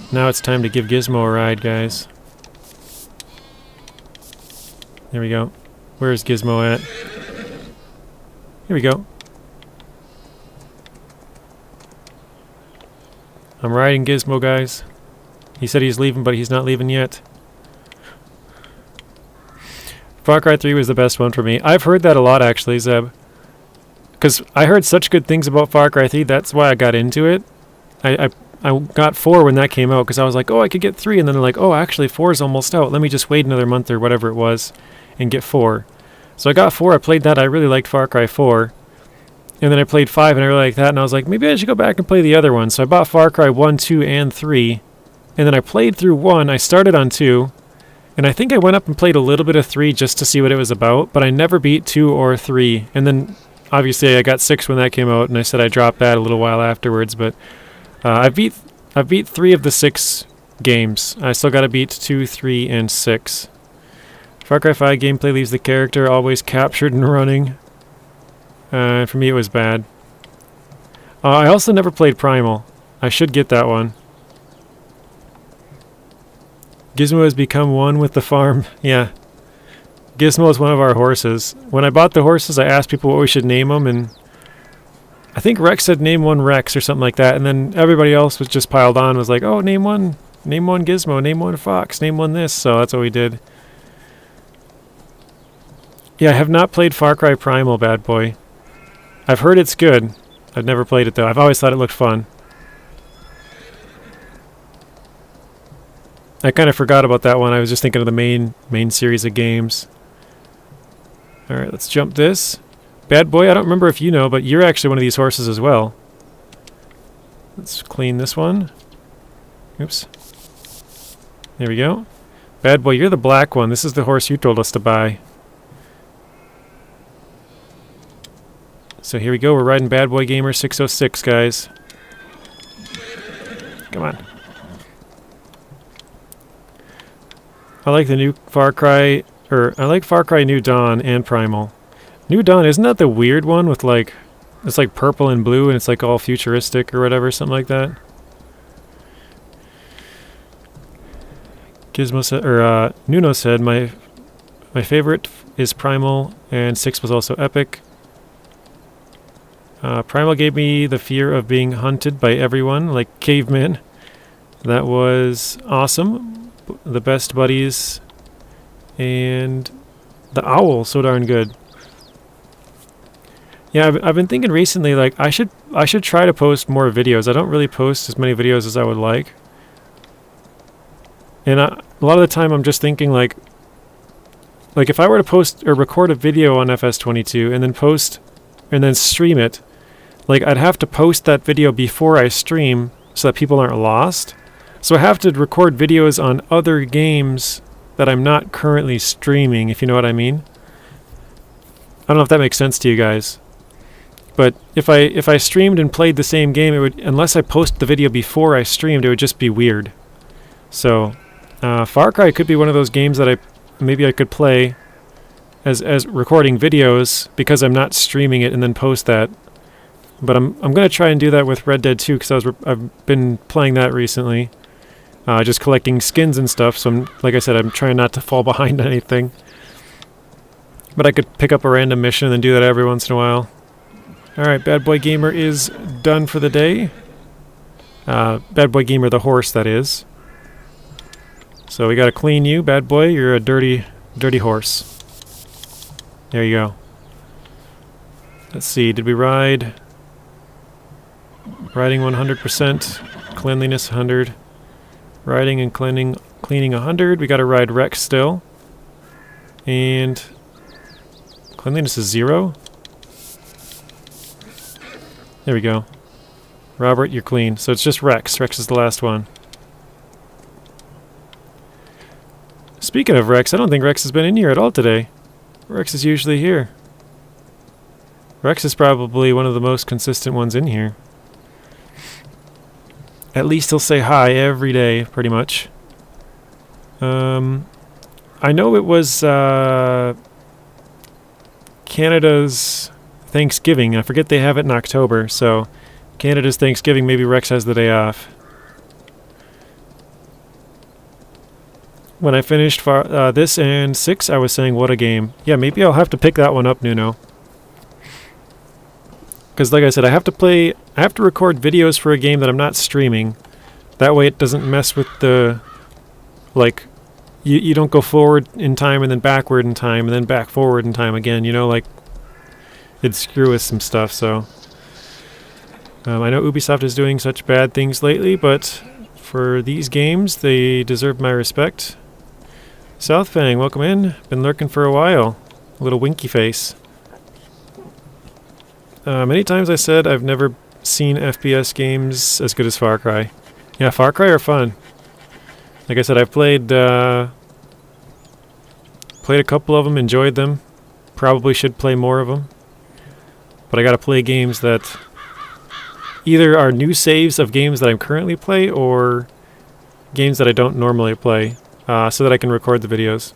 Now it's time to give Gizmo a ride, guys. There we go. Where's Gizmo at? Here we go. I'm riding Gizmo, guys. He said he's leaving, but he's not leaving yet. Far Cry 3 was the best one for me. I've heard that a lot, actually, Zeb. Because I heard such good things about Far Cry 3, that's why I got into it. I got 4 when that came out, because I was like, oh, I could get 3, and then they're like, oh, actually, 4 is almost out. Let me just wait another month or whatever it was, and get 4. So I got 4, I played that, I really liked Far Cry 4. And then I played 5, and I really liked that, and I was like, maybe I should go back and play the other one. So I bought Far Cry 1, 2, and 3. And then I played through 1, I started on 2, and I think I went up and played a little bit of 3 just to see what it was about, but I never beat 2 or 3. And then, obviously, I got 6 when that came out, and I said I dropped that a little while afterwards, but I beat 3 of the 6 games. I still got to beat 2, 3, and 6. Far Cry 5 gameplay leaves the character always captured and running. For me, it was bad. I also never played Primal. I should get that one. Gizmo has become one with the farm. Yeah. Gizmo is one of our horses. When I bought the horses, I asked people what we should name them, and I think Rex said name one Rex or something like that, and then everybody else was just piled on, was like, oh, name one Gizmo, name one Fox, name one this, so that's what we did. Yeah, I have not played Far Cry Primal, bad boy. I've heard it's good. I've never played it, though. I've always thought it looked fun. I kind of forgot about that one. I was just thinking of the main series of games. Alright, let's jump this. Bad boy, I don't remember if you know, but you're actually one of these horses as well. Let's clean this one. Oops. There we go. Bad boy, you're the black one. This is the horse you told us to buy. So here we go. We're riding Bad Boy Gamer 606, guys. Come on. I like the new Far Cry, I like Far Cry New Dawn and Primal. New Dawn, isn't that the weird one with like, it's like purple and blue and it's like all futuristic or whatever, something like that? Gizmo said, or Nuno said, my favorite is Primal, and 6 was also epic. Primal gave me the fear of being hunted by everyone, like cavemen. That was awesome. The best buddies, and the owl, so darn good. Yeah, I've been thinking recently, like I should try to post more videos. I don't really post as many videos as I would like, and a lot of the time I'm just thinking like if I were to post or record a video on FS22 and then post and then stream it, like I'd have to post that video before I stream so that people aren't lost. So I have to record videos on other games that I'm not currently streaming, if you know what I mean. I don't know if that makes sense to you guys. But if I streamed and played the same game, it would, unless I posted the video before I streamed, it would just be weird. So Far Cry could be one of those games that maybe I could play as recording videos because I'm not streaming it and then post that. But I'm gonna try and do that with Red Dead 2 because I've been playing that recently, just collecting skins and stuff. So like I said, I'm trying not to fall behind on anything. But I could pick up a random mission and then do that every once in a while. All right, Bad Boy Gamer is done for the day. Bad Boy Gamer, the horse, that is. So we gotta clean you, Bad Boy. You're a dirty horse. There you go. Let's see, did we ride? Riding 100%, cleanliness 100. Riding and cleaning 100. We gotta ride Rex still. And cleanliness is 0. There we go. Robert, you're clean. So it's just Rex. Rex is the last one. Speaking of Rex, I don't think Rex has been in here at all today. Rex is usually here. Rex is probably one of the most consistent ones in here. At least he'll say hi every day, pretty much. I know it was Canada's Thanksgiving. I forget they have it in October, so Canada's Thanksgiving, maybe Rex has the day off. When I finished this and 6, I was saying, what a game. Yeah, maybe I'll have to pick that one up, Nuno. Because like I said, I have to record videos for a game that I'm not streaming. That way it doesn't mess with the, like, you don't go forward in time and then backward in time and then back forward in time again, you know, like, it'd screw with some stuff, so. I know Ubisoft is doing such bad things lately, but for these games, they deserve my respect. Southfang, welcome in. Been lurking for a while. A little winky face. Many times I said I've never seen FPS games as good as Far Cry. Yeah, Far Cry are fun. Like I said, I've played a couple of them, enjoyed them. Probably should play more of them. But I gotta play games that either are new saves of games that I'm currently play or games that I don't normally play, so that I can record the videos.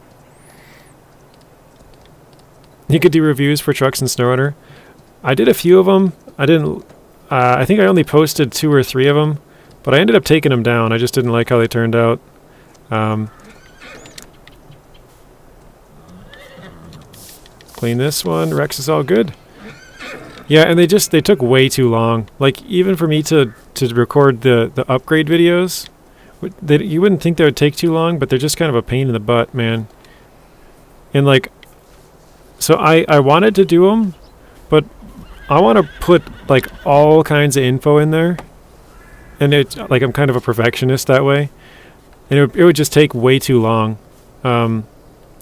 You could do reviews for Trucks and SnowRunner. I did a few of them. I didn't. I think I only posted 2 or 3 of them, but I ended up taking them down. I just didn't like how they turned out. Clean this one. Rex is all good. Yeah, and they took way too long. Like, even for me to record the upgrade videos, you wouldn't think they would take too long, but they're just kind of a pain in the butt, man. And like, so I wanted to do them, but I want to put like all kinds of info in there, and it's like I'm kind of a perfectionist that way, and it would just take way too long. And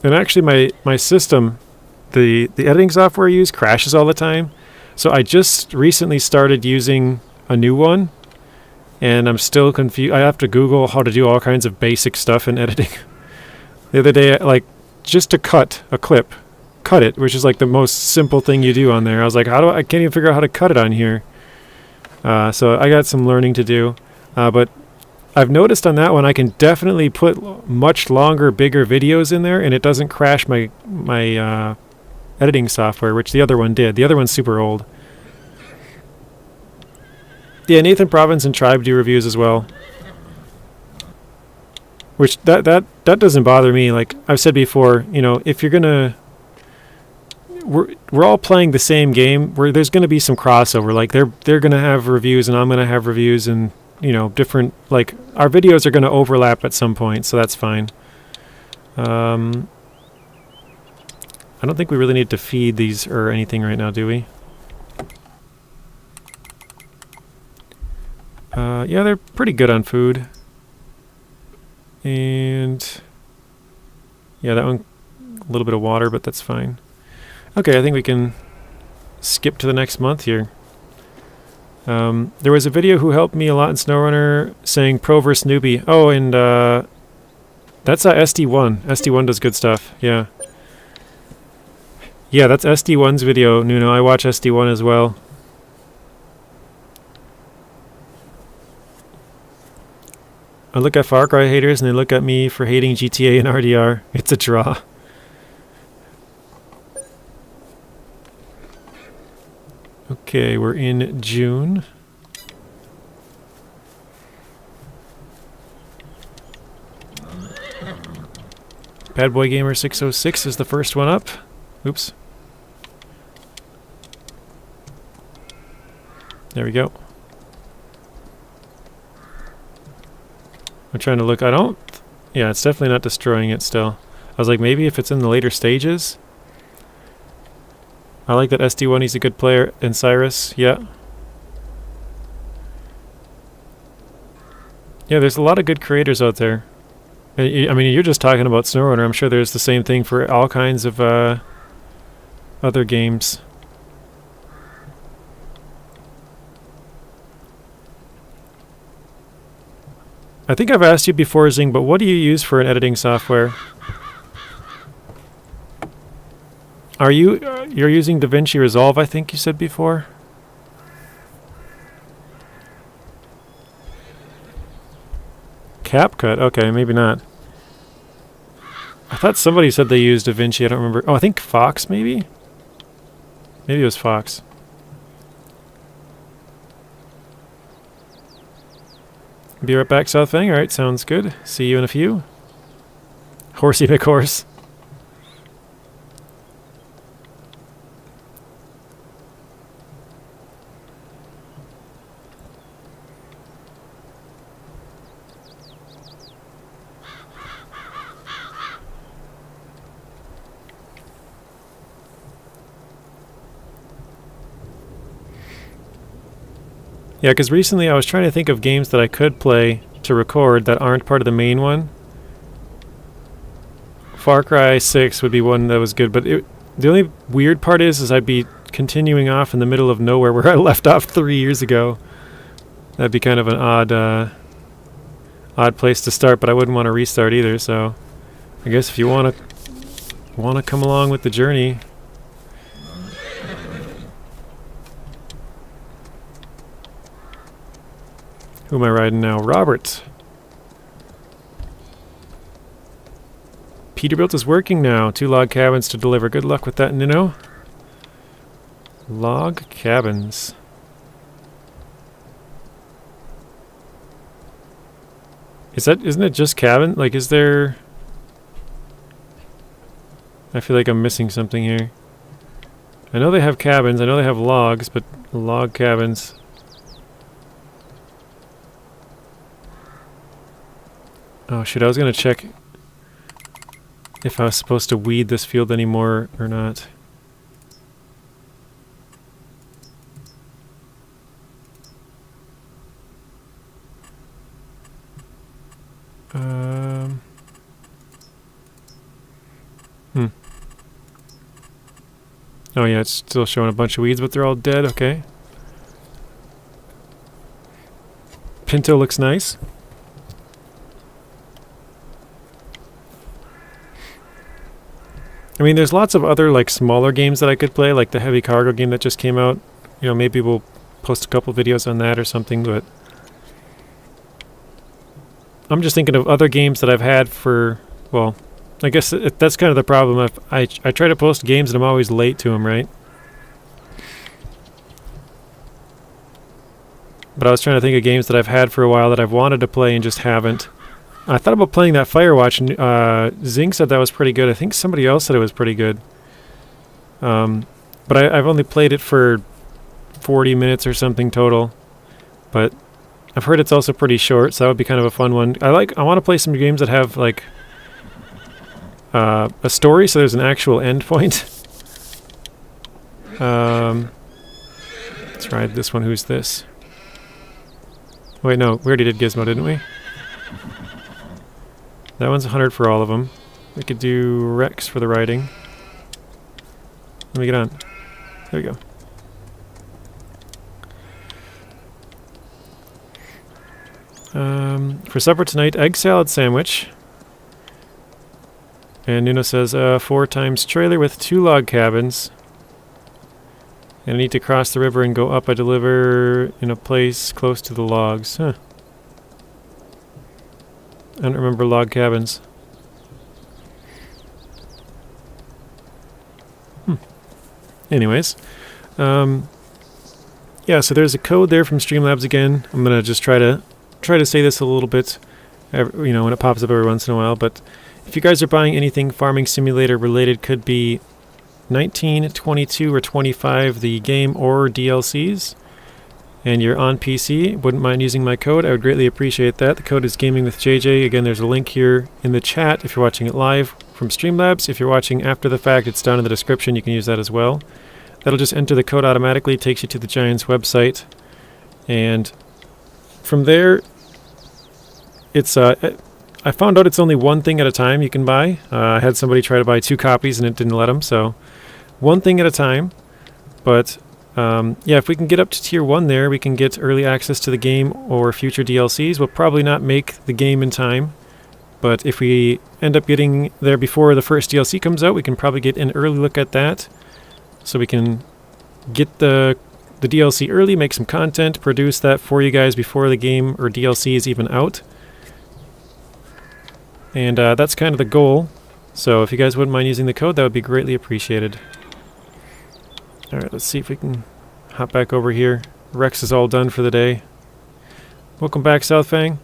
actually, my system, the editing software I use crashes all the time. So I just recently started using a new one, and I'm still confused. I have to Google how to do all kinds of basic stuff in editing. The other day, like, just to cut a clip, cut it, which is like the most simple thing you do on there. I was like, I can't even figure out how to cut it on here. So I got some learning to do. But I've noticed on that one, I can definitely put much longer, bigger videos in there, and it doesn't crash my editing software, which the other one did. The other one's super old. Yeah, Nathan Province and Tribe do reviews as well. Which that doesn't bother me. Like I've said before, you know, if you're gonna, we're all playing the same game. There's gonna be some crossover. Like they're gonna have reviews and I'm gonna have reviews, and you know, different, like our videos are gonna overlap at some point, so that's fine. I don't think we really need to feed these or anything right now, do we? Yeah, they're pretty good on food. And yeah, that one, a little bit of water, but that's fine. Okay, I think we can skip to the next month here. There was a video who helped me a lot in SnowRunner saying pro versus newbie. Oh, and that's SD1. SD1 does good stuff. Yeah. Yeah, that's SD1's video, Nuno. I watch SD1 as well. I look at Far Cry haters and they look at me for hating GTA and RDR. It's a draw. Okay, we're in June. Bad Boy Gamer 606 is the first one up. Oops. There we go. I'm trying to look. I don't... Yeah, it's definitely not destroying it still. I was like, maybe if it's in the later stages. I like that SD1, he's a good player. And Cyrus, yeah. Yeah, there's a lot of good creators out there. I mean, you're just talking about SnowRunner. I'm sure there's the same thing for all kinds of other games. I think I've asked you before, Zing, but what do you use for an editing software? Are you you're using DaVinci Resolve, I think you said before? CapCut? Okay, maybe not. I thought somebody said they used DaVinci, I don't remember. Oh, I think Fox, maybe? Maybe it was Fox. Be right back, South Fang. Alright, sounds good. See you in a few. Horsey McHorse. Yeah, because recently I was trying to think of games that I could play to record that aren't part of the main one. Far Cry 6 would be one that was good, but the only weird part is I'd be continuing off in the middle of nowhere where I left off 3 years ago. That'd be kind of an odd place to start, but I wouldn't want to restart either, so I guess if you want to come along with the journey. Who am I riding now? Robert. Peterbilt is working now. 2 log cabins to deliver. Good luck with that, Nino. Log cabins. Isn't it just cabin? Like, is there... I feel like I'm missing something here. I know they have cabins. I know they have logs, but log cabins... Oh shoot, I was gonna check if I was supposed to weed this field anymore or not. Oh yeah, it's still showing a bunch of weeds, but they're all dead, okay. Pinto looks nice. I mean, there's lots of other, like, smaller games that I could play, like the Heavy Cargo game that just came out. You know, maybe we'll post a couple videos on that or something, but... I'm just thinking of other games that I've had for... Well, I guess that's kind of the problem. I try to post games and I'm always late to them, right? But I was trying to think of games that I've had for a while that I've wanted to play and just haven't. I thought about playing that Firewatch. Zing said that was pretty good. I think somebody else said it was pretty good. But I've only played it for 40 minutes or something total. But I've heard it's also pretty short, so that would be kind of a fun one. I want to play some games that have like a story, so there's an actual end point. Let's ride this one. Who's this? Wait, no, we already did Gizmo, didn't we? That one's 100 for all of them. We could do Rex for the riding. Let me get on. There we go. For supper tonight, egg salad sandwich. And Nuno says 4 times trailer with 2 log cabins. And I need to cross the river and go up. I deliver in a place close to the logs. Huh. I don't remember log cabins. Anyways. Yeah, so there's a code there from Streamlabs again. I'm going to just try to say this a little bit, you know, when it pops up every once in a while. But if you guys are buying anything Farming Simulator related, could be 19, 22, or 25, the game or DLCs, and you're on PC, wouldn't mind using my code. I would greatly appreciate that. The code is Gaming with JJ. Again, there's a link here in the chat if you're watching it live from Streamlabs. If you're watching after the fact, it's down in the description. You can use that as well. That'll just enter the code automatically. It takes you to the Giants website, and from there, it's I found out it's only one thing at a time you can buy. I had somebody try to buy 2 copies and it didn't let them, so one thing at a time. But yeah, if we can get up to tier 1 there, we can get early access to the game or future DLCs. We'll probably not make the game in time, but if we end up getting there before the first DLC comes out, we can probably get an early look at that. So we can get the DLC early, make some content, produce that for you guys before the game or DLC is even out. And that's kind of the goal. So if you guys wouldn't mind using the code, that would be greatly appreciated. Alright, let's see if we can hop back over here. Rex is all done for the day. Welcome back, Southfang.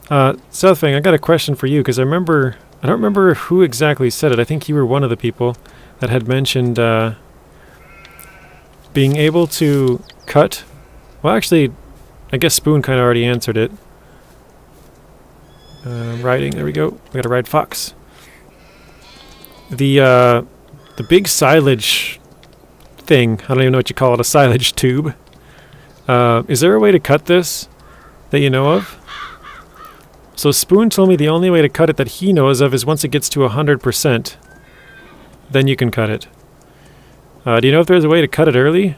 Southfang, I got a question for you, because I don't remember who exactly said it. I think you were one of the people that had mentioned being able to cut... Well, actually, I guess Spoon kind of already answered it. Riding, there we go. We gotta ride Fox. The big silage thing, I don't even know what you call it, a silage tube. Is there a way to cut this that you know of? So Spoon told me the only way to cut it that he knows of is once it gets to 100%. Then you can cut it. Do you know if there's a way to cut it early?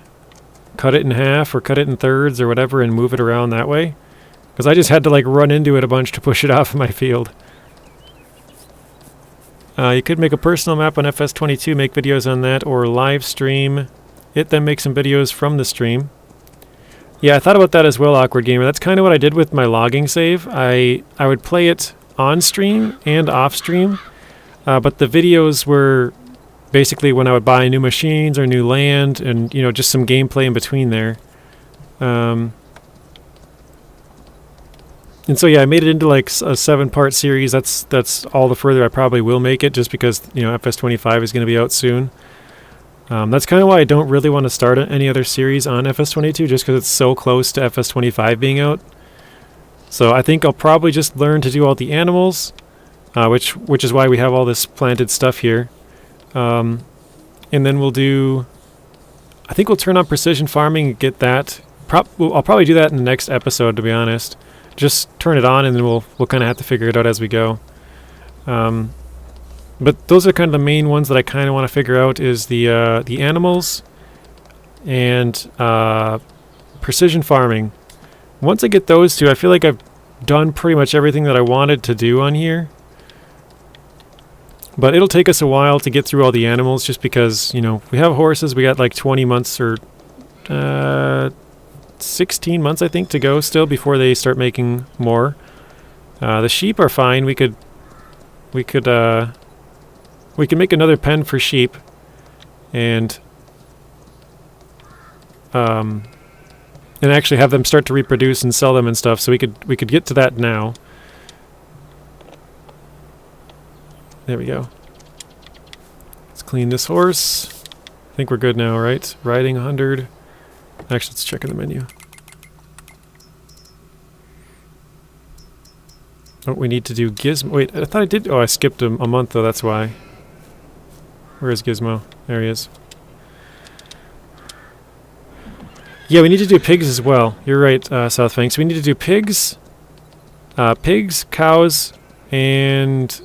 Cut it in half or cut it in thirds or whatever and move it around that way? Because I just had to like run into it a bunch to push it off of my field. You could make a personal map on FS22, make videos on that, or live stream it, then make some videos from the stream. Yeah, I thought about that as well, Awkward Gamer. That's kind of what I did with my logging save. I would play it on stream and off stream, but the videos were basically when I would buy new machines or new land, and you know, just some gameplay in between there. And so yeah, I made it into like a 7-part series. That's all the further I probably will make it, just because, you know, FS25 is going to be out soon. That's kind of why I don't really want to start any other series on FS22, just because it's so close to FS25 being out. So I think I'll probably just learn to do all the animals, which is why we have all this planted stuff here. And then we'll do... I think we'll turn on precision farming and get that. I'll probably do that in the next episode, to be honest. Just turn it on and then we'll kind of have to figure it out as we go. But those are kind of the main ones that I kind of want to figure out, is the animals and precision farming. Once I get those two, I feel like I've done pretty much everything that I wanted to do on here. But it'll take us a while to get through all the animals, just because, you know, we have horses. We got like 20 months or 16 months, I think, to go still before they start making more. The sheep are fine. We can make another pen for sheep, and actually have them start to reproduce and sell them and stuff. So we could get to that now. There we go. Let's clean this horse. I think we're good now, right? Riding 100. Actually, let's check in the menu. Oh, we need to do Gizmo. Wait, I thought I did. Oh, I skipped a month, though. That's why. Where is Gizmo? There he is. Yeah, we need to do pigs as well. You're right, Southfang. So we need to do pigs, cows, and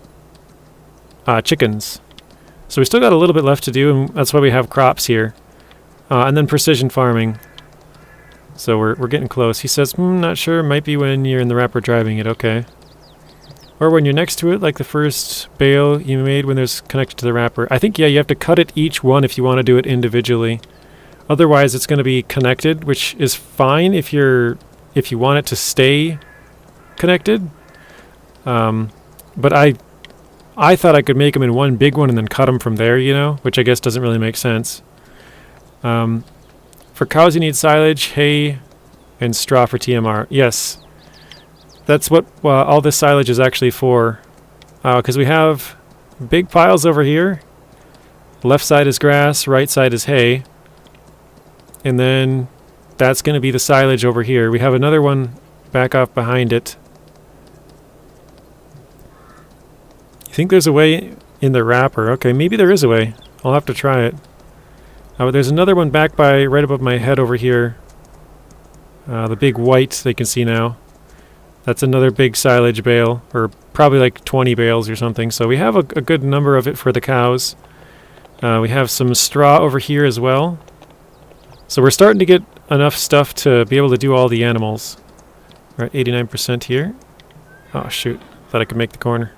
chickens. So we still got a little bit left to do, and that's why we have crops here. And then precision farming. So we're getting close. He says, not sure. Might be when you're in the wrapper driving it. Okay. Or when you're next to it, like the first bale you made when there's connected to the wrapper. I think, yeah, you have to cut it each one if you want to do it individually. Otherwise, it's going to be connected, which is fine if you want it to stay connected. But I thought I could make them in one big one and then cut them from there, you know, which I guess doesn't really make sense. For cows, you need silage, hay, and straw for TMR. Yes, that's what all this silage is actually for. Because we have big piles over here. Left side is grass, right side is hay. And then that's going to be the silage over here. We have another one back off behind it. You think there's a way in the wrapper? Okay, maybe there is a way. I'll have to try it. But there's another one back by right above my head over here. The big white they can see now. That's another big silage bale, or probably like 20 bales or something. So we have a good number of it for the cows. We have some straw over here as well. So we're starting to get enough stuff to be able to do all the animals. We're at 89% here. Oh shoot, thought I could make the corner.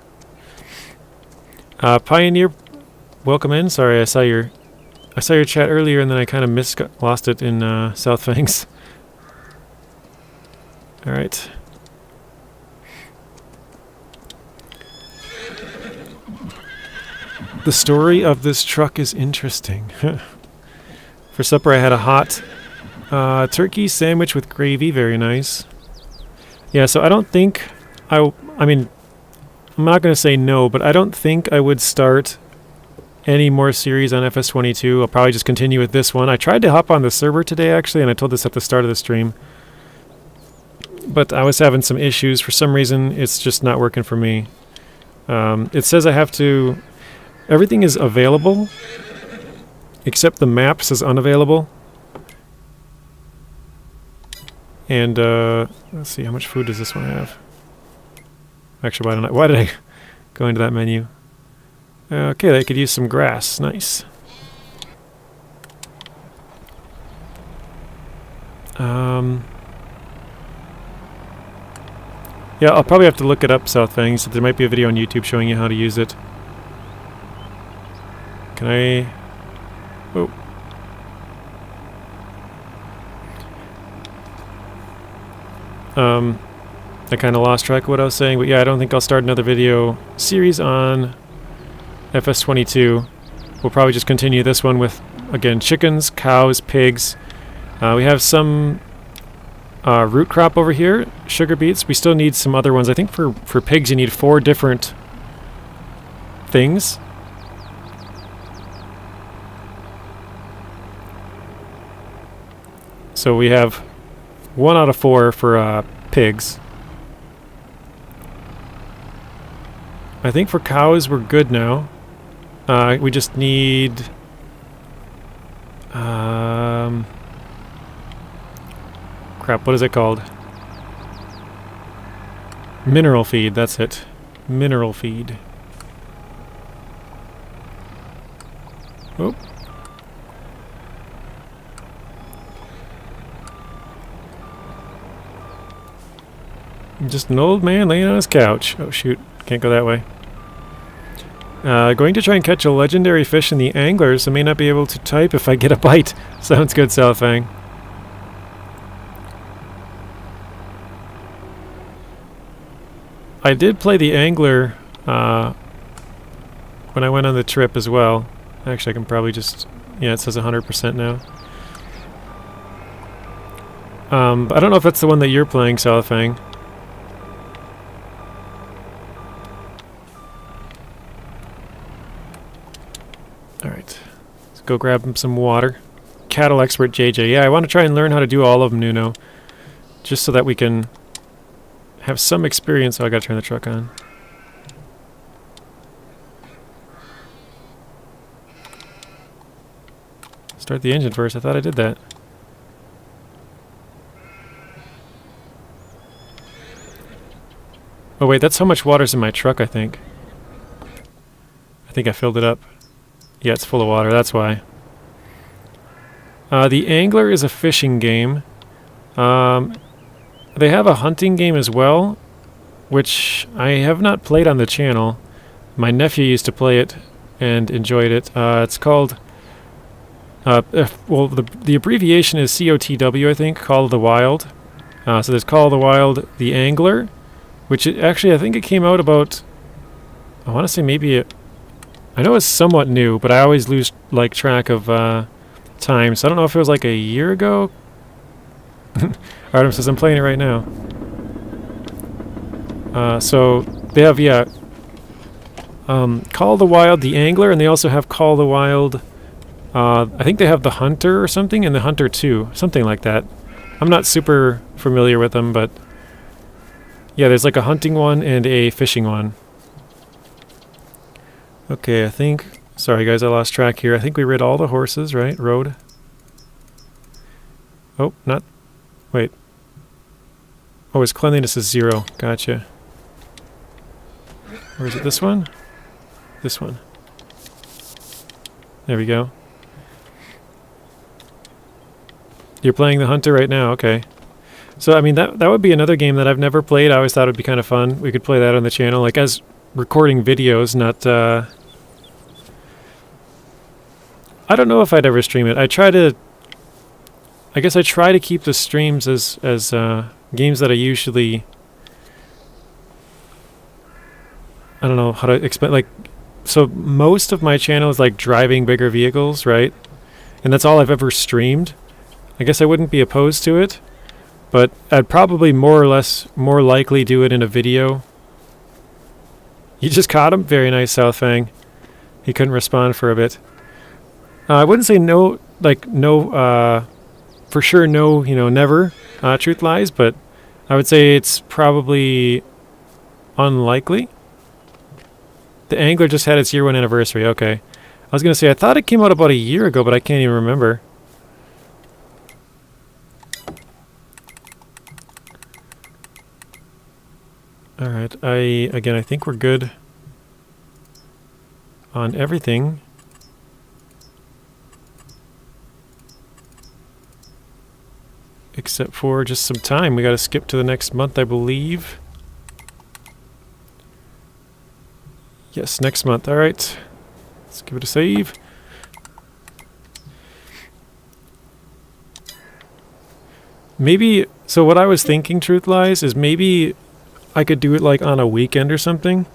Pioneer, welcome in. Sorry, I saw your chat earlier and then I kind of lost it in South Fangs. All right. The story of this truck is interesting. For supper I had a hot turkey sandwich with gravy, very nice. Yeah, so I don't think I mean, I'm not going to say no, but I don't think I would start any more series on FS22. I'll probably just continue with this one. I tried to hop on the server today, actually, and I told this at the start of the stream. But I was having some issues. For some reason, it's just not working for me. It says I have to... Everything is available, except the map says unavailable. And, let's see, how much food does this one have? Actually, why did I go into that menu? Okay, they could use some grass. Nice. Yeah, I'll probably have to look it up, South Fangs. There might be a video on YouTube showing you how to use it. Can I... Oh. I kind of lost track of what I was saying, but yeah, I don't think I'll start another video series on FS22. We'll probably just continue this one with, again, chickens, cows, pigs. We have some root crop over here, sugar beets. We still need some other ones. I think for pigs you need 4 different things. So we have 1 out of 4 for pigs. I think for cows we're good now. We just need... crap, what is it called? Mineral feed, that's it. Mineral feed. Oh. Just an old man laying on his couch. Oh shoot, can't go that way. Going to try and catch a legendary fish in the anglers. I may not be able to type if I get a bite. Sounds good, Southfang. I did play the angler when I went on the trip as well. Actually, I can probably just... Yeah, it says 100% now. But I don't know if that's the one that you're playing, Southfang. Alright, let's go grab some water. Cattle expert JJ. Yeah, I want to try and learn how to do all of them, Nuno. Just so that we can have some experience. Oh, I gotta turn the truck on. Start the engine first. I thought I did that. Oh wait, that's how much water's in my truck, I think. I think I filled it up. Yeah, it's full of water, that's why. The Angler is a fishing game. They have a hunting game as well, which I have not played on the channel. My nephew used to play it and enjoyed it. It's called, well, the abbreviation is COTW, I think, Call of the Wild. So there's Call of the Wild, The Angler, which actually I think it came out about, I want to say maybe, I know it's somewhat new, but I always lose like track of time. So I don't know if it was like a year ago. Artem says I'm playing it right now. So they have, yeah, Call of the Wild, The Angler, and they also have Call of the Wild, I think they have The Hunter or something, and The Hunter 2, something like that. I'm not super familiar with them, but yeah, there's like a hunting one and a fishing one. Okay, I think, sorry guys, I lost track here. I think we rid all the horses, right? Rode. Oh, not, wait. Oh, his cleanliness is 0. Gotcha. Or is it this one? This one. There we go. You're playing the Hunter right now, okay. So, I mean, that would be another game that I've never played. I always thought it would be kind of fun. We could play that on the channel, like as recording videos, not, I don't know if I'd ever stream it. I guess I try to keep the streams as games that I usually, I don't know how to explain, like, so most of my channel is like driving bigger vehicles, right? And that's all I've ever streamed. I guess I wouldn't be opposed to it, but I'd probably more likely do it in a video. You just caught him? Very nice, Southfang. He couldn't respond for a bit. I wouldn't say no, like no, for sure no, you know, never, truth lies, but I would say it's probably unlikely. The Angler just had its year 1 anniversary, okay. I was going to say, I thought it came out about a year ago, but I can't even remember. Alright, I think we're good on everything. Except for just some time. We gotta skip to the next month, I believe. Yes, next month. Alright. Let's give it a save. Maybe, so what I was thinking, truth lies, is maybe I could do it like on a weekend or something.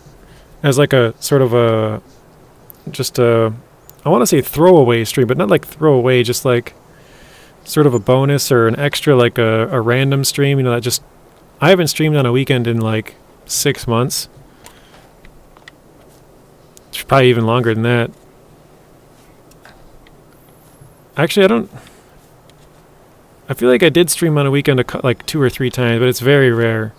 As like a sort of a, just a, I want to say throwaway stream, but not like throwaway, just like sort of a bonus or an extra, like a random stream, you know, that just, I haven't streamed on a weekend in like 6 months. It's probably even longer than that. Actually, I feel like I did stream on a weekend like 2 or 3 times, but it's very rare.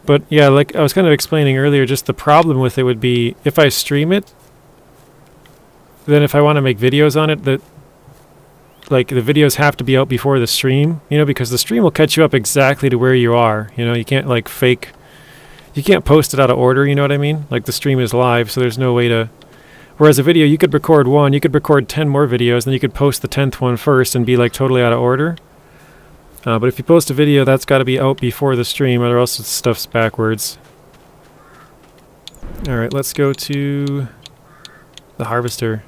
But yeah, like I was kind of explaining earlier, just the problem with it would be if I stream it, then if I want to make videos on it, that like the videos have to be out before the stream, you know, because the stream will catch you up exactly to where you are. You know, you can't like fake, you can't post it out of order, you know what I mean? Like the stream is live, so there's no way to, whereas a video, you could record one, you could record 10 more videos, then you could post the 10th one first and be like totally out of order. But if you post a video, that's got to be out before the stream, or else stuff's backwards. Alright, let's go to the harvester.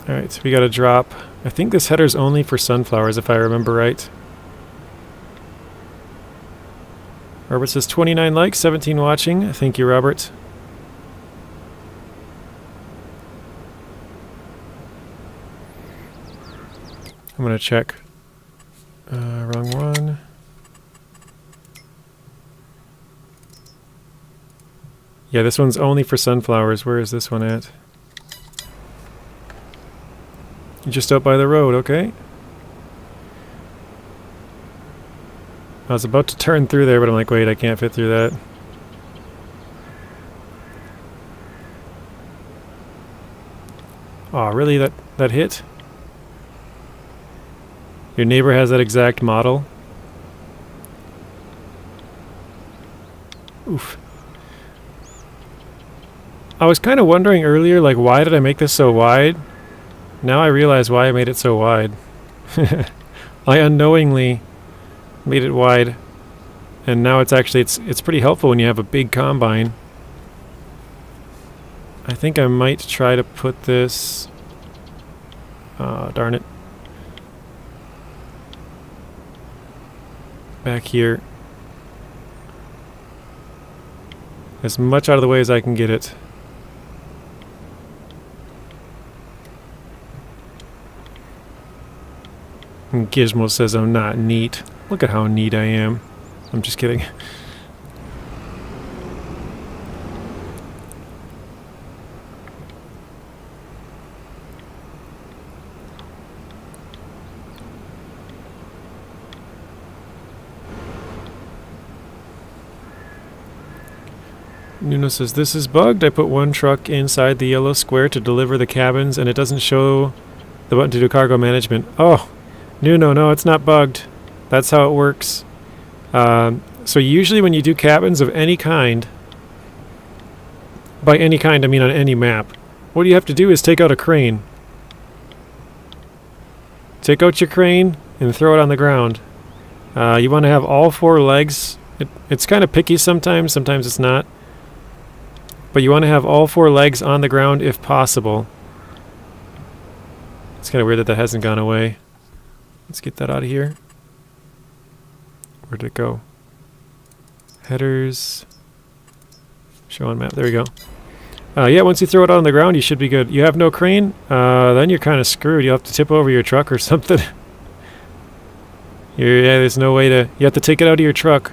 Alright, so we got to drop. I think this header's only for sunflowers, if I remember right. Robert says 29 likes, 17 watching. Thank you, Robert. I'm going to check. Wrong one. Yeah, this one's only for sunflowers. Where is this one at? Just up by the road, okay. I was about to turn through there, but I'm like, wait, I can't fit through that. Aw, really? That hit? Your neighbor has that exact model? Oof. I was kind of wondering earlier, like, why did I make this so wide? Now I realize why I made it so wide. I unknowingly made it wide, and now it's actually it's pretty helpful when you have a big combine. I think I might try to put this. Darn it. Back here. As much out of the way as I can get it. And Gizmo says I'm not neat. Look at how neat I am. I'm just kidding. Nuno says, this is bugged. I put one truck inside the yellow square to deliver the cabins, and it doesn't show the button to do cargo management. Oh, Nuno, no, it's not bugged. That's how it works. So usually when you do cabins of any kind, by any kind I mean on any map, what you have to do is take out a crane. Take out your crane and throw it on the ground. You want to have all four legs. It's kind of picky sometimes it's not. But you want to have all four legs on the ground if possible. It's kind of weird that that hasn't gone away. Let's get that out of here. Where did it go? Headers. Show on map. There we go. Yeah, once you throw it on the ground, you should be good. You have no crane? Then you're kind of screwed. You'll have to tip over your truck or something. Yeah, there's no way to... You have to take it out of your truck.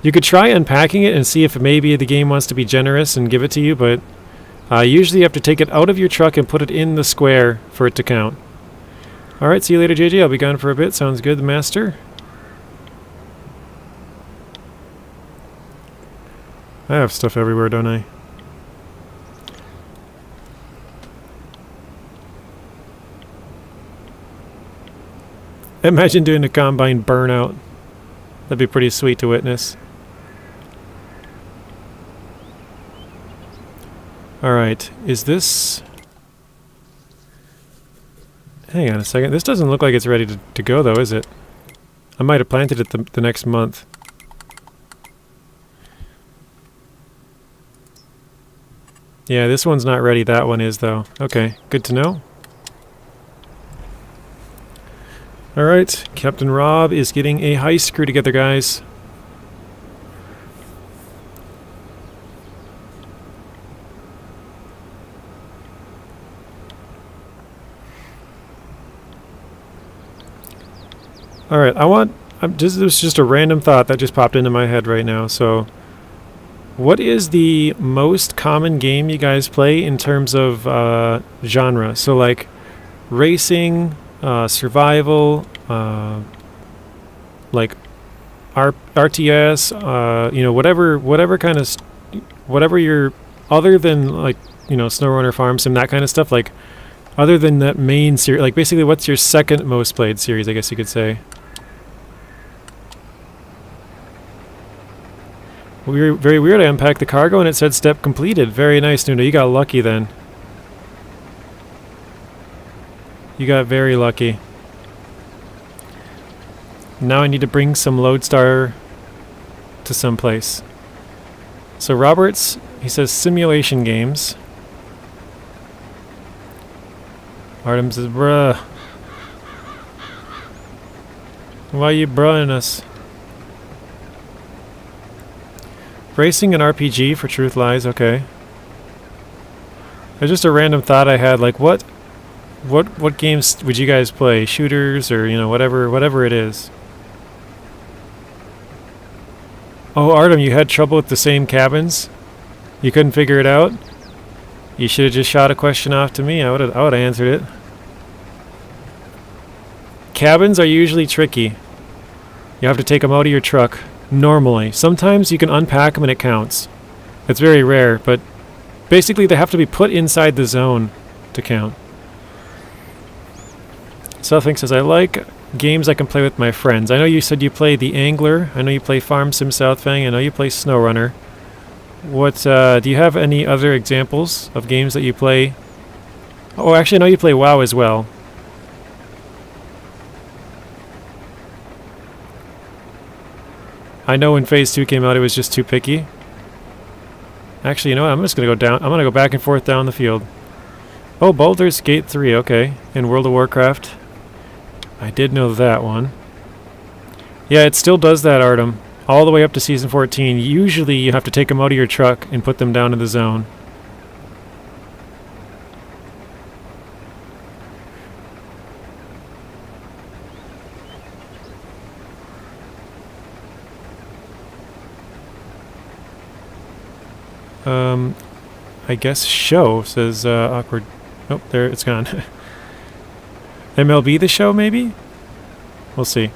You could try unpacking it and see if maybe the game wants to be generous and give it to you, but usually you have to take it out of your truck and put it in the square for it to count. Alright, see you later, JJ. I'll be gone for a bit. Sounds good, the master. I have stuff everywhere, don't I? Imagine doing a combine burnout. That'd be pretty sweet to witness. Alright, is this... Hang on a second. This doesn't look like it's ready to go, though, is it? I might have planted it the next month. Yeah, this one's not ready. That one is, though. Okay, good to know. Alright, Captain Rob is getting a heist crew together, guys. Alright, this was just a random thought that just popped into my head right now. So, what is the most common game you guys play in terms of genre? So, like, racing, survival, like RTS, you know, whatever kind of, whatever you're, other than, like, you know, SnowRunner, Farm Sim, that kind of stuff, like, other than that main series, like, basically, what's your second most played series, I guess you could say? Very weird. I unpacked the cargo and it said step completed. Very nice, Nuno. You got lucky then. You got very lucky. Now I need to bring some Lodestar to someplace. So Roberts, he says simulation games. Artem says, bruh. Why you bruhing us? Racing and RPG for Truth Lies, okay. It's just a random thought I had, like what games would you guys play? Shooters or, you know, whatever it is. Oh, Artem, you had trouble with the same cabins? You couldn't figure it out? You should have just shot a question off to me. I would have answered it. Cabins are usually tricky. You have to take them out of your truck. Normally. Sometimes you can unpack them and it counts. It's very rare, but basically they have to be put inside the zone to count. Southwing says, I like games I can play with my friends. I know you said you play The Angler. I know you play Farm Sim Southfang. I know you play SnowRunner. What, do you have any other examples of games that you play? Oh, actually, I know you play WoW as well. I know when Phase 2 came out, it was just too picky. Actually, you know what? I'm just going to go down. I'm going to go back and forth down the field. Oh, Baldur's Gate 3, okay. In World of Warcraft. I did know that one. Yeah, it still does that, Artem. All the way up to Season 14. Usually, you have to take them out of your truck and put them down in the zone. I guess show says awkward. Oh, there it's gone. MLB the Show, maybe? We'll see.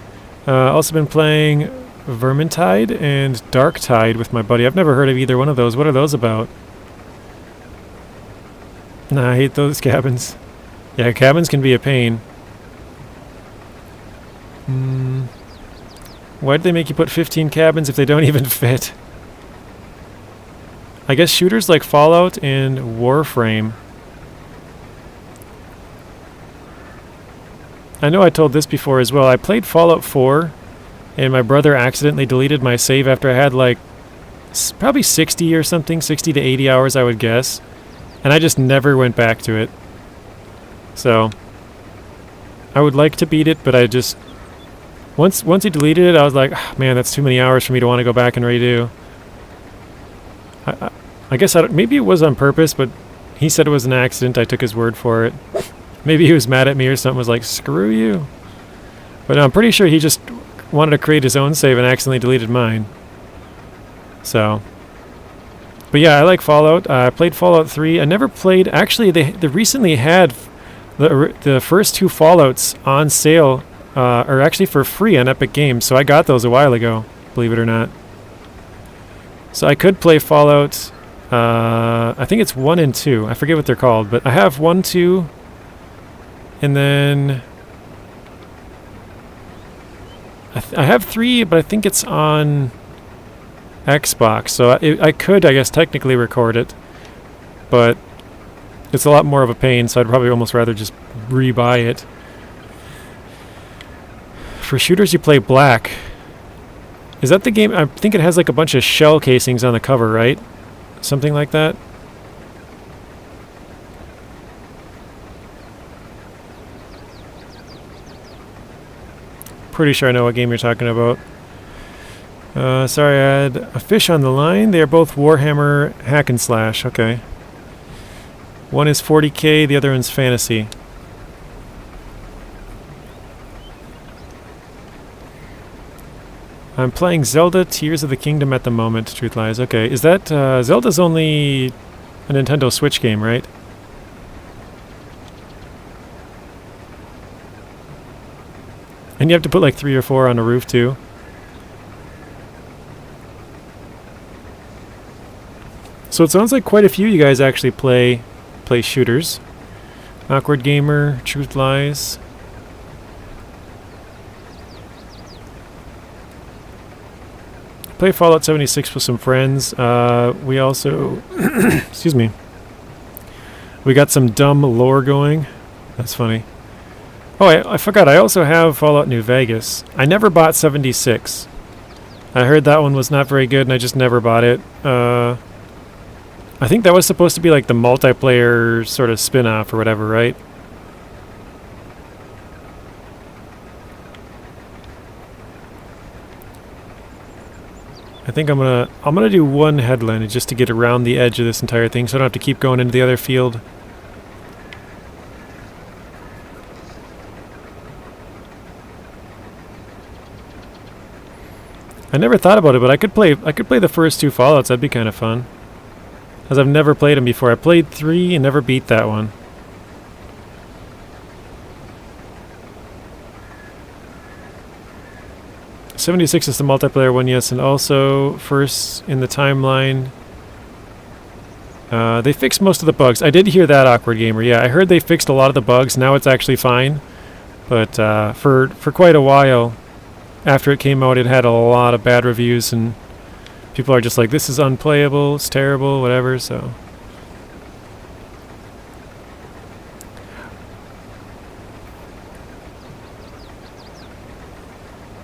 Also been playing Vermintide and Darktide with my buddy. I've never heard of either one of those. What are those about? Nah, I hate those cabins. Yeah, cabins can be a pain. Why'd they make you put 15 cabins if they don't even fit? I guess shooters like Fallout and Warframe. I know I told this before as well. I played Fallout 4, and my brother accidentally deleted my save after I had like probably 60 or something, 60 to 80 hours I would guess. And I just never went back to it. So, I would like to beat it, but I just... Once he deleted it, I was like, oh, man, that's too many hours for me to want to go back and redo. I guess maybe it was on purpose, but he said it was an accident. I took his word for it. Maybe he was mad at me or something, was like, screw you. But I'm pretty sure he just wanted to create his own save and accidentally deleted mine. So. But yeah, I like Fallout. I played Fallout 3. I never played... Actually, they recently had the first two Fallouts on sale, or actually for free on Epic Games. So I got those a while ago, believe it or not. So I could play Fallout, I think it's 1 and 2. I forget what they're called, but I have 1, 2, and then I have 3, but I think it's on Xbox. So I could, I guess, technically record it, but it's a lot more of a pain, so I'd probably almost rather just rebuy it. For shooters, you play Black. Is that the game? I think it has like a bunch of shell casings on the cover, right? Something like that. Pretty sure I know what game you're talking about. Sorry, I had a fish on the line. They are both Warhammer hack and slash. Okay. One is 40k, the other one's fantasy. I'm playing Zelda Tears of the Kingdom at the moment, truth lies. Okay, is that... Zelda's only a Nintendo Switch game, right? And you have to put like 3 or 4 on a roof, too. So it sounds like quite a few of you guys actually play shooters. Awkward Gamer, Truth Lies... Play Fallout 76 with some friends. We also... excuse me. We got some dumb lore going. That's funny. Oh, I forgot. I also have Fallout New Vegas. I never bought 76. I heard that one was not very good, and I just never bought it. I think that was supposed to be like the multiplayer sort of spin-off or whatever, right? I think I'm gonna do one headland just to get around the edge of this entire thing, so I don't have to keep going into the other field. I never thought about it, but I could play the first 2 Fallouts. That'd be kind of fun. As I've never played them before. I played 3 and never beat that one. '76 is the multiplayer one, yes, and also first in the timeline. They fixed most of the bugs. I did hear that, Awkward Gamer. Yeah, I heard they fixed a lot of the bugs. Now it's actually fine. But for quite a while after it came out, it had a lot of bad reviews, and People are just like, this is unplayable, it's terrible, whatever, so.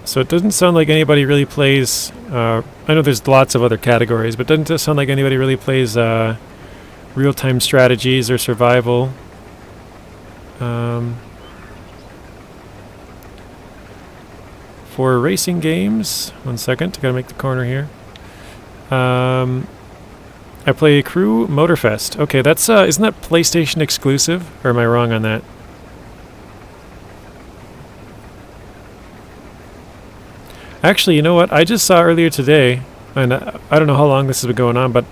So it doesn't sound like anybody really plays, I know there's lots of other categories, but it doesn't sound like anybody really plays real-time strategies or survival. For racing games, 1 second, gotta make the corner here. I play Crew Motorfest. Okay, that's isn't that PlayStation exclusive, or am I wrong on that? Actually, you know what? I just saw earlier today, and I don't know how long this has been going on, but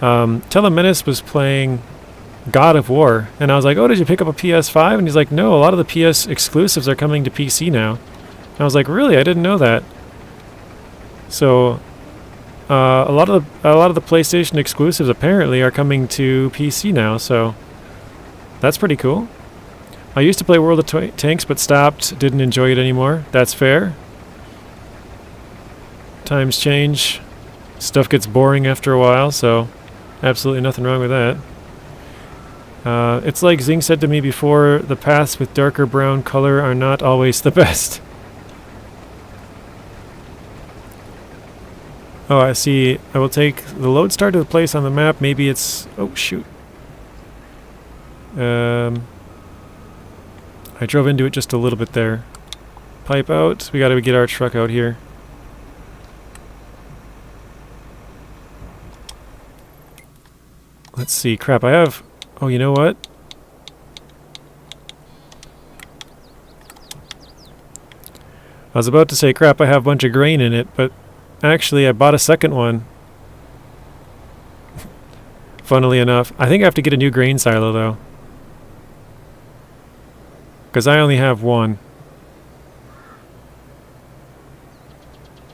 Telemenace was playing God of War, and I was like, oh, did you pick up a PS5? And he's like, no, a lot of the PS exclusives are coming to PC now. And I was like, really? I didn't know that. So, a lot of the PlayStation exclusives apparently are coming to PC now, so that's pretty cool. I used to play World of Tanks, but stopped, didn't enjoy it anymore. That's fair. Times change. Stuff gets boring after a while, so absolutely nothing wrong with that. It's like Zing said to me before, the paths with darker brown color are not always the best. Oh, I see. I will take the lodestar to the place on the map. Maybe it's... Oh, shoot. I drove into it just a little bit there. Pipe out. We gotta get our truck out here. Let's see. Crap, I have... Oh, you know what? I was about to say, crap, I have a bunch of grain in it, but actually I bought a second one. Funnily enough. I think I have to get a new grain silo, though. Because I only have one.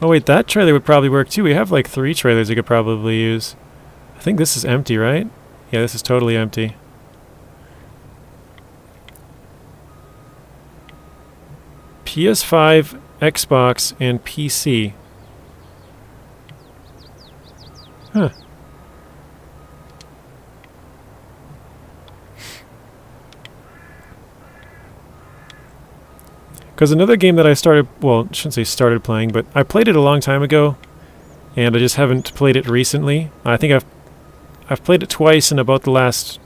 Oh wait, that trailer would probably work too. We have like 3 trailers we could probably use. I think this is empty, right? Yeah, this is totally empty. PS5, Xbox, and PC. Huh. Because another game that I started, well, I shouldn't say started playing, but I played it a long time ago, and I just haven't played it recently. I think I've played it twice in about the last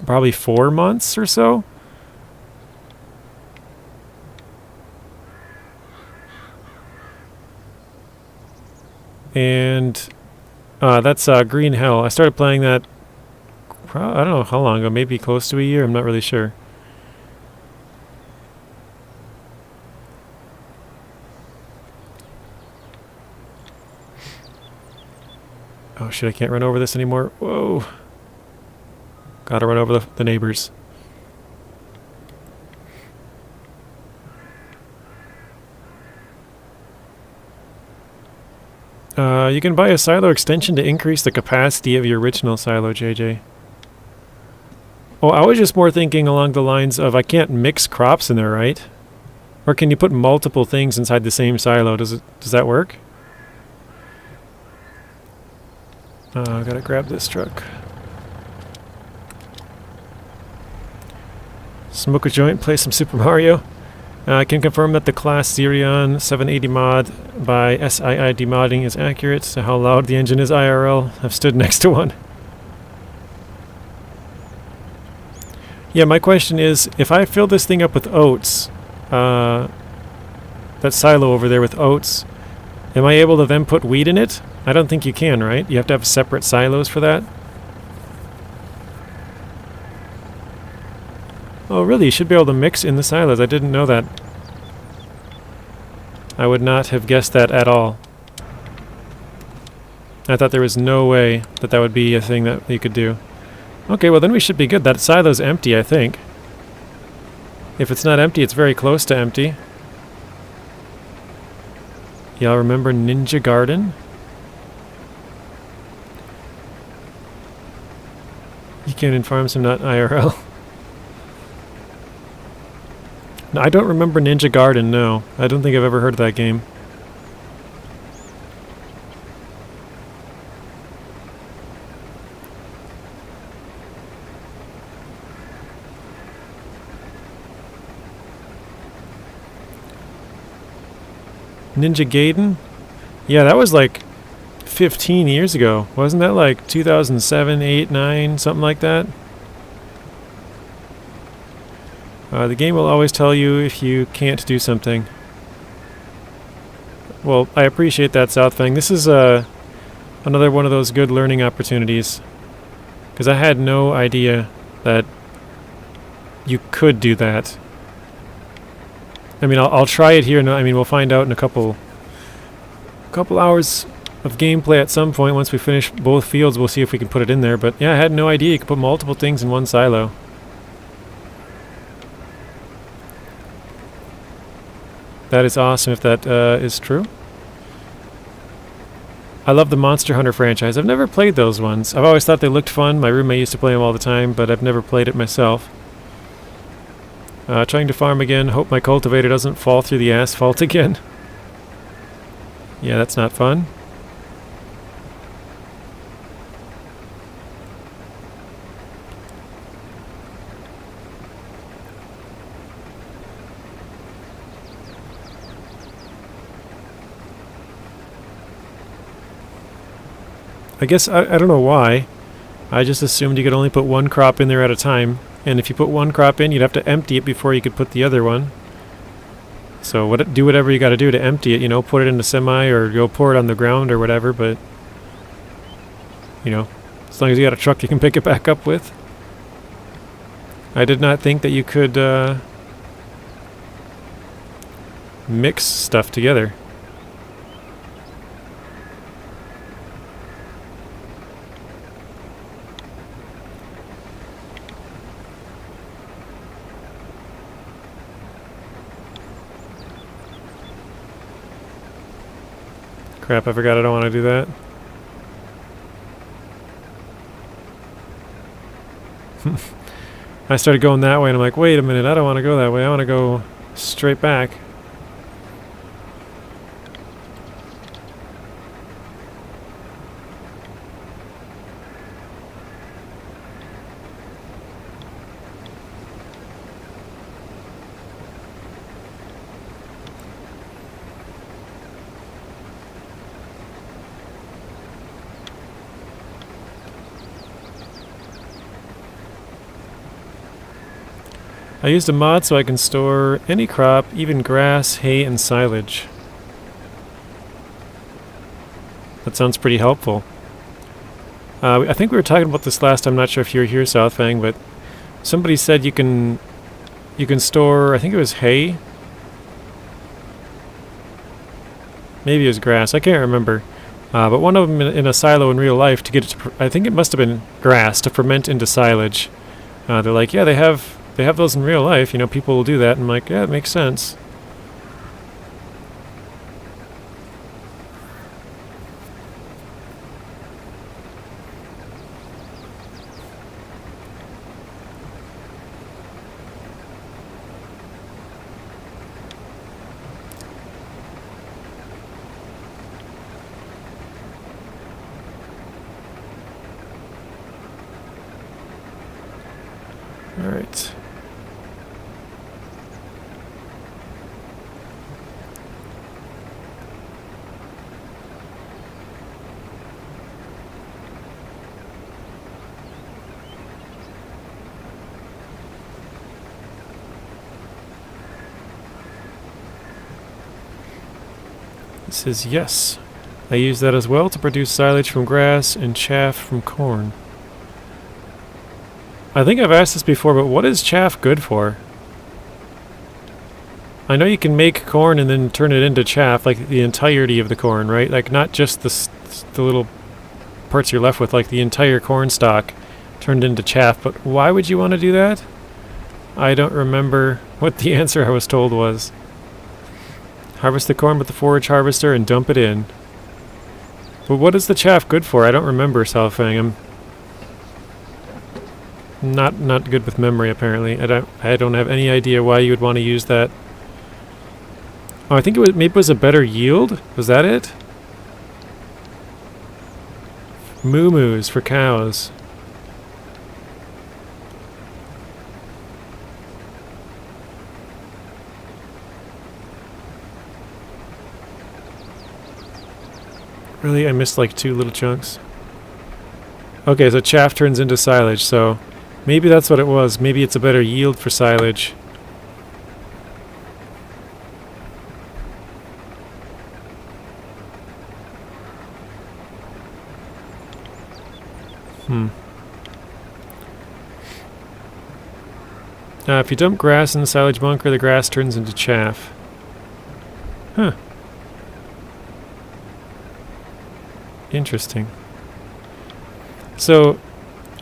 probably 4 months or so. And that's Green Hell. I started playing that, I don't know how long ago, maybe close to a year, I'm not really sure. Oh shit, I can't run over this anymore. Whoa. Gotta run over the neighbors. You can buy a silo extension to increase the capacity of your original silo, JJ. Oh, I was just more thinking along the lines of I can't mix crops in there, right? Or can you put multiple things inside the same silo? Does that work? I gotta grab this truck. Smoke a joint, play some Super Mario. I can confirm that the class Xerion 780 mod by SII demodding is accurate. So how loud the engine is IRL. I've stood next to one. Yeah, my question is, if I fill this thing up with oats, that silo over there with oats, am I able to then put wheat in it? I don't think you can, right? You have to have separate silos for that? Oh, really? You should be able to mix in the silos. I didn't know that. I would not have guessed that at all. I thought there was no way that that would be a thing that you could do. Okay, well then we should be good. That silo's empty, I think. If it's not empty, it's very close to empty. Y'all remember Ninja Garden? You can inform some not IRL. No, I don't remember Ninja Garden, no. I don't think I've ever heard of that game. Ninja Gaiden? Yeah, that was like 15 years ago. Wasn't that like 2007, 8, 9, something like that? The game will always tell you if you can't do something. Well, I appreciate that, Southfang. This is another one of those good learning opportunities. Because I had no idea that you could do that. I mean, I'll try it here. No, I mean, we'll find out in a couple hours of gameplay at some point. Once we finish both fields, we'll see if we can put it in there. But yeah, I had no idea you could put multiple things in one silo. That is awesome if that is true. I love the Monster Hunter franchise. I've never played those ones. I've always thought they looked fun. My roommate used to play them all the time, but I've never played it myself. Trying to farm again. Hope my cultivator doesn't fall through the asphalt again. Yeah, that's not fun. I guess I don't know why. I just assumed you could only put one crop in there at a time. And if you put one crop in, you'd have to empty it before you could put the other one. So do whatever you got to do to empty it, you know, put it in a semi or go pour it on the ground or whatever, but, you know, as long as you got a truck you can pick it back up with. I did not think that you could mix stuff together. Crap, I forgot I don't want to do that. I started going that way and I'm like, wait a minute, I don't want to go that way. I want to go straight back. I used a mod so I can store any crop, even grass, hay, and silage. That sounds pretty helpful. I think we were talking about this last time, I'm not sure if you were here, Southfang, but somebody said you can store, I think it was hay? Maybe it was grass, I can't remember. But one of them in a silo in real life to get it to, I think it must have been grass, to ferment into silage. They're like, yeah, they have those in real life, you know, people will do that, and I'm like, yeah, it makes sense. All right. It says yes. I use that as well to produce silage from grass and chaff from corn. I think I've asked this before, but what is chaff good for? I know you can make corn and then turn it into chaff, like the entirety of the corn, right? Like not just the little parts you're left with, like the entire corn stalk turned into chaff, but why would you want to do that? I don't remember what the answer I was told was. Harvest the corn with the forage harvester and dump it in. But what is the chaff good for? I don't remember, Southfang. I'm not good with memory, apparently. I don't have any idea why you would want to use that. Oh, I think maybe it was a better yield? Was that it? Moo-moos for cows. Really? I missed like 2 little chunks. Okay, so chaff turns into silage, so maybe that's what it was. Maybe it's a better yield for silage. If you dump grass in the silage bunker, the grass turns into chaff. Huh. Interesting. So,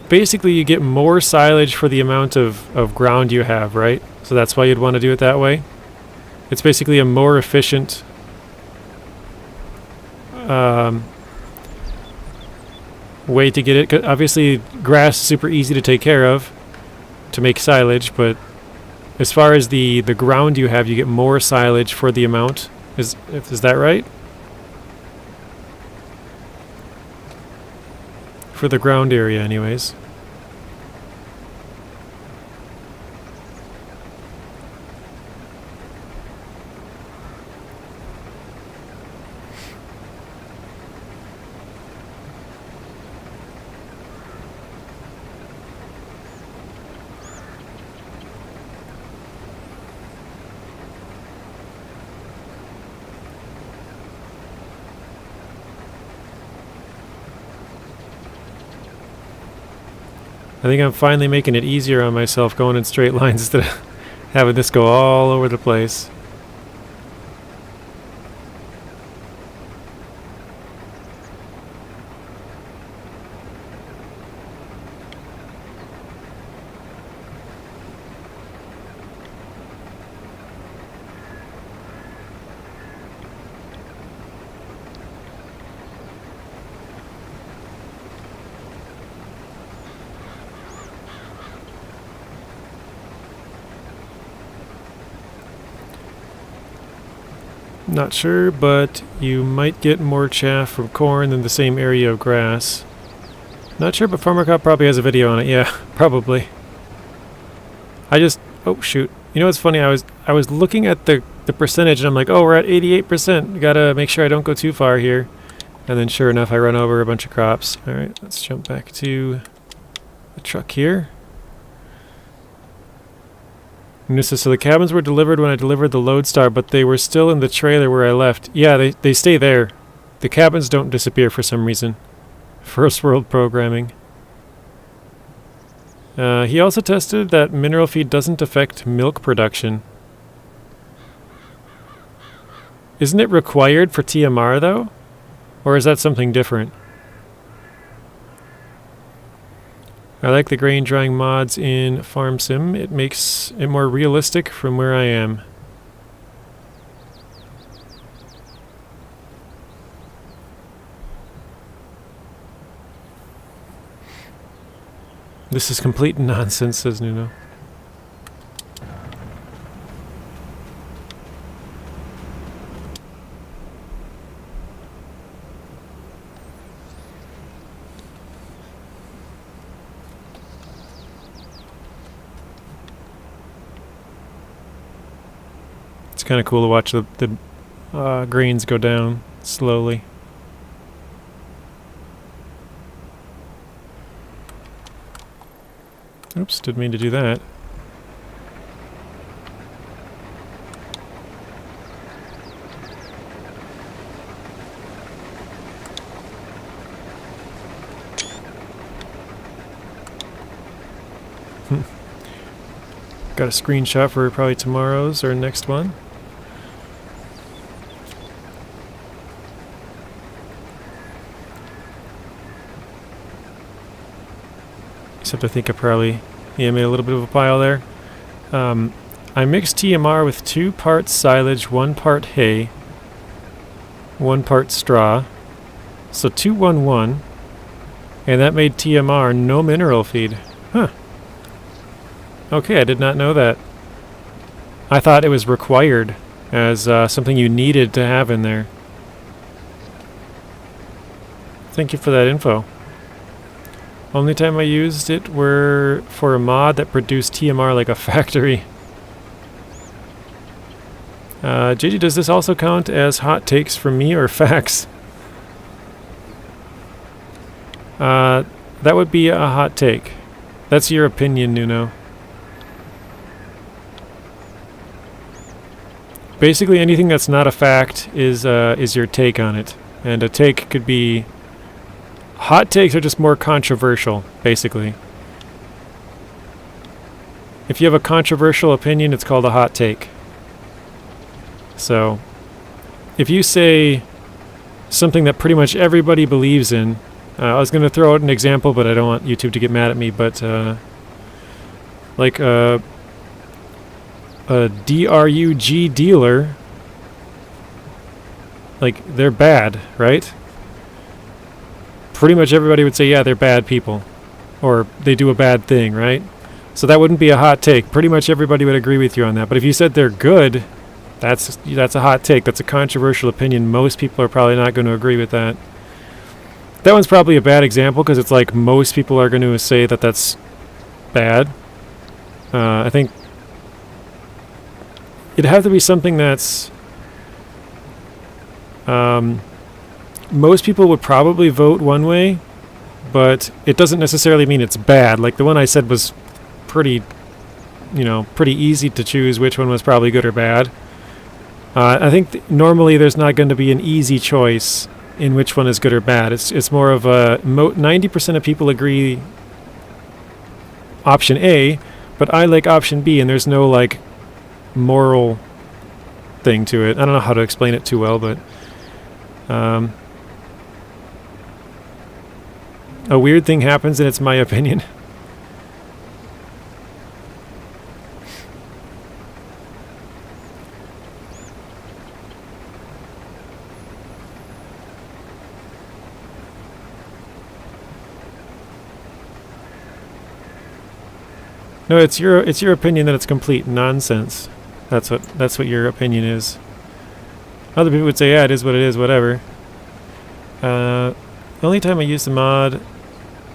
basically you get more silage for the amount of ground you have, right? So that's why you'd want to do it that way. It's basically a more efficient way to get it. 'Cause obviously, grass is super easy to take care of to make silage, but as far as the ground you have, you get more silage for the amount. Is that right? For the ground area, anyways. I think I'm finally making it easier on myself going in straight lines instead of having this go all over the place. Not sure, but you might get more chaff from corn than the same area of grass. Not sure, but Farmer Cop probably has a video on it. Yeah, probably. Oh shoot. You know what's funny? I was looking at the percentage and I'm like, oh, we're at 88%. Gotta make sure I don't go too far here. And then sure enough, I run over a bunch of crops. Alright, let's jump back to the truck here. And this is, so the cabins were delivered when I delivered the Lodestar, but they were still in the trailer where I left. Yeah, they stay there. The cabins don't disappear for some reason. First world programming. He also tested that mineral feed doesn't affect milk production. Isn't it required for TMR though? Or is that something different? I like the grain drying mods in Farm Sim. It makes it more realistic from where I am. This is complete nonsense, says Nuno. It's kind of cool to watch the grains go down slowly. Oops, didn't mean to do that. Got a screenshot for probably tomorrow's or next one. Except I think I probably made a little bit of a pile there. I mixed TMR with 2 parts silage, 1 part hay, 1 part straw. So 2-1-1. And that made TMR no mineral feed. Huh. Okay, I did not know that. I thought it was required as something you needed to have in there. Thank you for that info. Only time I used it were for a mod that produced TMR like a factory. JJ, does this also count as hot takes from me or facts? That would be a hot take. That's your opinion, Nuno. Basically, anything that's not a fact is your take on it. And a take could be... Hot takes are just more controversial, basically. If you have a controversial opinion, it's called a hot take. So, if you say something that pretty much everybody believes in... I was going to throw out an example, but I don't want YouTube to get mad at me, but like a DRUG dealer, like, they're bad, right? Pretty much everybody would say, yeah, they're bad people, or they do a bad thing, right? So that wouldn't be a hot take. Pretty much everybody would agree with you on that. But if you said they're good, that's a hot take. That's a controversial opinion. Most people are probably not going to agree with that. That one's probably a bad example because it's like most people are going to say that that's bad. I think it'd have to be something that's... most people would probably vote one way, but it doesn't necessarily mean it's bad. Like the one I said was pretty easy to choose which one was probably good or bad. I think normally there's not going to be an easy choice in which one is good or bad. It's more of a 90% of people agree option A, but I like option B, and there's no like moral thing to it. I don't know how to explain it too well, but a weird thing happens, and it's my opinion. No, it's your opinion that it's complete nonsense. That's what your opinion is. Other people would say, yeah, it is what it is, whatever. The only time I use the mod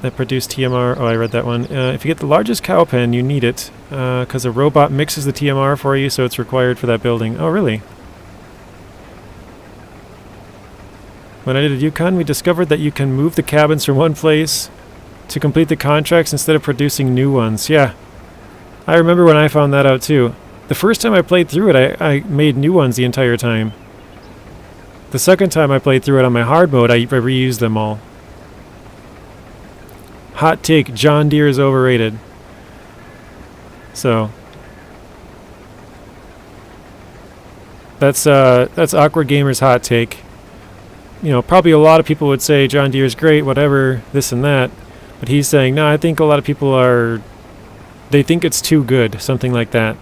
that produced TMR... Oh, I read that one. If you get the largest cow pen, you need it, because a robot mixes the TMR for you, so it's required for that building. Oh, really? When I did a Yukon, we discovered that you can move the cabins from one place to complete the contracts instead of producing new ones. Yeah. I remember when I found that out too. The first time I played through it, I made new ones the entire time. The second time I played through it on my hard mode, I reused them all. Hot take, John Deere is overrated. So that's Awkward Gamer's hot take. You know, probably a lot of people would say John Deere is great, whatever, this and that. But he's saying, no, I think a lot of people are... They think it's too good, something like that.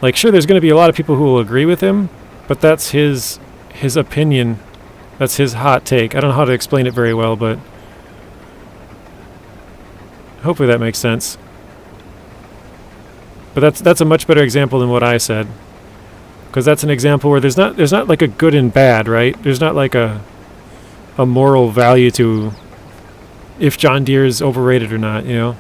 Like, sure, there's going to be a lot of people who will agree with him, but that's his opinion. That's his hot take. I don't know how to explain it very well, but hopefully that makes sense. But that's a much better example than what I said, because that's an example where there's not like a good and bad, right? There's not like a moral value to if John Deere is overrated or not, you know?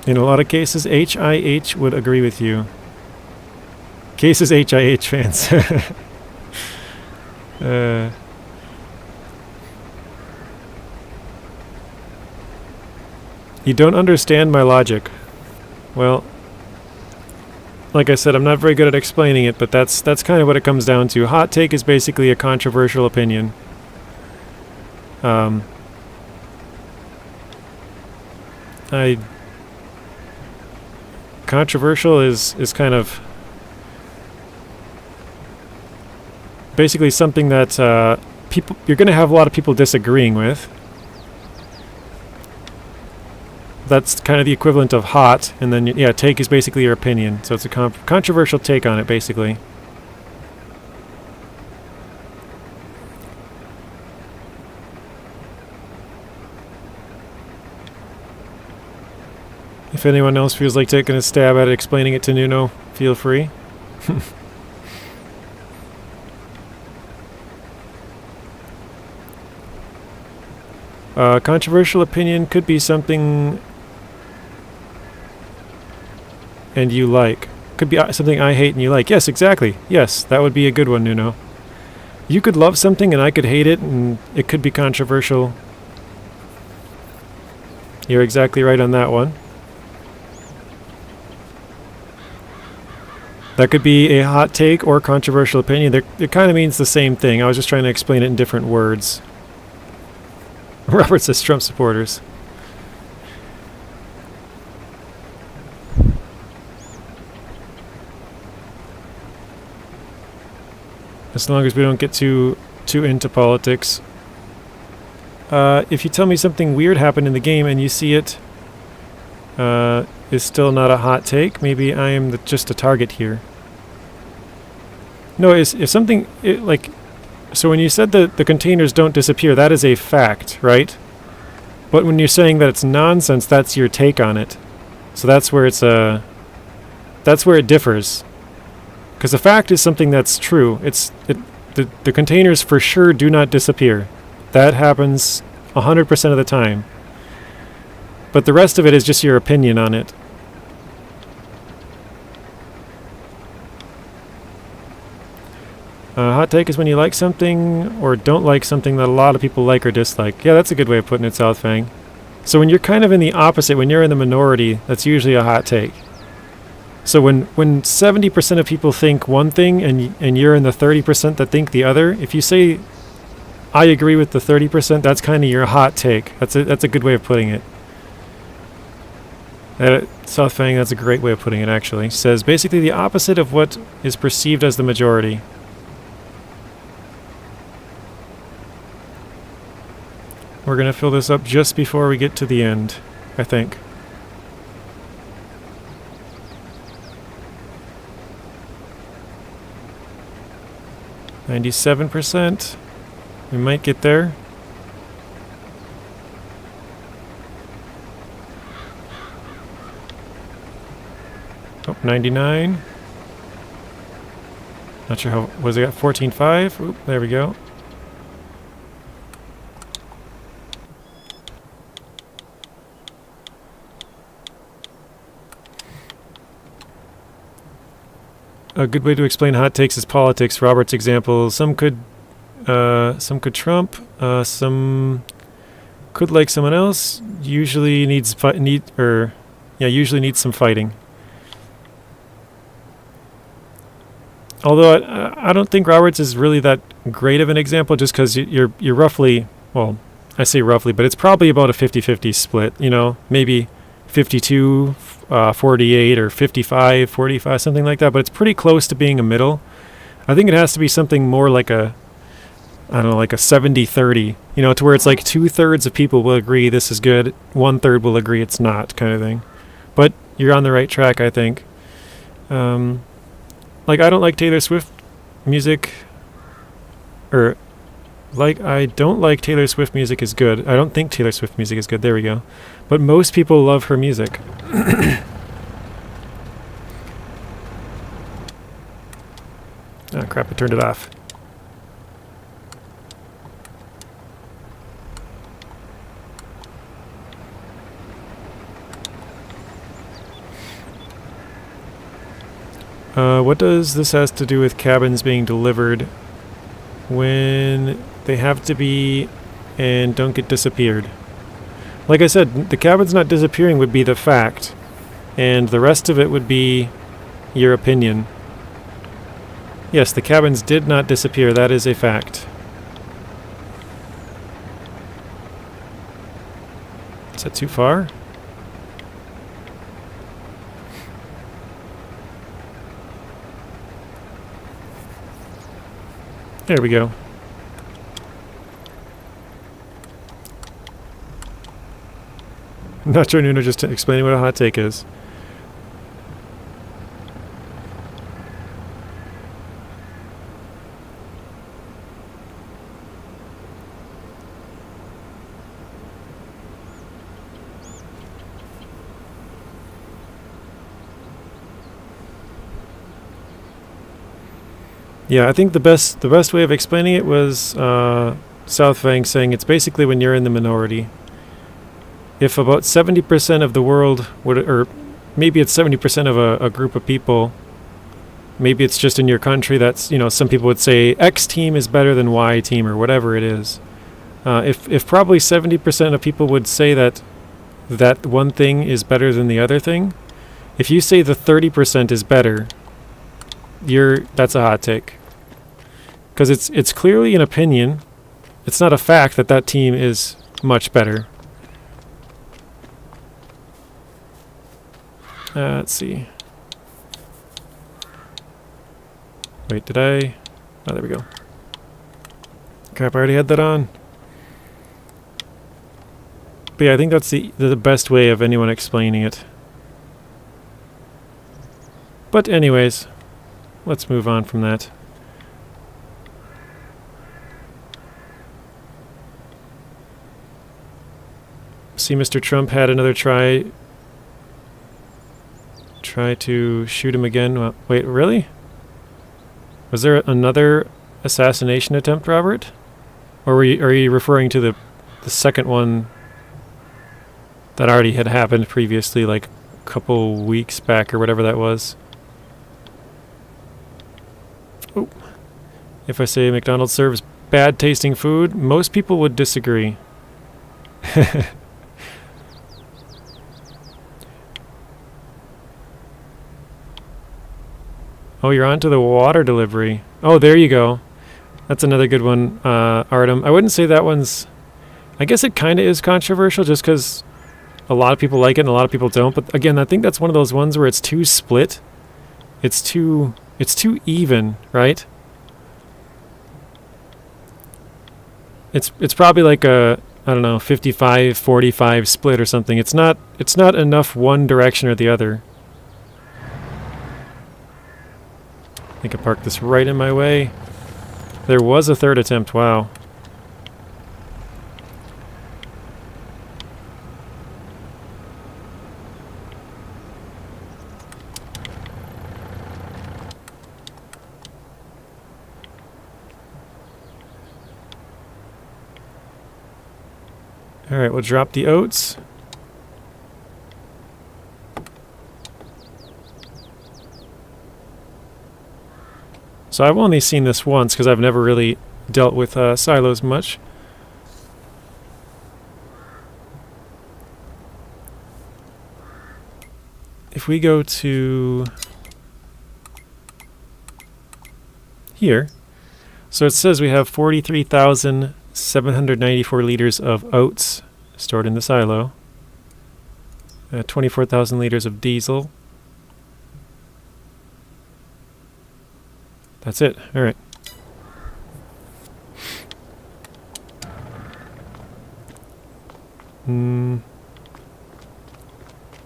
In a lot of cases, HIH would agree with you. Cases HIH fans. You don't understand my logic. Well, like I said, I'm not very good at explaining it, but that's kind of what it comes down to. Hot take is basically a controversial opinion. Controversial is kind of basically something that you're going to have a lot of people disagreeing with. That's kind of the equivalent of hot, and then yeah, take is basically your opinion. So it's a controversial take on it, basically. If anyone else feels like taking a stab at it, explaining it to Nuno, feel free. Controversial opinion could be something and you like. could be something I hate and you like. Yes, exactly. Yes, that would be a good one, Nuno. You could love something and I could hate it, and it could be controversial. You're exactly right on that one. That could be a hot take or controversial opinion. It kind of means the same thing. I was just trying to explain it in different words. Robert says Trump supporters. As long as we don't get too into politics. If you tell me something weird happened in the game and you see it is still not a hot take, maybe I am just a target here. No, if something so when you said that the containers don't disappear, that is a fact, right? But when you're saying that it's nonsense, that's your take on it. So that's where that's where it differs. Because the fact is something that's true. The containers for sure do not disappear. That happens 100% of the time. But the rest of it is just your opinion on it. Hot take is when you like something or don't like something that a lot of people like or dislike. Yeah, that's a good way of putting it, Southfang. So when you're kind of in the opposite, when you're in the minority, that's usually a hot take. So when 70% of people think one thing and you're in the 30% that think the other, if you say, I agree with the 30%, that's kind of your hot take. That's a good way of putting it. Southfang, that's a great way of putting it, actually. Says basically the opposite of what is perceived as the majority. We're going to fill this up just before we get to the end, I think. %. We might get there. Oh, 99. Not sure how, was it at 14.5? Oop, there we go. A good way to explain hot takes is politics. Robert's example: some could Trump, some could like someone else. Usually needs usually needs some fighting. Although I don't think Roberts is really that great of an example, just because you're roughly, well, I say roughly, but it's probably about a 50-50 split. You know, maybe 52. 48 or 55, 45, something like that, but it's pretty close to being a middle. I think it has to be something more like a 70-30, you know, to where it's like 2/3 of people will agree this is good, 1/3 will agree it's not, kind of thing. But you're on the right track, I think. I don't like Taylor Swift music, I don't like Taylor Swift music is good. I don't think Taylor Swift music is good. There we go. But most people love her music. Oh crap, I turned it off. What does this has to do with cabins being delivered when they have to be and don't get disappeared? Like I said, the cabin's not disappearing would be the fact, and the rest of it would be your opinion. Yes, the cabins did not disappear. That is a fact. Is that too far? There we go. I'm not sure, Nuno, just explaining what a hot take is. Yeah, I think the best way of explaining it was Southfang saying it's basically when you're in the minority. If about 70% of the world would, or maybe it's 70% of a group of people maybe it's just in your country that's, you know, some people would say X team is better than Y team or whatever it is. If probably 70% of people would say that that one thing is better than the other thing, if you say the 30% is better, that's a hot take. Because it's clearly an opinion. It's not a fact that that team is much better. Let's see. Wait, did I? Oh, there we go. Crap, I already had that on. But yeah, I think that's the best way of anyone explaining it. But anyways, let's move on from that. See, Mr. Trump had another try to shoot him again. Well, wait, really? Was there another assassination attempt, Robert? Or are you referring to the second one that already had happened previously, like a couple weeks back or whatever that was? Oh. If I say McDonald's serves bad tasting food, most people would disagree. Oh, you're on to the water delivery. Oh, there you go. That's another good one, Artem. I wouldn't say that one's... I guess it kind of is controversial just because a lot of people like it and a lot of people don't. But again, I think that's one of those ones where it's too split. It's too even, right? It's probably like a, I don't know, 55-45 split or something. It's not enough one direction or the other. I think I parked this right in my way. There was a third attempt, wow. Alright, we'll drop the oats. So I've only seen this once because I've never really dealt with silos much. If we go to here, so it says we have 43,794 liters of oats stored in the silo, 24,000 liters of diesel. That's it. All right.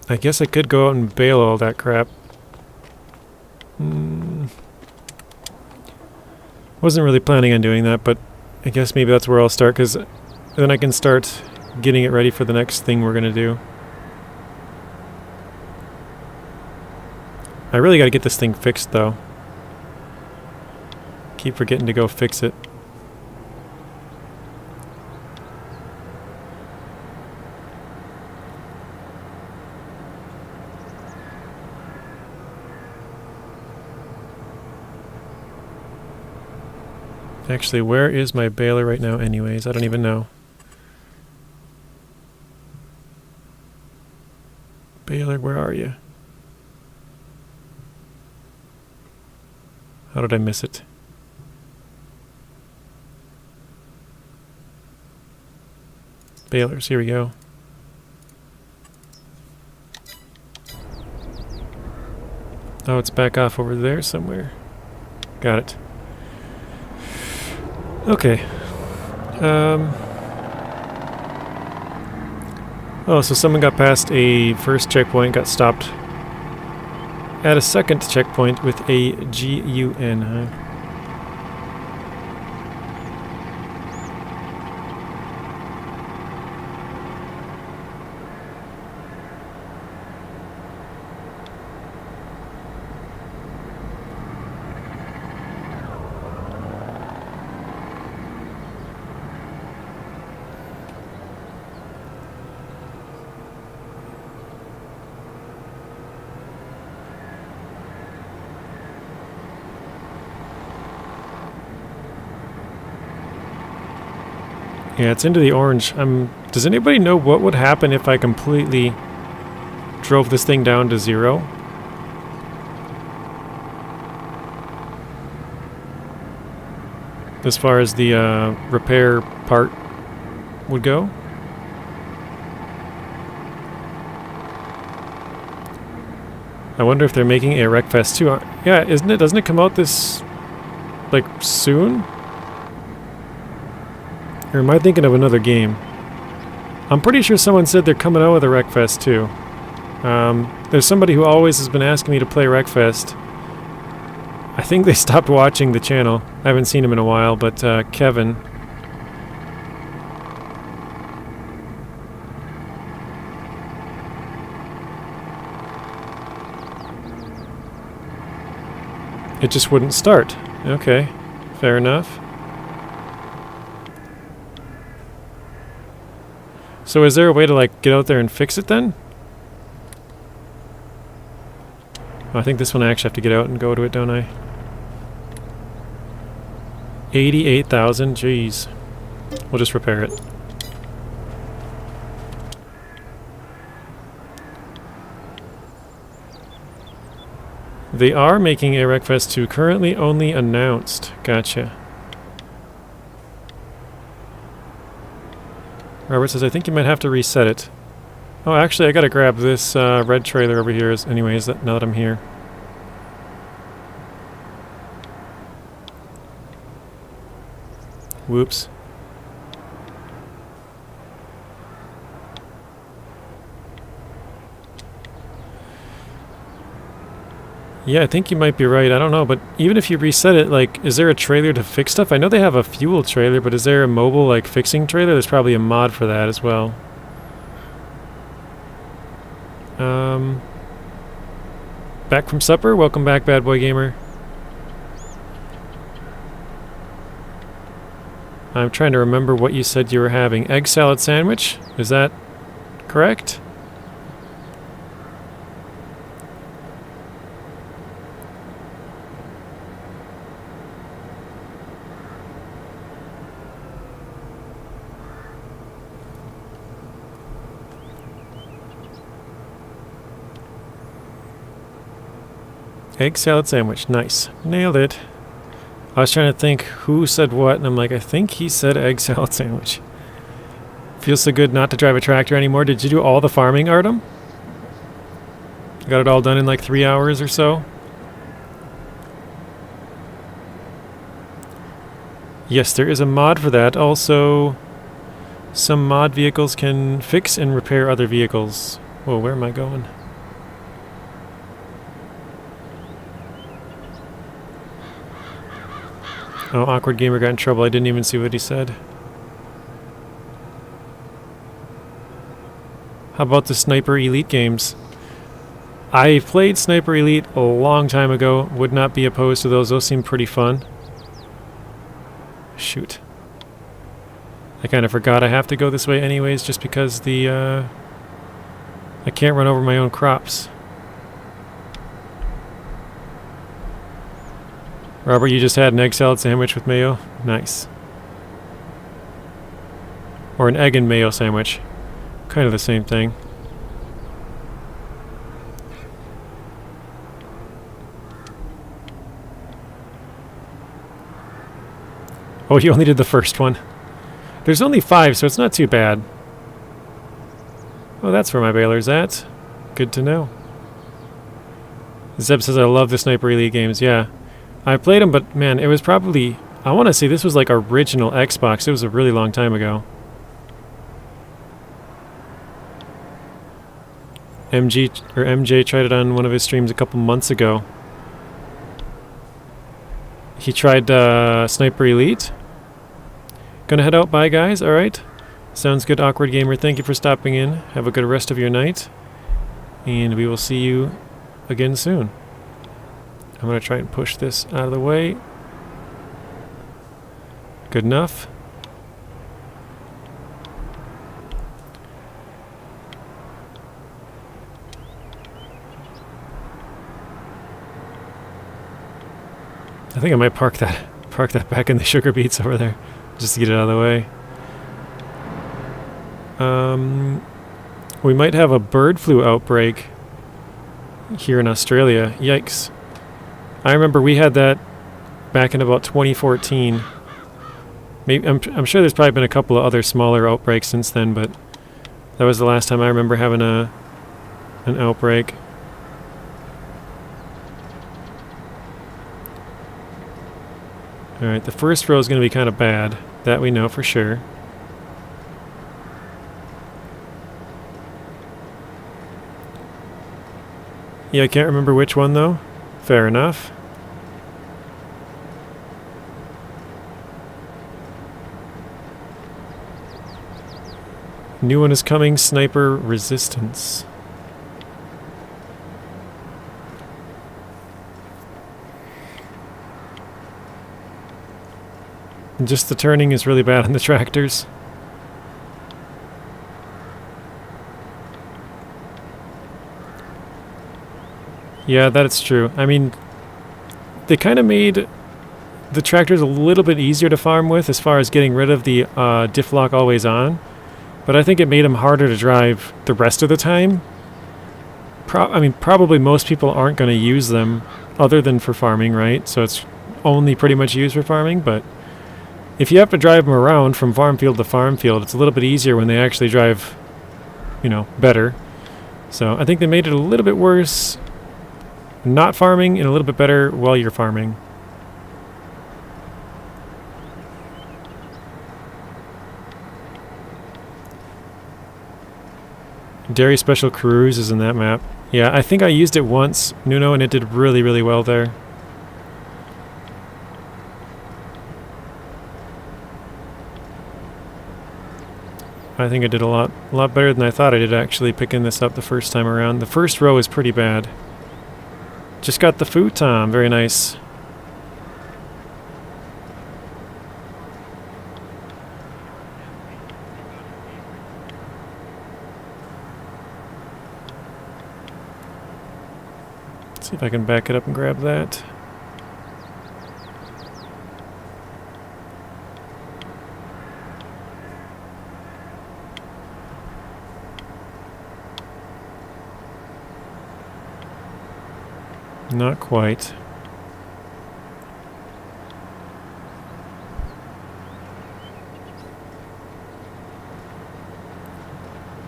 I guess I could go out and bale all that crap. Wasn't really planning on doing that, but I guess maybe that's where I'll start, because then I can start getting it ready for the next thing we're going to do. I really got to get this thing fixed, though. Keep forgetting to go fix it. Actually, where is my baler right now anyways? I don't even know. Baler, where are you? How did I miss it? Balers, here we go. Oh, it's back off over there somewhere. Got it. Okay. Oh, so someone got past a first checkpoint, got stopped at a second checkpoint with a GUN, huh? Yeah, it's into the orange. Does anybody know what would happen if I completely drove this thing down to 0? As far as the repair part would go? I wonder if they're making a Wreckfest 2. Yeah, isn't it? Doesn't it come out this, like, soon? Or am I thinking of another game? I'm pretty sure someone said they're coming out with a Wreckfest 2. There's somebody who always has been asking me to play Wreckfest. I think they stopped watching the channel. I haven't seen him in a while, but Kevin. It just wouldn't start. Okay, fair enough. So is there a way to, like, get out there and fix it then? Oh, I think this one I actually have to get out and go to it, don't I? 88,000, jeez. We'll just repair it. They are making a Wreckfest 2, currently only announced. Gotcha. Robert says, I think you might have to reset it. Oh, actually, I gotta grab this red trailer over here anyways, now that I'm here. Whoops. Yeah, I think you might be right. I don't know, but even if you reset it, like, is there a trailer to fix stuff? I know they have a fuel trailer, but is there a mobile, like, fixing trailer? There's probably a mod for that as well. Back from supper? Welcome back, Bad Boy Gamer. I'm trying to remember what you said you were having. Egg salad sandwich? Is that correct? Egg salad sandwich. Nice. Nailed it. I was trying to think who said what, and I'm like, I think he said egg salad sandwich. Feels so good not to drive a tractor anymore. Did you do all the farming, Artem? Got it all done in like 3 hours or so? Yes, there is a mod for that. Also, some mod vehicles can fix and repair other vehicles. Whoa, where am I going? Oh, Awkward Gamer got in trouble. I didn't even see what he said. How about the Sniper Elite games? I played Sniper Elite a long time ago. Would not be opposed to those. Those seem pretty fun. Shoot. I kind of forgot I have to go this way anyways, just because the, I can't run over my own crops. Robert, you just had an egg salad sandwich with mayo? Nice. Or an egg and mayo sandwich. Kind of the same thing. Oh, you only did the first one. There's only 5, so it's not too bad. Oh, that's where my baler's at. Good to know. Zeb says, I love the Sniper Elite games. Yeah. I played them, but man, it was probably... I want to say this was like original Xbox. It was a really long time ago. MJ tried it on one of his streams a couple months ago. He tried Sniper Elite. Gonna head out. Bye, guys. Alright. Sounds good, Awkward Gamer. Thank you for stopping in. Have a good rest of your night. And we will see you again soon. I'm going to try and push this out of the way. Good enough. I think I might park that back in the sugar beets over there, just to get it out of the way. We might have a bird flu outbreak here in Australia. Yikes. I remember we had that back in about 2014. Maybe I'm sure there's probably been a couple of other smaller outbreaks since then, but that was the last time I remember having an outbreak. Alright, the first row is going to be kind of bad. That we know for sure. Yeah, I can't remember which one though. Fair enough. New one is coming, Sniper Resistance. And just the turning is really bad on the tractors. Yeah, that's true. I mean, they kind of made the tractors a little bit easier to farm with as far as getting rid of the diff lock always on. But I think it made them harder to drive the rest of the time. I mean, probably most people aren't going to use them other than for farming, right? So it's only pretty much used for farming, but if you have to drive them around from farm field to farm field, it's a little bit easier when they actually drive, you know, better. So I think they made it a little bit worse not farming and a little bit better while you're farming. Dairy Special Cruise is in that map. Yeah, I think I used it once, Nuno, and it did really, really well there. I think I did a lot better than I thought I did actually picking this up the first time around. The first row is pretty bad. Just got the futon, very nice. Let's see if I can back it up and grab that. Not quite.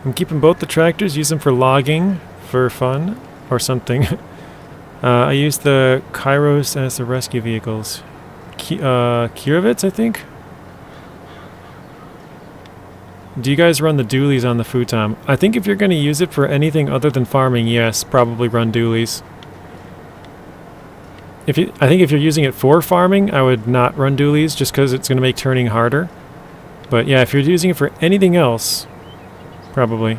I'm keeping both the tractors, use them for logging, for fun, or something. I use the Kairos as the rescue vehicles. Kirovitz, I think? Do you guys run the dualies on the futon? I think if you're going to use it for anything other than farming, yes, probably run dualies. I think if you're using it for farming, I would not run dualies just because it's going to make turning harder. But yeah, if you're using it for anything else, probably.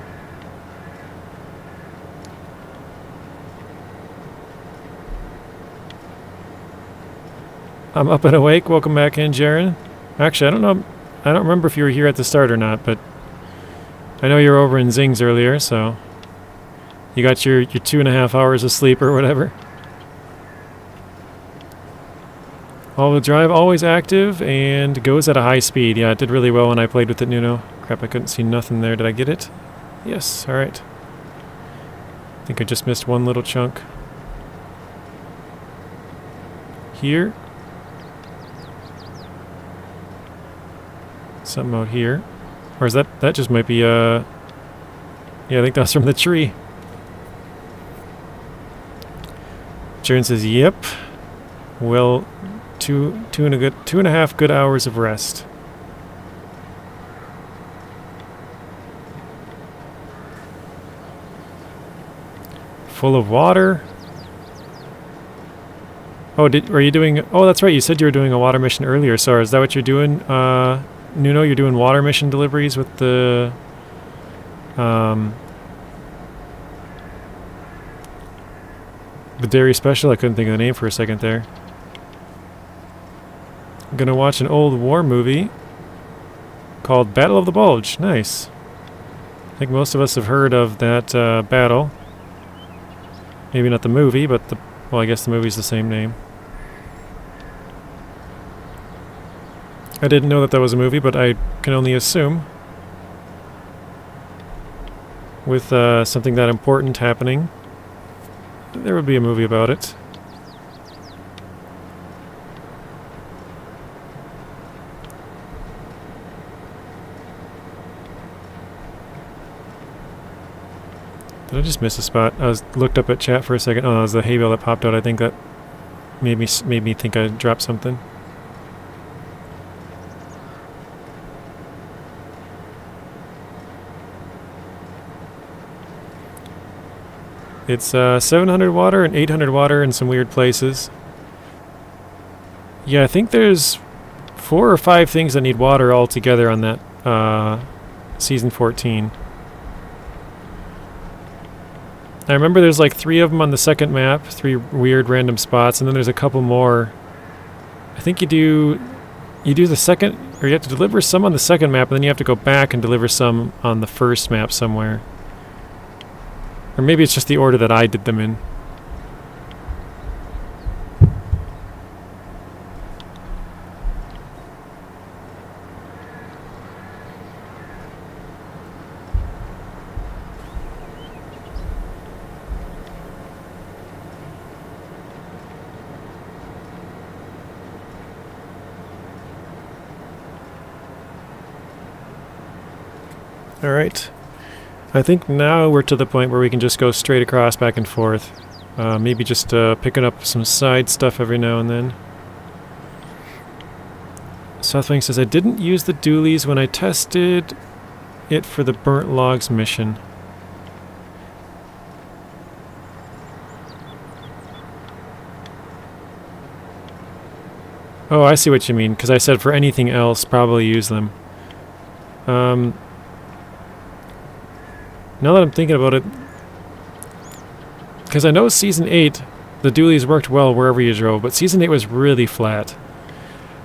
I'm up and awake. Welcome back in, Jaren. Actually, I don't remember if you were here at the start or not, but I know you were over in Zing's earlier, so you got your 2.5 hours of sleep or whatever. All-wheel drive, always active, and goes at a high speed. Yeah, it did really well when I played with it, Nuno. Crap, I couldn't see nothing there. Did I get it? Yes, alright. I think I just missed one little chunk. Here. Something out here. Or is that just might be, yeah, I think that's from the tree. Jaren says, yep. Well, 2.5 good hours of rest. Full of water. Oh, were you doing? Oh, that's right. You said you were doing a water mission earlier. So is that what you're doing, Nuno? You're doing water mission deliveries with the Dairy Special. I couldn't think of the name for a second there. I'm gonna watch an old war movie called Battle of the Bulge. Nice. I think most of us have heard of that battle. Maybe not the movie, but well, I guess the movie's the same name. I didn't know that was a movie, but I can only assume. with something that important happening, there would be a movie about it. Did I just miss a spot? I looked up at chat for a second. Oh, it was the hay bale that popped out. I think that made me think I dropped something. It's 700 water and 800 water in some weird places. Yeah, I think there's 4 or 5 things that need water altogether on that season 14. I remember there's like 3 of them on the second map, 3 weird random spots, and then there's a couple more. I think you do the second, or you have to deliver some on the second map, and then you have to go back and deliver some on the first map somewhere. Or maybe it's just the order that I did them in. Alright, I think now we're to the point where we can just go straight across back and forth. Maybe just picking up some side stuff every now and then. Southwing says, I didn't use the dualies when I tested it for the burnt logs mission. Oh, I see what you mean, because I said for anything else, probably use them. Now that I'm thinking about it, because I know Season 8, the dualies worked well wherever you drove, but Season 8 was really flat.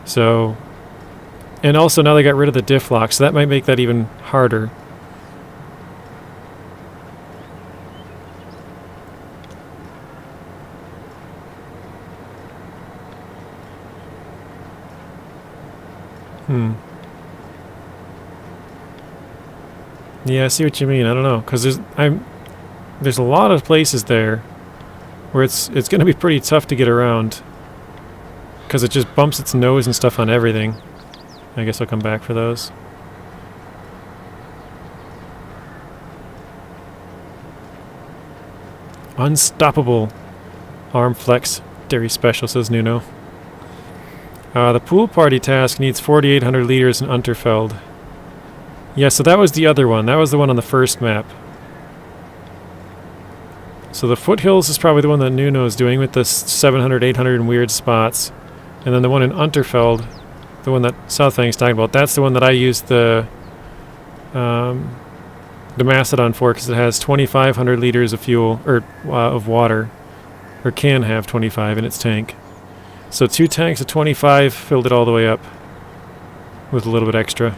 So, and also now they got rid of the diff lock, so that might make that even harder. Yeah, I see what you mean. I don't know, because there's a lot of places there where it's going to be pretty tough to get around, because it just bumps its nose and stuff on everything. I guess I'll come back for those. Unstoppable arm flex dairy special, says Nuno. The pool party task needs 4,800 liters in Unterfeld. Yeah, so that was the other one. That was the one on the first map. So the foothills is probably the one that Nuno is doing with the 700, 800 and weird spots. And then the one in Unterfeld, the one that Southfang's talking about, that's the one that I used the Mastodon for, because it has 2,500 liters of fuel, or of water, or can have 25 in its tank. So 2 tanks of 25 filled it all the way up with a little bit extra.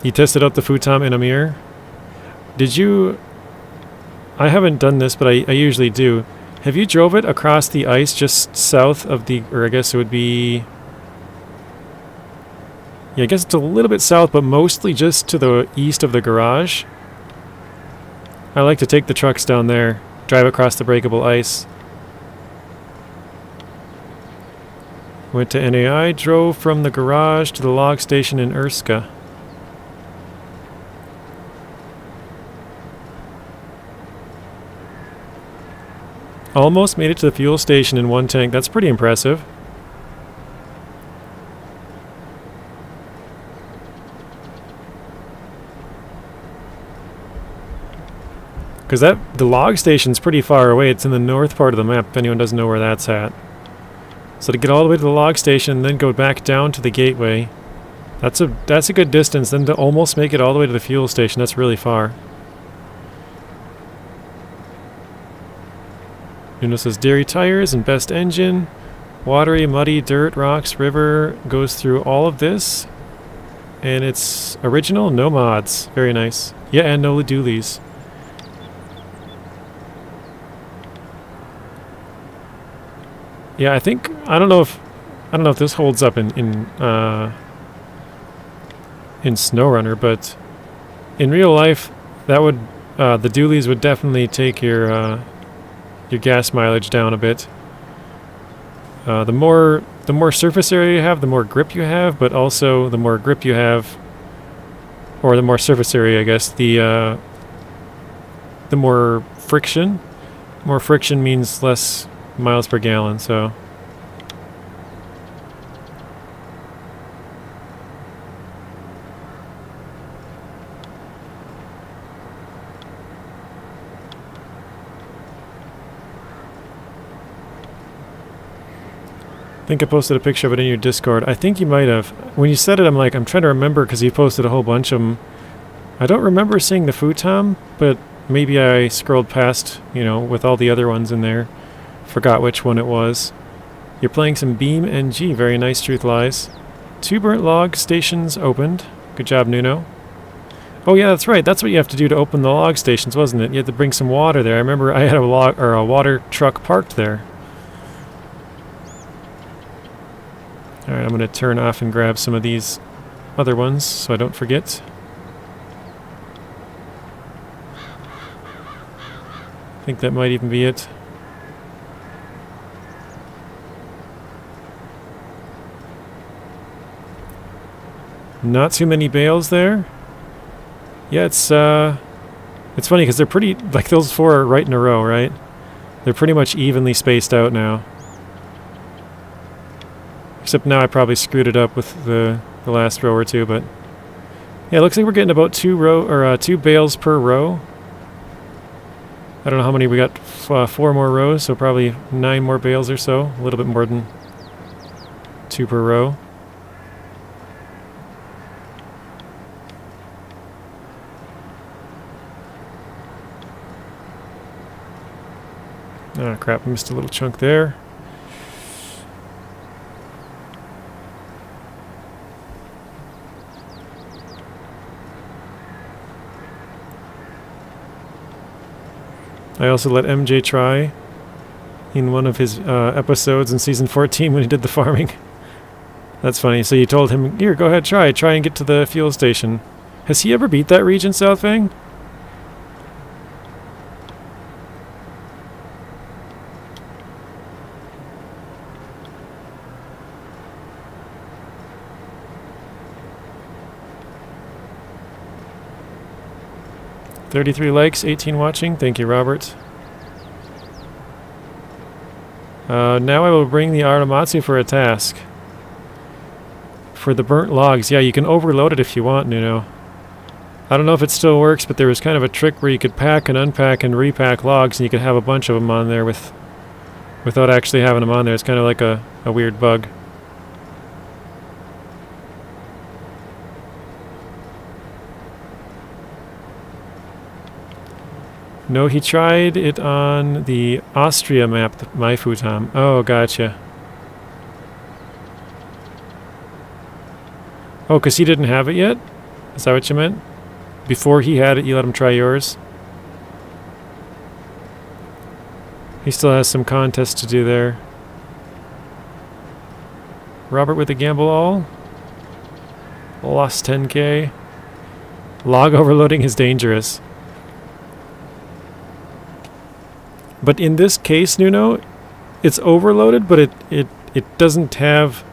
You tested out the futon in a mirror? Did you... I haven't done this, but I usually do. Have you drove it across the ice just south of the... or I guess it would be... yeah, I guess it's a little bit south, but mostly just to the east of the garage. I like to take the trucks down there, drive across the breakable ice. Went to NAI, drove from the garage to the log station in Urska. Almost made it to the fuel station in 1 tank. That's pretty impressive. Because the log station's pretty far away. It's in the north part of the map, if anyone doesn't know where that's at. So to get all the way to the log station and then go back down to the gateway, that's a good distance. Then to almost make it all the way to the fuel station, that's really far. Nuno says dairy tires and best engine. Watery, muddy, dirt, rocks, river goes through all of this. And it's original, no mods. Very nice. Yeah, and no dualies. Yeah, I think I don't know if this holds up in SnowRunner, but in real life, that would the dualies would definitely take your gas mileage down a bit. The more surface area you have, the more grip you have, but also the more grip you have, or the more surface area, I guess, the more friction. More friction means less miles per gallon, so. I think I posted a picture of it in your Discord. I think you might have. When you said it, I'm like, I'm trying to remember because you posted a whole bunch of them. I don't remember seeing the futon, but maybe I scrolled past, you know, with all the other ones in there. Forgot which one it was. You're playing some Beam NG. Very nice, Truth Lies. 2 burnt log stations opened. Good job, Nuno. Oh yeah, that's right. That's what you have to do to open the log stations, wasn't it? You had to bring some water there. I remember I had a water truck parked there. Alright, I'm going to turn off and grab some of these other ones so I don't forget. I think that might even be it. Not too many bales there. Yeah, it's funny because they're pretty, like those 4 are right in a row, right? They're pretty much evenly spaced out now. Except now I probably screwed it up with the last row or 2, but yeah, it looks like we're getting about 2 bales per row. I don't know how many we got. 4 more rows, so probably 9 more bales or so. A little bit more than 2 per row. Ah, crap, I missed a little chunk there. I also let MJ try in one of his episodes in season 14 when he did the farming. That's funny. So you told him, here, go ahead, try and get to the fuel station. Has he ever beat that region, Southfang? $33 likes, 18 watching. Thank you, Robert. Now I will bring the Aramatsu for a task. For the burnt logs. Yeah, you can overload it if you want, Nuno. I don't know if it still works, but there was kind of a trick where you could pack and unpack and repack logs, and you could have a bunch of them on there without actually having them on there. It's kind of like a weird bug. No, he tried it on the Austria map, my futon. Oh, gotcha. Oh, because he didn't have it yet? Is that what you meant? Before he had it, you let him try yours? He still has some contests to do there. Robert with the gamble all. Lost 10k. Log overloading is dangerous. But in this case, Nuno, it's overloaded, but it doesn't have...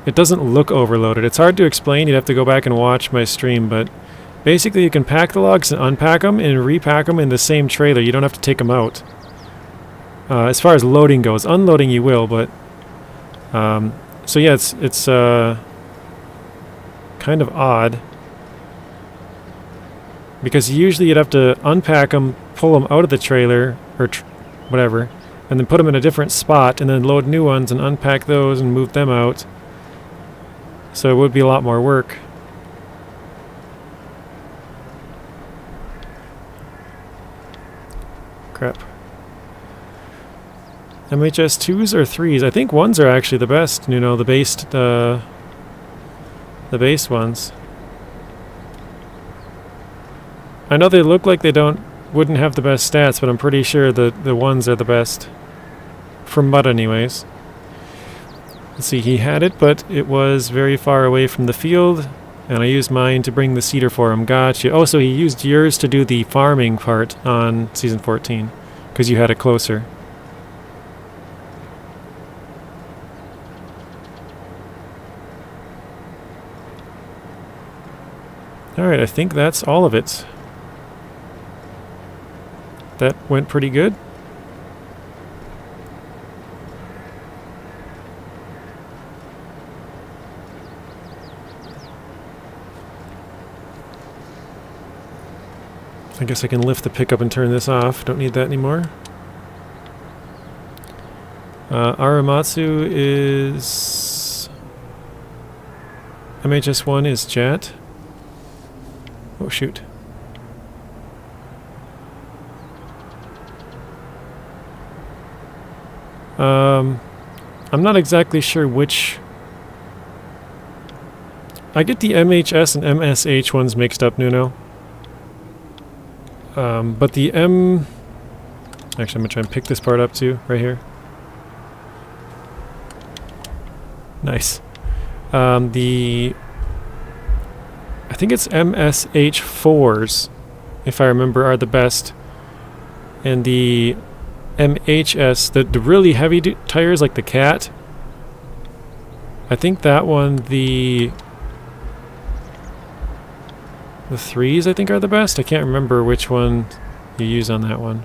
It doesn't look overloaded. It's hard to explain. You'd have to go back and watch my stream, but basically you can pack the logs and unpack them and repack them in the same trailer. You don't have to take them out. As far as loading goes. Unloading you will, but... so yeah, it's kind of odd. Because usually you'd have to unpack them, pull them out of the trailer, or whatever, and then put them in a different spot, and then load new ones and unpack those and move them out. So it would be a lot more work. Crap. MHS 2s or 3s? I think 1s are actually the best, you know, the base ones. I know they look like they wouldn't have the best stats, but I'm pretty sure the ones are the best. for mud anyways. Let's see, he had it, but it was very far away from the field, and I used mine to bring the seeder for him. Gotcha. Oh, so he used yours to do the farming part on Season 14, because you had it closer. Alright, I think that's all of it. That went pretty good. I guess I can lift the pickup and turn this off. Don't need that anymore. Aramatsu is... MHS1 is Jet. Oh, shoot. I'm not exactly sure which... I get the MHS and MSH ones mixed up, Nuno. But the M... Actually, I'm going to try and pick this part up too, right here. Nice. The... I think it's MSH4s, if I remember, are the best. And the MHS, the really heavy tires like the Cat, I think that one, the 3s I think are the best. I can't remember which one you use on that one.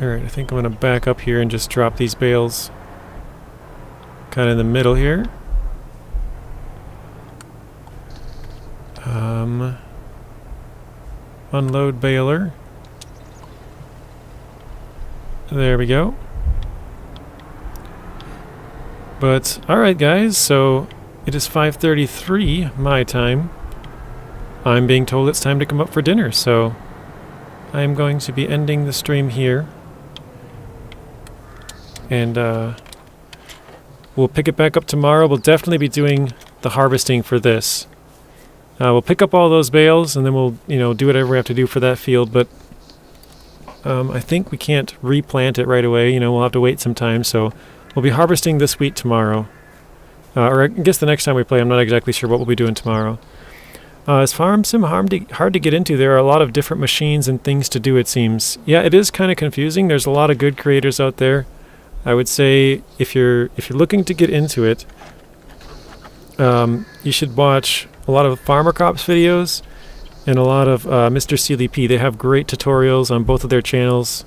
Alright, I think I'm going to back up here and just drop these bales kind of in the middle here. Unload baler. There we go. But, alright guys, so it is 5:33 my time. I'm being told it's time to come up for dinner, so I'm going to be ending the stream here. And we'll pick it back up tomorrow. We'll definitely be doing the harvesting for this. We'll pick up all those bales, and then we'll, do whatever we have to do for that field. But I think we can't replant it right away. We'll have to wait some time. So we'll be harvesting this wheat tomorrow. Or I guess the next time we play, I'm not exactly sure what we'll be doing tomorrow. Is Farm Sim hard to get into? There are a lot of different machines and things to do, it seems. Yeah, it is kind of confusing. There's a lot of good creators out there. I would say if you're looking to get into it, you should watch a lot of Farmer Crop's videos and a lot of Mr. Sealy P. They have great tutorials on both of their channels.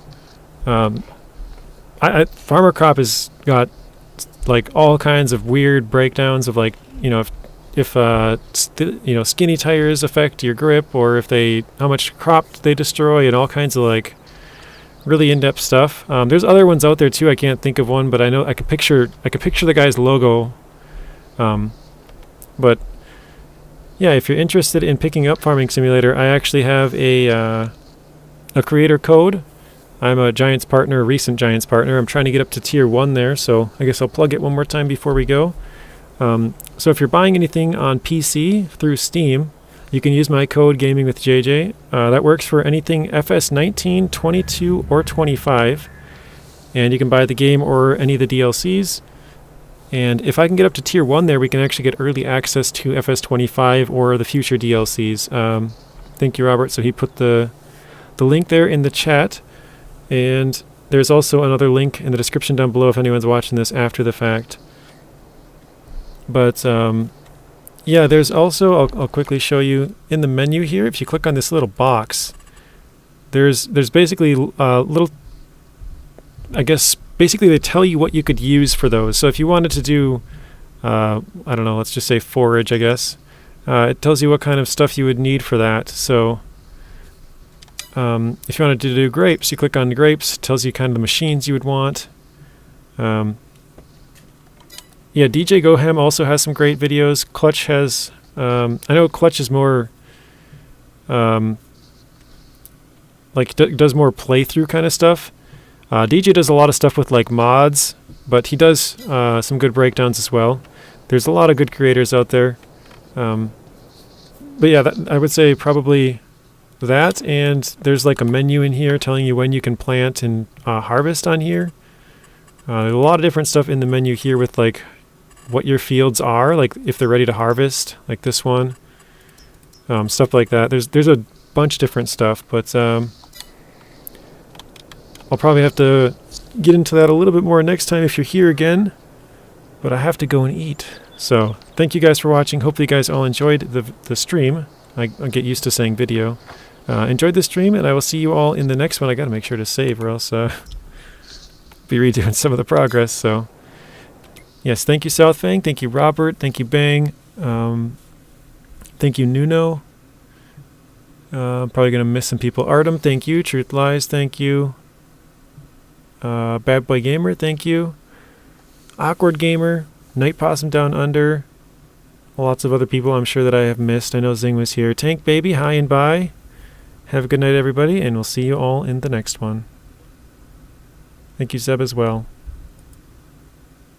Farmer Crop has got like all kinds of weird breakdowns of like if skinny tires affect your grip, or if how much crop they destroy, and all kinds of like really in-depth stuff. There's other ones out there too. I can't think of one, but I know I could picture the guy's logo. But yeah, if you're interested in picking up Farming Simulator, I actually have a creator code. I'm a Giants partner, a recent Giants partner. I'm trying to get up to tier 1 there, so I guess I'll plug it one more time before we go. So if you're buying anything on PC through Steam, you can use my code Gaming with JJ. That works for anything FS19, 22, or 25. And you can buy the game or any of the DLCs. And if I can get up to tier 1 there, we can actually get early access to FS25 or the future DLCs. Thank you, Robert. So he put the link there in the chat. And there's also another link in the description down below if anyone's watching this after the fact. But yeah, there's also, I'll quickly show you in the menu here. If you click on this little box, there's basically little, I guess, basically they tell you what you could use for those. So if you wanted to do, I don't know, let's just say forage, I guess. It tells you what kind of stuff you would need for that. So if you wanted to do grapes, you click on grapes. It tells you kind of the machines you would want. Yeah, DJ Goham also has some great videos. Clutch has, I know Clutch is more, does more playthrough kind of stuff. DJ does a lot of stuff with like mods, but he does some good breakdowns as well. There's a lot of good creators out there. But yeah, I would say probably that, and there's like a menu in here telling you when you can plant and harvest on here. There's a lot of different stuff in the menu here with like what your fields are, like if they're ready to harvest, like this one, stuff like that. There's a bunch of different stuff, but I'll probably have to get into that a little bit more next time if you're here again. But I have to go and eat. So thank you guys for watching. Hopefully you guys all enjoyed the stream. I'll get used to saying video. Enjoyed the stream, and I will see you all in the next one. I got to make sure to save, or else be redoing some of the progress. So yes, thank you Southfang, thank you Robert, thank you Bang, thank you Nuno. I'm probably gonna miss some people. Artem, thank you. Truth Lies, thank you. Bad Boy Gamer, thank you. Awkward Gamer, Night Possum Down Under, lots of other people I'm sure that I have missed. I know Zing was here. Tank Baby, hi and bye. Have a good night everybody, and we'll see you all in the next one. Thank you Zeb as well.